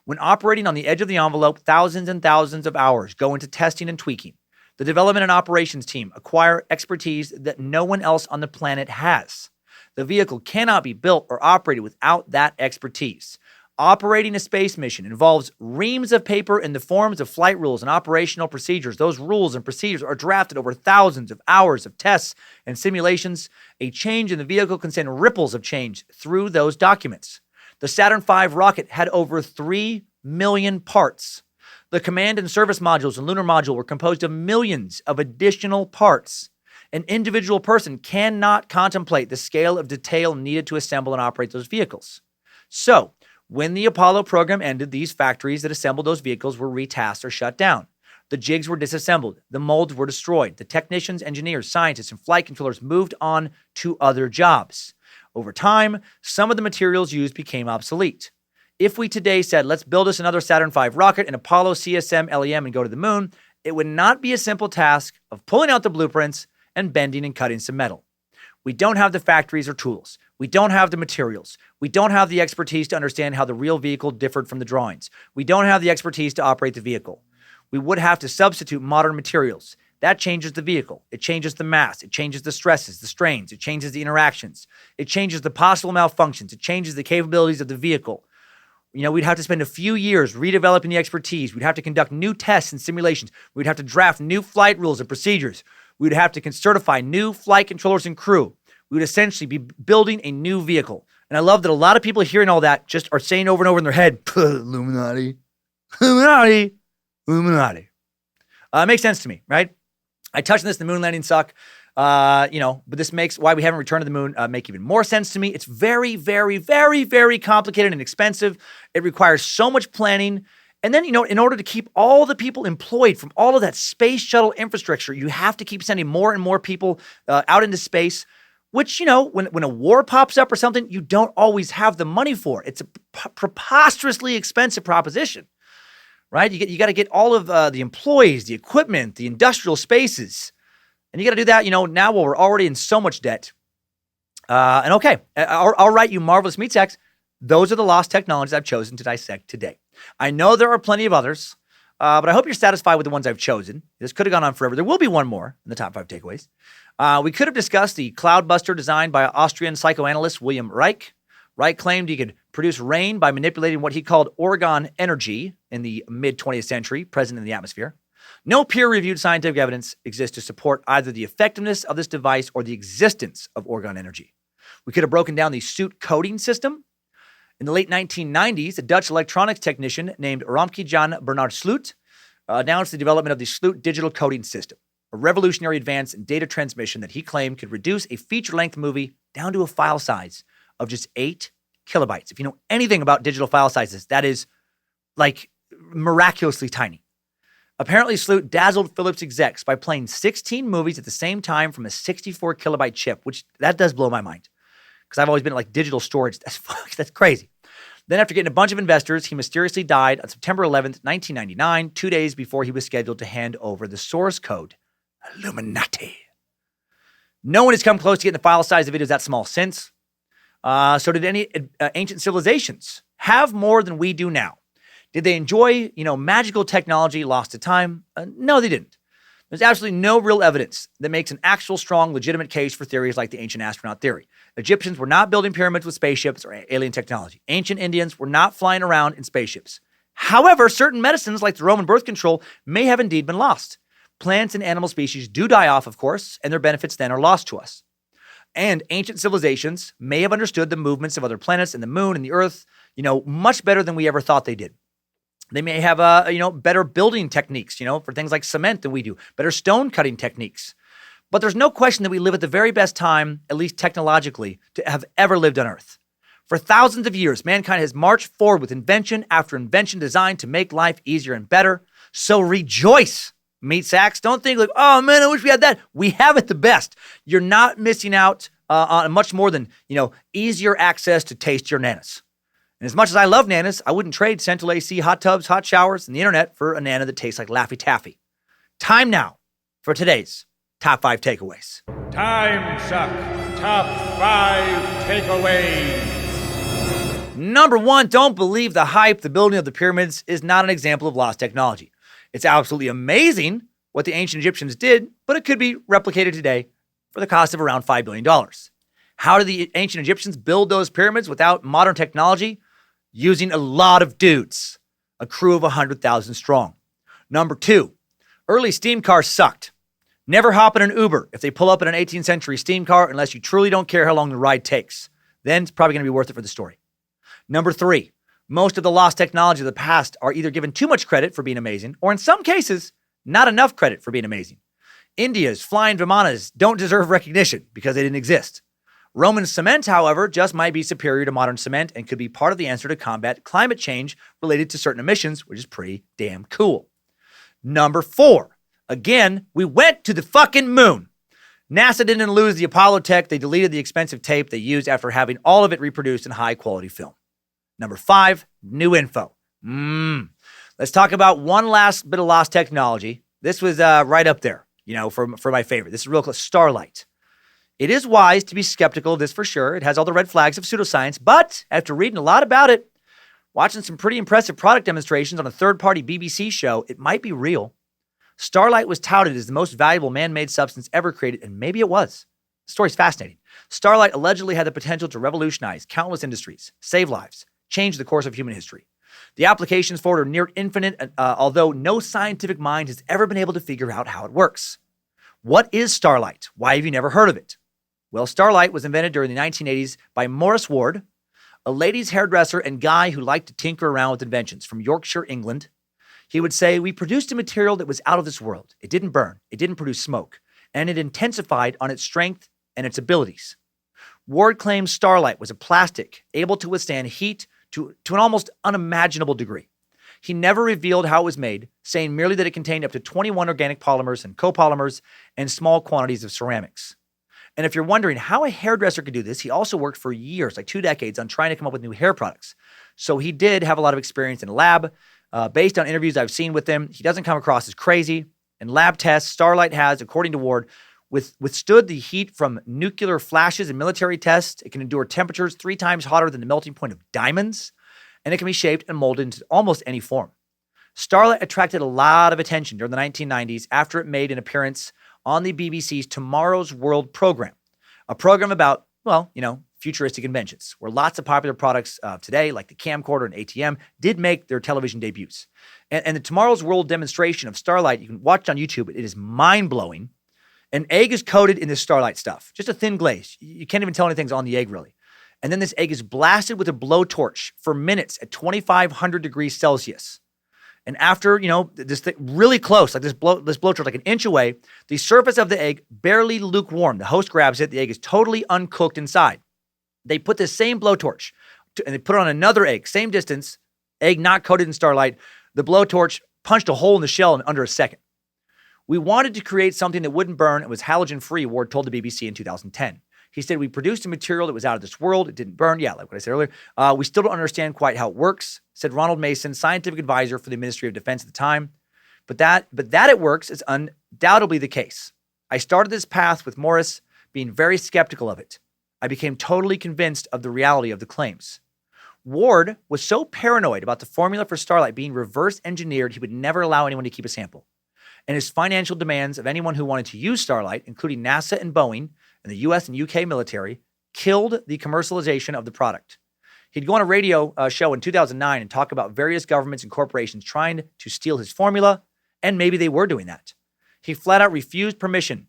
When operating on the edge of the envelope, thousands and thousands of hours go into testing and tweaking. The development and operations team acquire expertise that no one else on the planet has. The vehicle cannot be built or operated without that expertise. Operating a space mission involves reams of paper in the forms of flight rules and operational procedures. Those rules and procedures are drafted over thousands of hours of tests and simulations. A change in the vehicle can send ripples of change through those documents. The Saturn V rocket had over 3 million parts. The command and service modules and lunar module were composed of millions of additional parts. An individual person cannot contemplate the scale of detail needed to assemble and operate those vehicles. So, when the Apollo program ended, these factories that assembled those vehicles were retasked or shut down. The jigs were disassembled. The molds were destroyed. The technicians, engineers, scientists, and flight controllers moved on to other jobs. Over time, some of the materials used became obsolete. If we today said, let's build us another Saturn V rocket, an Apollo CSM LEM, and go to the moon, it would not be a simple task of pulling out the blueprints and bending and cutting some metal. We don't have the factories or tools. We don't have the materials. We don't have the expertise to understand how the real vehicle differed from the drawings. We don't have the expertise to operate the vehicle. We would have to substitute modern materials. That changes the vehicle. It changes the mass. It changes the stresses, the strains. It changes the interactions. It changes the possible malfunctions. It changes the capabilities of the vehicle. We'd have to spend a few years redeveloping the expertise. We'd have to conduct new tests and simulations. We'd have to draft new flight rules and procedures. We would have to certify new flight controllers and crew. We would essentially be building a new vehicle. And I love that a lot of people hearing all that just are saying over and over in their head, Illuminati, Illuminati, Illuminati. It makes sense to me, right? I touched on this in the moon landing suck, but this makes why we haven't returned to the moon make even more sense to me. It's very, very, very, very complicated and expensive. It requires so much planning. And then, in order to keep all the people employed from all of that space shuttle infrastructure, you have to keep sending more and more people out into space, which, when a war pops up or something, you don't always have the money for. It's a preposterously expensive proposition, right? You got to get all of the employees, the equipment, the industrial spaces. And you got to do that, now while we're already in so much debt. And okay, all right, you marvelous meat sacks. Those are the lost technologies I've chosen to dissect today. I know there are plenty of others, but I hope you're satisfied with the ones I've chosen. This could have gone on forever. There will be one more in the top 5 takeaways. We could have discussed the cloudbuster designed by Austrian psychoanalyst William Reich. Reich claimed he could produce rain by manipulating what he called orgone energy in the mid-20th century, present in the atmosphere. No peer-reviewed scientific evidence exists to support either the effectiveness of this device or the existence of orgone energy. We could have broken down the suit coding system. In the late 1990s, a Dutch electronics technician named Romke Jan Bernard Sloot announced the development of the Sloot digital coding system, a revolutionary advance in data transmission that he claimed could reduce a feature-length movie down to a file size of just 8 kilobytes. If you know anything about digital file sizes, that is like miraculously tiny. Apparently, Sloot dazzled Philips execs by playing 16 movies at the same time from a 64 kilobyte chip, which that does blow my mind. Because I've always been like digital storage. That's crazy. Then after getting a bunch of investors, he mysteriously died on September 11th, 1999, 2 days before he was scheduled to hand over the source code. Illuminati. No one has come close to getting the file size of videos that small since. So did any ancient civilizations have more than we do now? Did they enjoy, magical technology lost to time? No, they didn't. There's absolutely no real evidence that makes an actual strong, legitimate case for theories like the ancient astronaut theory. Egyptians were not building pyramids with spaceships or alien technology. Ancient Indians were not flying around in spaceships. However, certain medicines like the Roman birth control may have indeed been lost. Plants and animal species do die off, of course, and their benefits then are lost to us. And ancient civilizations may have understood the movements of other planets and the moon and the earth, much better than we ever thought they did. They may have, better building techniques, for things like cement than we do, better stone cutting techniques. But there's no question that we live at the very best time, at least technologically, to have ever lived on Earth. For thousands of years, mankind has marched forward with invention after invention designed to make life easier and better. So rejoice, meat sacks. Don't think like, oh man, I wish we had that. We have it the best. You're not missing out on much more than, easier access to taste your nanas. And as much as I love nanas, I wouldn't trade central AC, hot tubs, hot showers, and the internet for a nana that tastes like Laffy Taffy. Time now for today's top 5 takeaways. Timesuck top 5 takeaways. Number 1, don't believe the hype. The building of the pyramids is not an example of lost technology. It's absolutely amazing what the ancient Egyptians did, but it could be replicated today for the cost of around $5 billion. How did the ancient Egyptians build those pyramids without modern technology? Using a lot of dudes, a crew of 100,000 strong. Number 2, early steam cars sucked. Never hop in an Uber if they pull up in an 18th century steam car unless you truly don't care how long the ride takes. Then it's probably going to be worth it for the story. Number 3, most of the lost technology of the past are either given too much credit for being amazing or in some cases, not enough credit for being amazing. India's flying Vimanas don't deserve recognition because they didn't exist. Roman cement, however, just might be superior to modern cement and could be part of the answer to combat climate change related to certain emissions, which is pretty damn cool. Number 4, again, we went to the fucking moon. NASA didn't lose the Apollo tech. They deleted the expensive tape they used after having all of it reproduced in high-quality film. Number 5, new info. Let's talk about one last bit of lost technology. This was right up there, for my favorite. This is real close. Starlight. It is wise to be skeptical of this for sure. It has all the red flags of pseudoscience, but after reading a lot about it, watching some pretty impressive product demonstrations on a third-party BBC show, it might be real. Starlight was touted as the most valuable man-made substance ever created, and maybe it was. The story's fascinating. Starlight allegedly had the potential to revolutionize countless industries, save lives, change the course of human history. The applications for it are near infinite, although no scientific mind has ever been able to figure out how it works. What is Starlight? Why have you never heard of it? Well, Starlight was invented during the 1980s by Morris Ward, a ladies' hairdresser and guy who liked to tinker around with inventions from Yorkshire, England. He would say, we produced a material that was out of this world. It didn't burn. It didn't produce smoke. And it intensified on its strength and its abilities. Ward claims Starlight was a plastic able to withstand heat to an almost unimaginable degree. He never revealed how it was made, saying merely that it contained up to 21 organic polymers and copolymers and small quantities of ceramics. And if you're wondering how a hairdresser could do this, he also worked for years, like 2 decades, on trying to come up with new hair products. So he did have a lot of experience in a lab. Based on interviews I've seen with him, he doesn't come across as crazy. In lab tests, Starlight has, according to Ward, withstood the heat from nuclear flashes in military tests. It can endure temperatures 3 times hotter than the melting point of diamonds, and it can be shaped and molded into almost any form. Starlight attracted a lot of attention during the 1990s after it made an appearance on the BBC's Tomorrow's World program, a program about, futuristic inventions, where lots of popular products of today, like the camcorder and ATM, did make their television debuts. And the Tomorrow's World demonstration of Starlight, you can watch on YouTube. It is mind-blowing. An egg is coated in this Starlight stuff, just a thin glaze. You can't even tell anything's on the egg, really. And then this egg is blasted with a blowtorch for minutes at 2,500 degrees Celsius. And after, this thing really close, like this blowtorch, like an inch away, the surface of the egg barely lukewarm. The host grabs it. The egg is totally uncooked inside. They put this same blowtorch and they put it on another egg, same distance, egg not coated in Starlight. The blowtorch punched a hole in the shell in under a second. We wanted to create something that wouldn't burn and was halogen-free, Ward told the BBC in 2010. He said, we produced a material that was out of this world. It didn't burn. Yeah, like what I said earlier. We still don't understand quite how it works, said Ronald Mason, scientific advisor for the Ministry of Defense at the time. But that it works is undoubtedly the case. I started this path with Morris being very skeptical of it. I became totally convinced of the reality of the claims. Ward was so paranoid about the formula for Starlight being reverse engineered, he would never allow anyone to keep a sample. And his financial demands of anyone who wanted to use Starlight, including NASA and Boeing and the US and UK military, killed the commercialization of the product. He'd go on a radio show in 2009 and talk about various governments and corporations trying to steal his formula, and maybe they were doing that. He flat out refused permission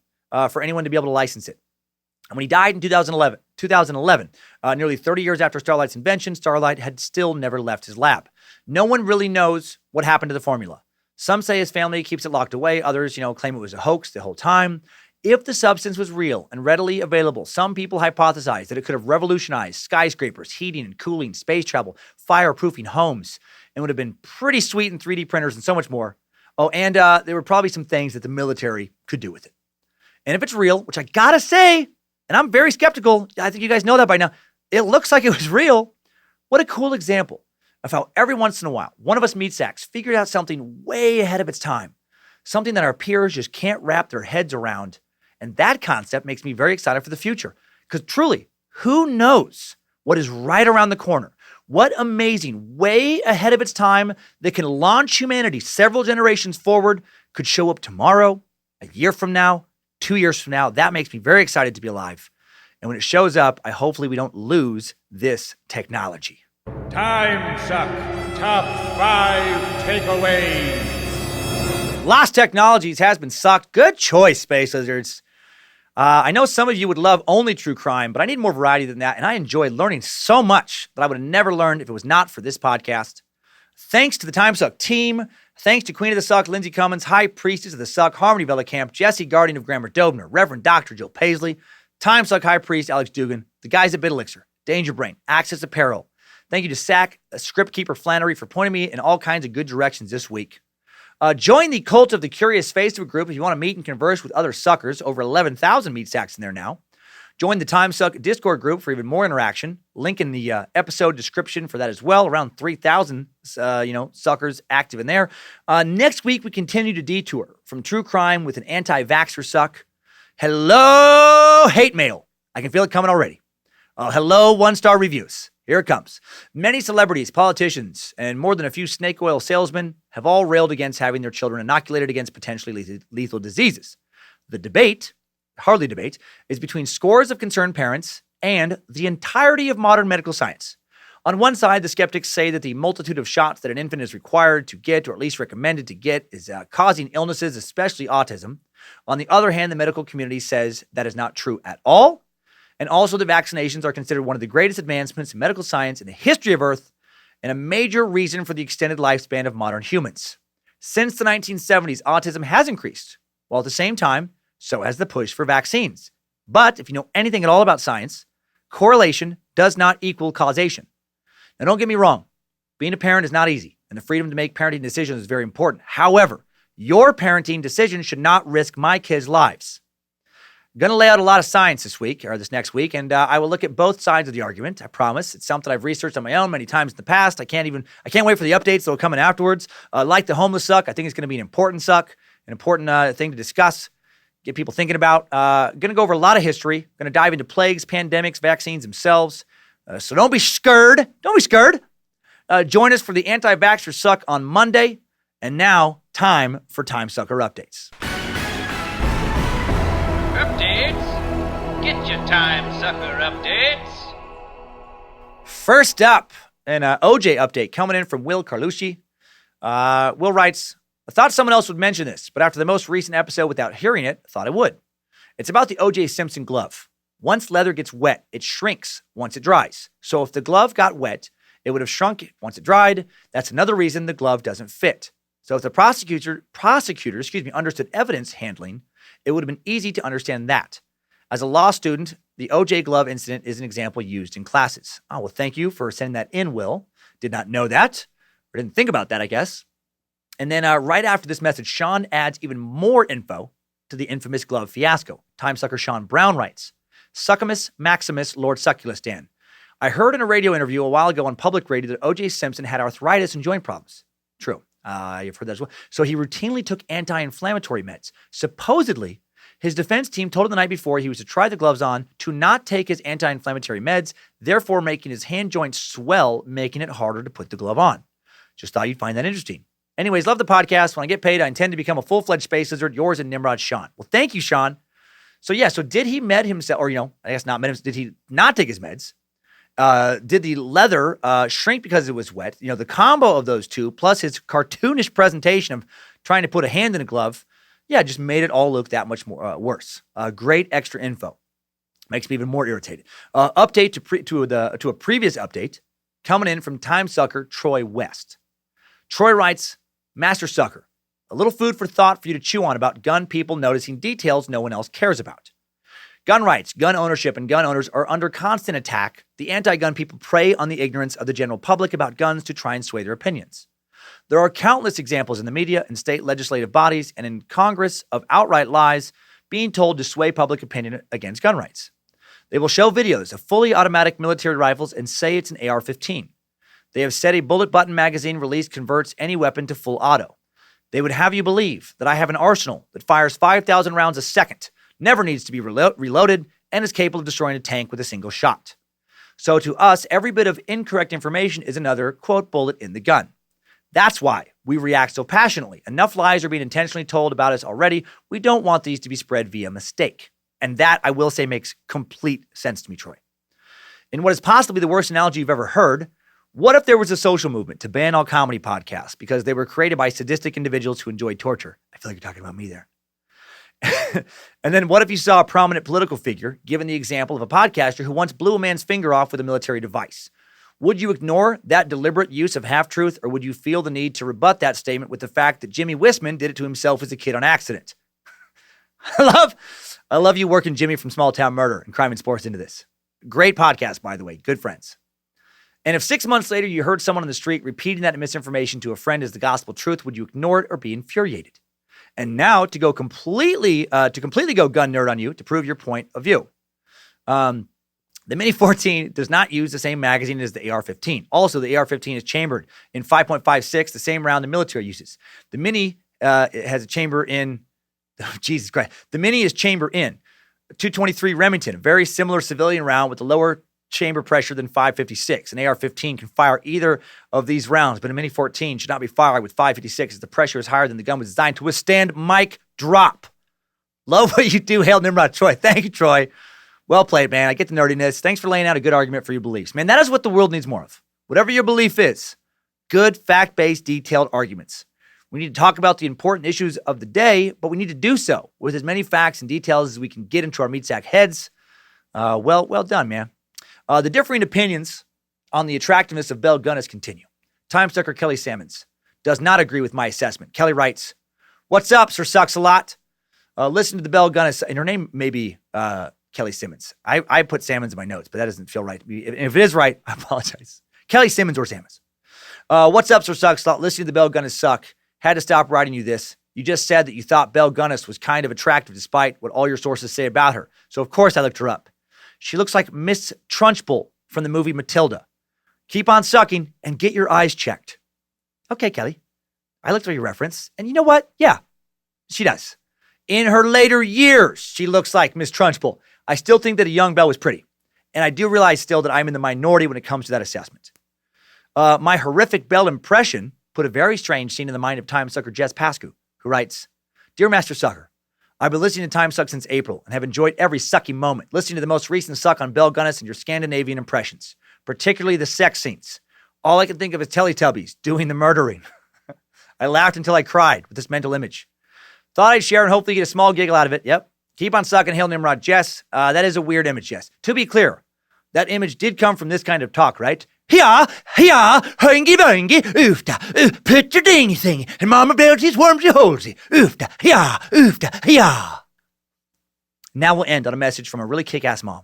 for anyone to be able to license it. And when he died in 2011, nearly 30 years after Starlight's invention, Starlight had still never left his lab. No one really knows what happened to the formula. Some say his family keeps it locked away. Others, claim it was a hoax the whole time. If the substance was real and readily available, some people hypothesize that it could have revolutionized skyscrapers, heating and cooling, space travel, fireproofing homes, and would have been pretty sweet in 3D printers and so much more. Oh, and there were probably some things that the military could do with it. And if it's real, which I gotta say, and I'm very skeptical, I think you guys know that by now, it looks like it was real. What a cool example of how every once in a while, one of us meat sacks figured out something way ahead of its time, something that our peers just can't wrap their heads around. And that concept makes me very excited for the future. Because truly, who knows what is right around the corner? What amazing, way ahead of its time that can launch humanity several generations forward could show up tomorrow, a year from now, 2 years from now. That makes me very excited to be alive. And when it shows up, hopefully we don't lose this technology. Timesuck Top 5 Takeaways. Lost Technologies has been sucked. Good choice, Space Lizards. I know some of you would love only true crime, but I need more variety than that, and I enjoy learning so much that I would have never learned if it was not for this podcast. Thanks to the Timesuck team. Thanks to Queen of the Suck, Lindsay Cummins, High Priestess of the Suck, Harmony Vellecamp, Jesse, Guardian of Grammar Dobner, Reverend Dr. Jill Paisley, Timesuck High Priest Alex Dugan, the guys at Bit Elixir, Danger Brain, Access Apparel. Thank you to Sack, Script Keeper Flannery for pointing me in all kinds of good directions this week. Join the Cult of the Curious Facebook group if you want to meet and converse with other suckers. Over 11,000 meat sacks in there now. Join the Timesuck Discord group for even more interaction. Link in the episode description for that as well. Around 3,000, suckers active in there. Next week, we continue to detour from true crime with an anti-vaxxer suck. Hello, hate mail. I can feel it coming already. Hello, 1-star reviews. Here it comes. Many celebrities, politicians, and more than a few snake oil salesmen have all railed against having their children inoculated against potentially lethal diseases. The debate, hardly debate, is between scores of concerned parents and the entirety of modern medical science. On one side, the skeptics say that the multitude of shots that an infant is required to get, or at least recommended to get, is causing illnesses, especially autism. On the other hand, the medical community says that is not true at all. And also, the vaccinations are considered one of the greatest advancements in medical science in the history of Earth and a major reason for the extended lifespan of modern humans. Since the 1970s, autism has increased, while at the same time, so has the push for vaccines. But if you know anything at all about science, correlation does not equal causation. Now, don't get me wrong. Being a parent is not easy, and the freedom to make parenting decisions is very important. However, your parenting decision should not risk my kids' lives. I'm going to lay out a lot of science this week, or this next week, and I will look at both sides of the argument. I promise. It's something I've researched on my own many times in the past. I can't wait for the updates that will come in afterwards. Like the homeless suck, I think it's going to be an important suck, an important thing to discuss, get people thinking about. Going to go over a lot of history. Going to dive into plagues, pandemics, vaccines themselves. So don't be scared. Don't be scared. Join us for the Anti-Vaxxer Suck on Monday. And now, time for Timesucker updates. Updates? Get your Timesucker updates. First up, an OJ update coming in from Will Carlucci. Will writes, I thought someone else would mention this, but after the most recent episode without hearing it, I thought I would. It's about the O.J. Simpson glove. Once leather gets wet, it shrinks once it dries. So if the glove got wet, it would have shrunk once it dried. That's another reason the glove doesn't fit. So if the prosecutor, understood evidence handling, it would have been easy to understand that. As a law student, the O.J. glove incident is an example used in classes. Oh, well, thank you for sending that in, Will. Did not know that, or didn't think about that, I guess. And then right after this message, Sean adds even more info to the infamous glove fiasco. Timesucker Sean Brown writes, Succumus Maximus Lord Succulus Dan. I heard in a radio interview a while ago on public radio that O.J. Simpson had arthritis and joint problems. True. You've heard that as well. So he routinely took anti-inflammatory meds. Supposedly, his defense team told him the night before he was to try the gloves on to not take his anti-inflammatory meds, therefore making his hand joints swell, making it harder to put the glove on. Just thought you'd find that interesting. Anyways, love the podcast. When I get paid, I intend to become a full-fledged space lizard. Yours and Nimrod, Sean. Well, thank you, Sean. So did he med himself, or, I guess not med himself, did he not take his meds? Did the leather shrink because it was wet? The combo of those two, plus his cartoonish presentation of trying to put a hand in a glove, just made it all look that much more worse. Great extra info. Makes me even more irritated. Update to a previous update coming in from Timesucker Troy West. Troy writes, Master Sucker, a little food for thought for you to chew on about gun people noticing details no one else cares about. Gun rights, gun ownership, and gun owners are under constant attack. The anti-gun people prey on the ignorance of the general public about guns to try and sway their opinions. There are countless examples in the media and state legislative bodies and in Congress of outright lies being told to sway public opinion against gun rights. They will show videos of fully automatic military rifles and say it's an AR-15. They have said a bullet button magazine release converts any weapon to full auto. They would have you believe that I have an arsenal that fires 5,000 rounds a second, never needs to be reloaded, and is capable of destroying a tank with a single shot. So to us, every bit of incorrect information is another, quote, bullet in the gun. That's why we react so passionately. Enough lies are being intentionally told about us already. We don't want these to be spread via mistake. And that, I will say, makes complete sense to me, Troy. In what is possibly the worst analogy you've ever heard, what if there was a social movement to ban all comedy podcasts because they were created by sadistic individuals who enjoy torture? I feel like you're talking about me there. And then what if you saw a prominent political figure given the example of a podcaster who once blew a man's finger off with a military device? Would you ignore that deliberate use of half-truth, or would you feel the need to rebut that statement with the fact that Jimmy Wisman did it to himself as a kid on accident? I love you working Jimmy from Small Town Murder and Crime and Sports into this. Great podcast, by the way. Good friends. And if 6 months later you heard someone on the street repeating that misinformation to a friend as the gospel truth, would you ignore it or be infuriated? And now to completely go gun nerd on you to prove your point of view. The Mini 14 does not use the same magazine as the AR-15. Also, the AR-15 is chambered in 5.56, the same round the military uses. The Mini has a chamber in, Jesus Christ. The Mini is chamber in 223 Remington, a very similar civilian round with a lower chamber pressure than 5.56. An AR-15 can fire either of these rounds, but a Mini 14 should not be fired with 5.56 as the pressure is higher than the gun was designed to withstand. Mic drop. Love what you do. Hail Nimrod, Troy. Thank you, Troy. Well played, man. I get the nerdiness. Thanks for laying out a good argument for your beliefs. Man, that is what the world needs more of. Whatever your belief is, good, fact-based, detailed arguments. We need to talk about the important issues of the day, but we need to do so with as many facts and details as we can get into our meat sack heads. Well done, man. The differing opinions on the attractiveness of Belle Gunness continue. Timesucker Kelly Sammons does not agree with my assessment. Kelly writes, "What's up, Sir Sucks-a-Lot? Listen to the Belle Gunness," and her name may be Kelly Simmons. I put Sammons in my notes, but that doesn't feel right. If it is right, I apologize. Kelly Simmons or Sammons. "What's up, Sir Sucks-a-Lot? Listening to the Belle Gunness suck. Had to stop writing you this. You just said that you thought Belle Gunness was kind of attractive despite what all your sources say about her. So of course I looked her up. She looks like Miss Trunchbull from the movie Matilda. Keep on sucking and get your eyes checked." Okay, Kelly. I looked at your reference, and you know what? Yeah, she does. In her later years, she looks like Miss Trunchbull. I still think that a young Belle was pretty. And I do realize still that I'm in the minority when it comes to that assessment. My horrific Belle impression put a very strange scene in the mind of Timesucker Jess Pascu, who writes, "Dear Master Sucker, I've been listening to Timesuck since April and have enjoyed every sucky moment, listening to the most recent suck on Belle Gunness and your Scandinavian impressions, particularly the sex scenes. All I can think of is Teletubbies doing the murdering. I laughed until I cried with this mental image. Thought I'd share and hopefully get a small giggle out of it. Yep. Keep on sucking, hail Nimrod, Jess. That is a weird image, Jess. To be clear, that image did come from this kind of talk, right? Hiya, hingy bongy, oofta, put your dingy thing, and Mama Belty's worms you holdsy, oofta, hiya. Now we'll end on a message from a really kick-ass mom.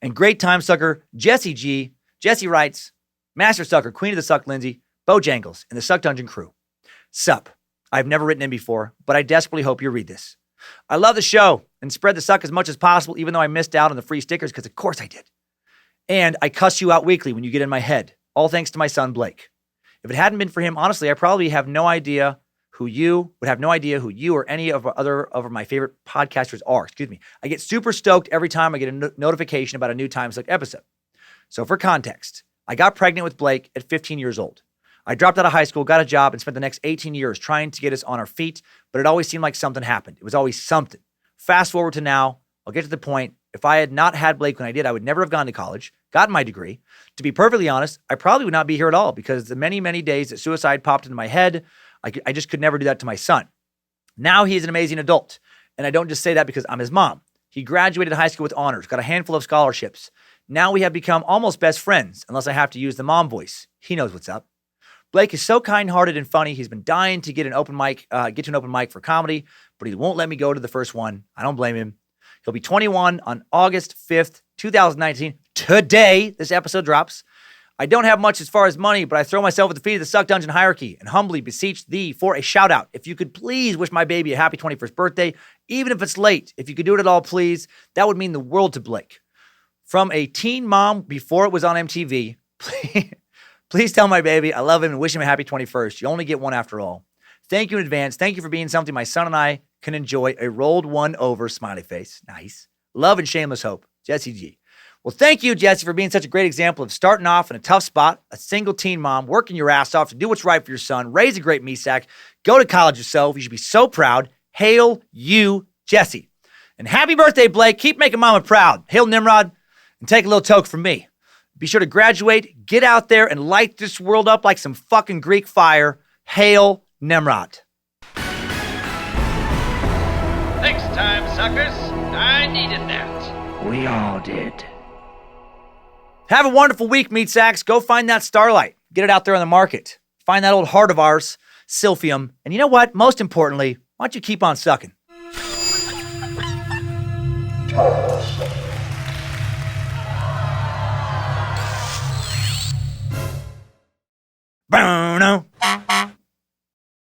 And great time sucker, Jessie G. Jessie writes, Master Sucker, Queen of the Suck, Lindsay, Bojangles, and the Suck Dungeon crew. Sup. I've never written in before, but I desperately hope you read this. I love the show and spread the suck as much as possible, even though I missed out on the free stickers, because of course I did. And I cuss you out weekly when you get in my head, all thanks to my son, Blake. If it hadn't been for him, honestly, I probably have no idea who you or any of my favorite podcasters are. I get super stoked every time I get a notification about a new Timesuck episode. So for context, I got pregnant with Blake at 15 years old. I dropped out of high school, got a job, and spent the next 18 years trying to get us on our feet, but it always seemed like something happened. It was always something. Fast forward to now, I'll get to the point. If I had not had Blake when I did, I would never have gone to college, gotten my degree. To be perfectly honest, I probably would not be here at all because the many, many days that suicide popped into my head, I just could never do that to my son. Now he is an amazing adult, and I don't just say that because I'm his mom. He graduated high school with honors, got a handful of scholarships. Now we have become almost best friends, unless I have to use the mom voice. He knows what's up. Blake is so kind-hearted and funny. He's been dying to get to an open mic for comedy, but he won't let me go to the first one. I don't blame him. He'll be 21 on August 5th, 2019. Today, this episode drops. I don't have much as far as money, but I throw myself at the feet of the Suck Dungeon hierarchy and humbly beseech thee for a shout-out. If you could please wish my baby a happy 21st birthday, even if it's late. If you could do it at all, please. That would mean the world to Blake. From a teen mom before it was on MTV, please tell my baby I love him and wish him a happy 21st. You only get one after all. Thank you in advance. Thank you for being something my son and I can enjoy. A rolled one over smiley face. Nice. Love and shameless hope. Jessie G. Well, thank you, Jessie, for being such a great example of starting off in a tough spot, a single teen mom, working your ass off to do what's right for your son, raise a great mesack, go to college yourself. You should be so proud. Hail you, Jessie. And happy birthday, Blake. Keep making mama proud. Hail Nimrod. And take a little toke from me. Be sure to graduate, get out there, and light this world up like some fucking Greek fire. Hail Nimrod. Thanks, time suckers. I needed that. We all did. Have a wonderful week, meat sacks. Go find that Starlight. Get it out there on the market. Find that old heart of ours, Silphium. And you know what? Most importantly, why don't you keep on sucking? Bono.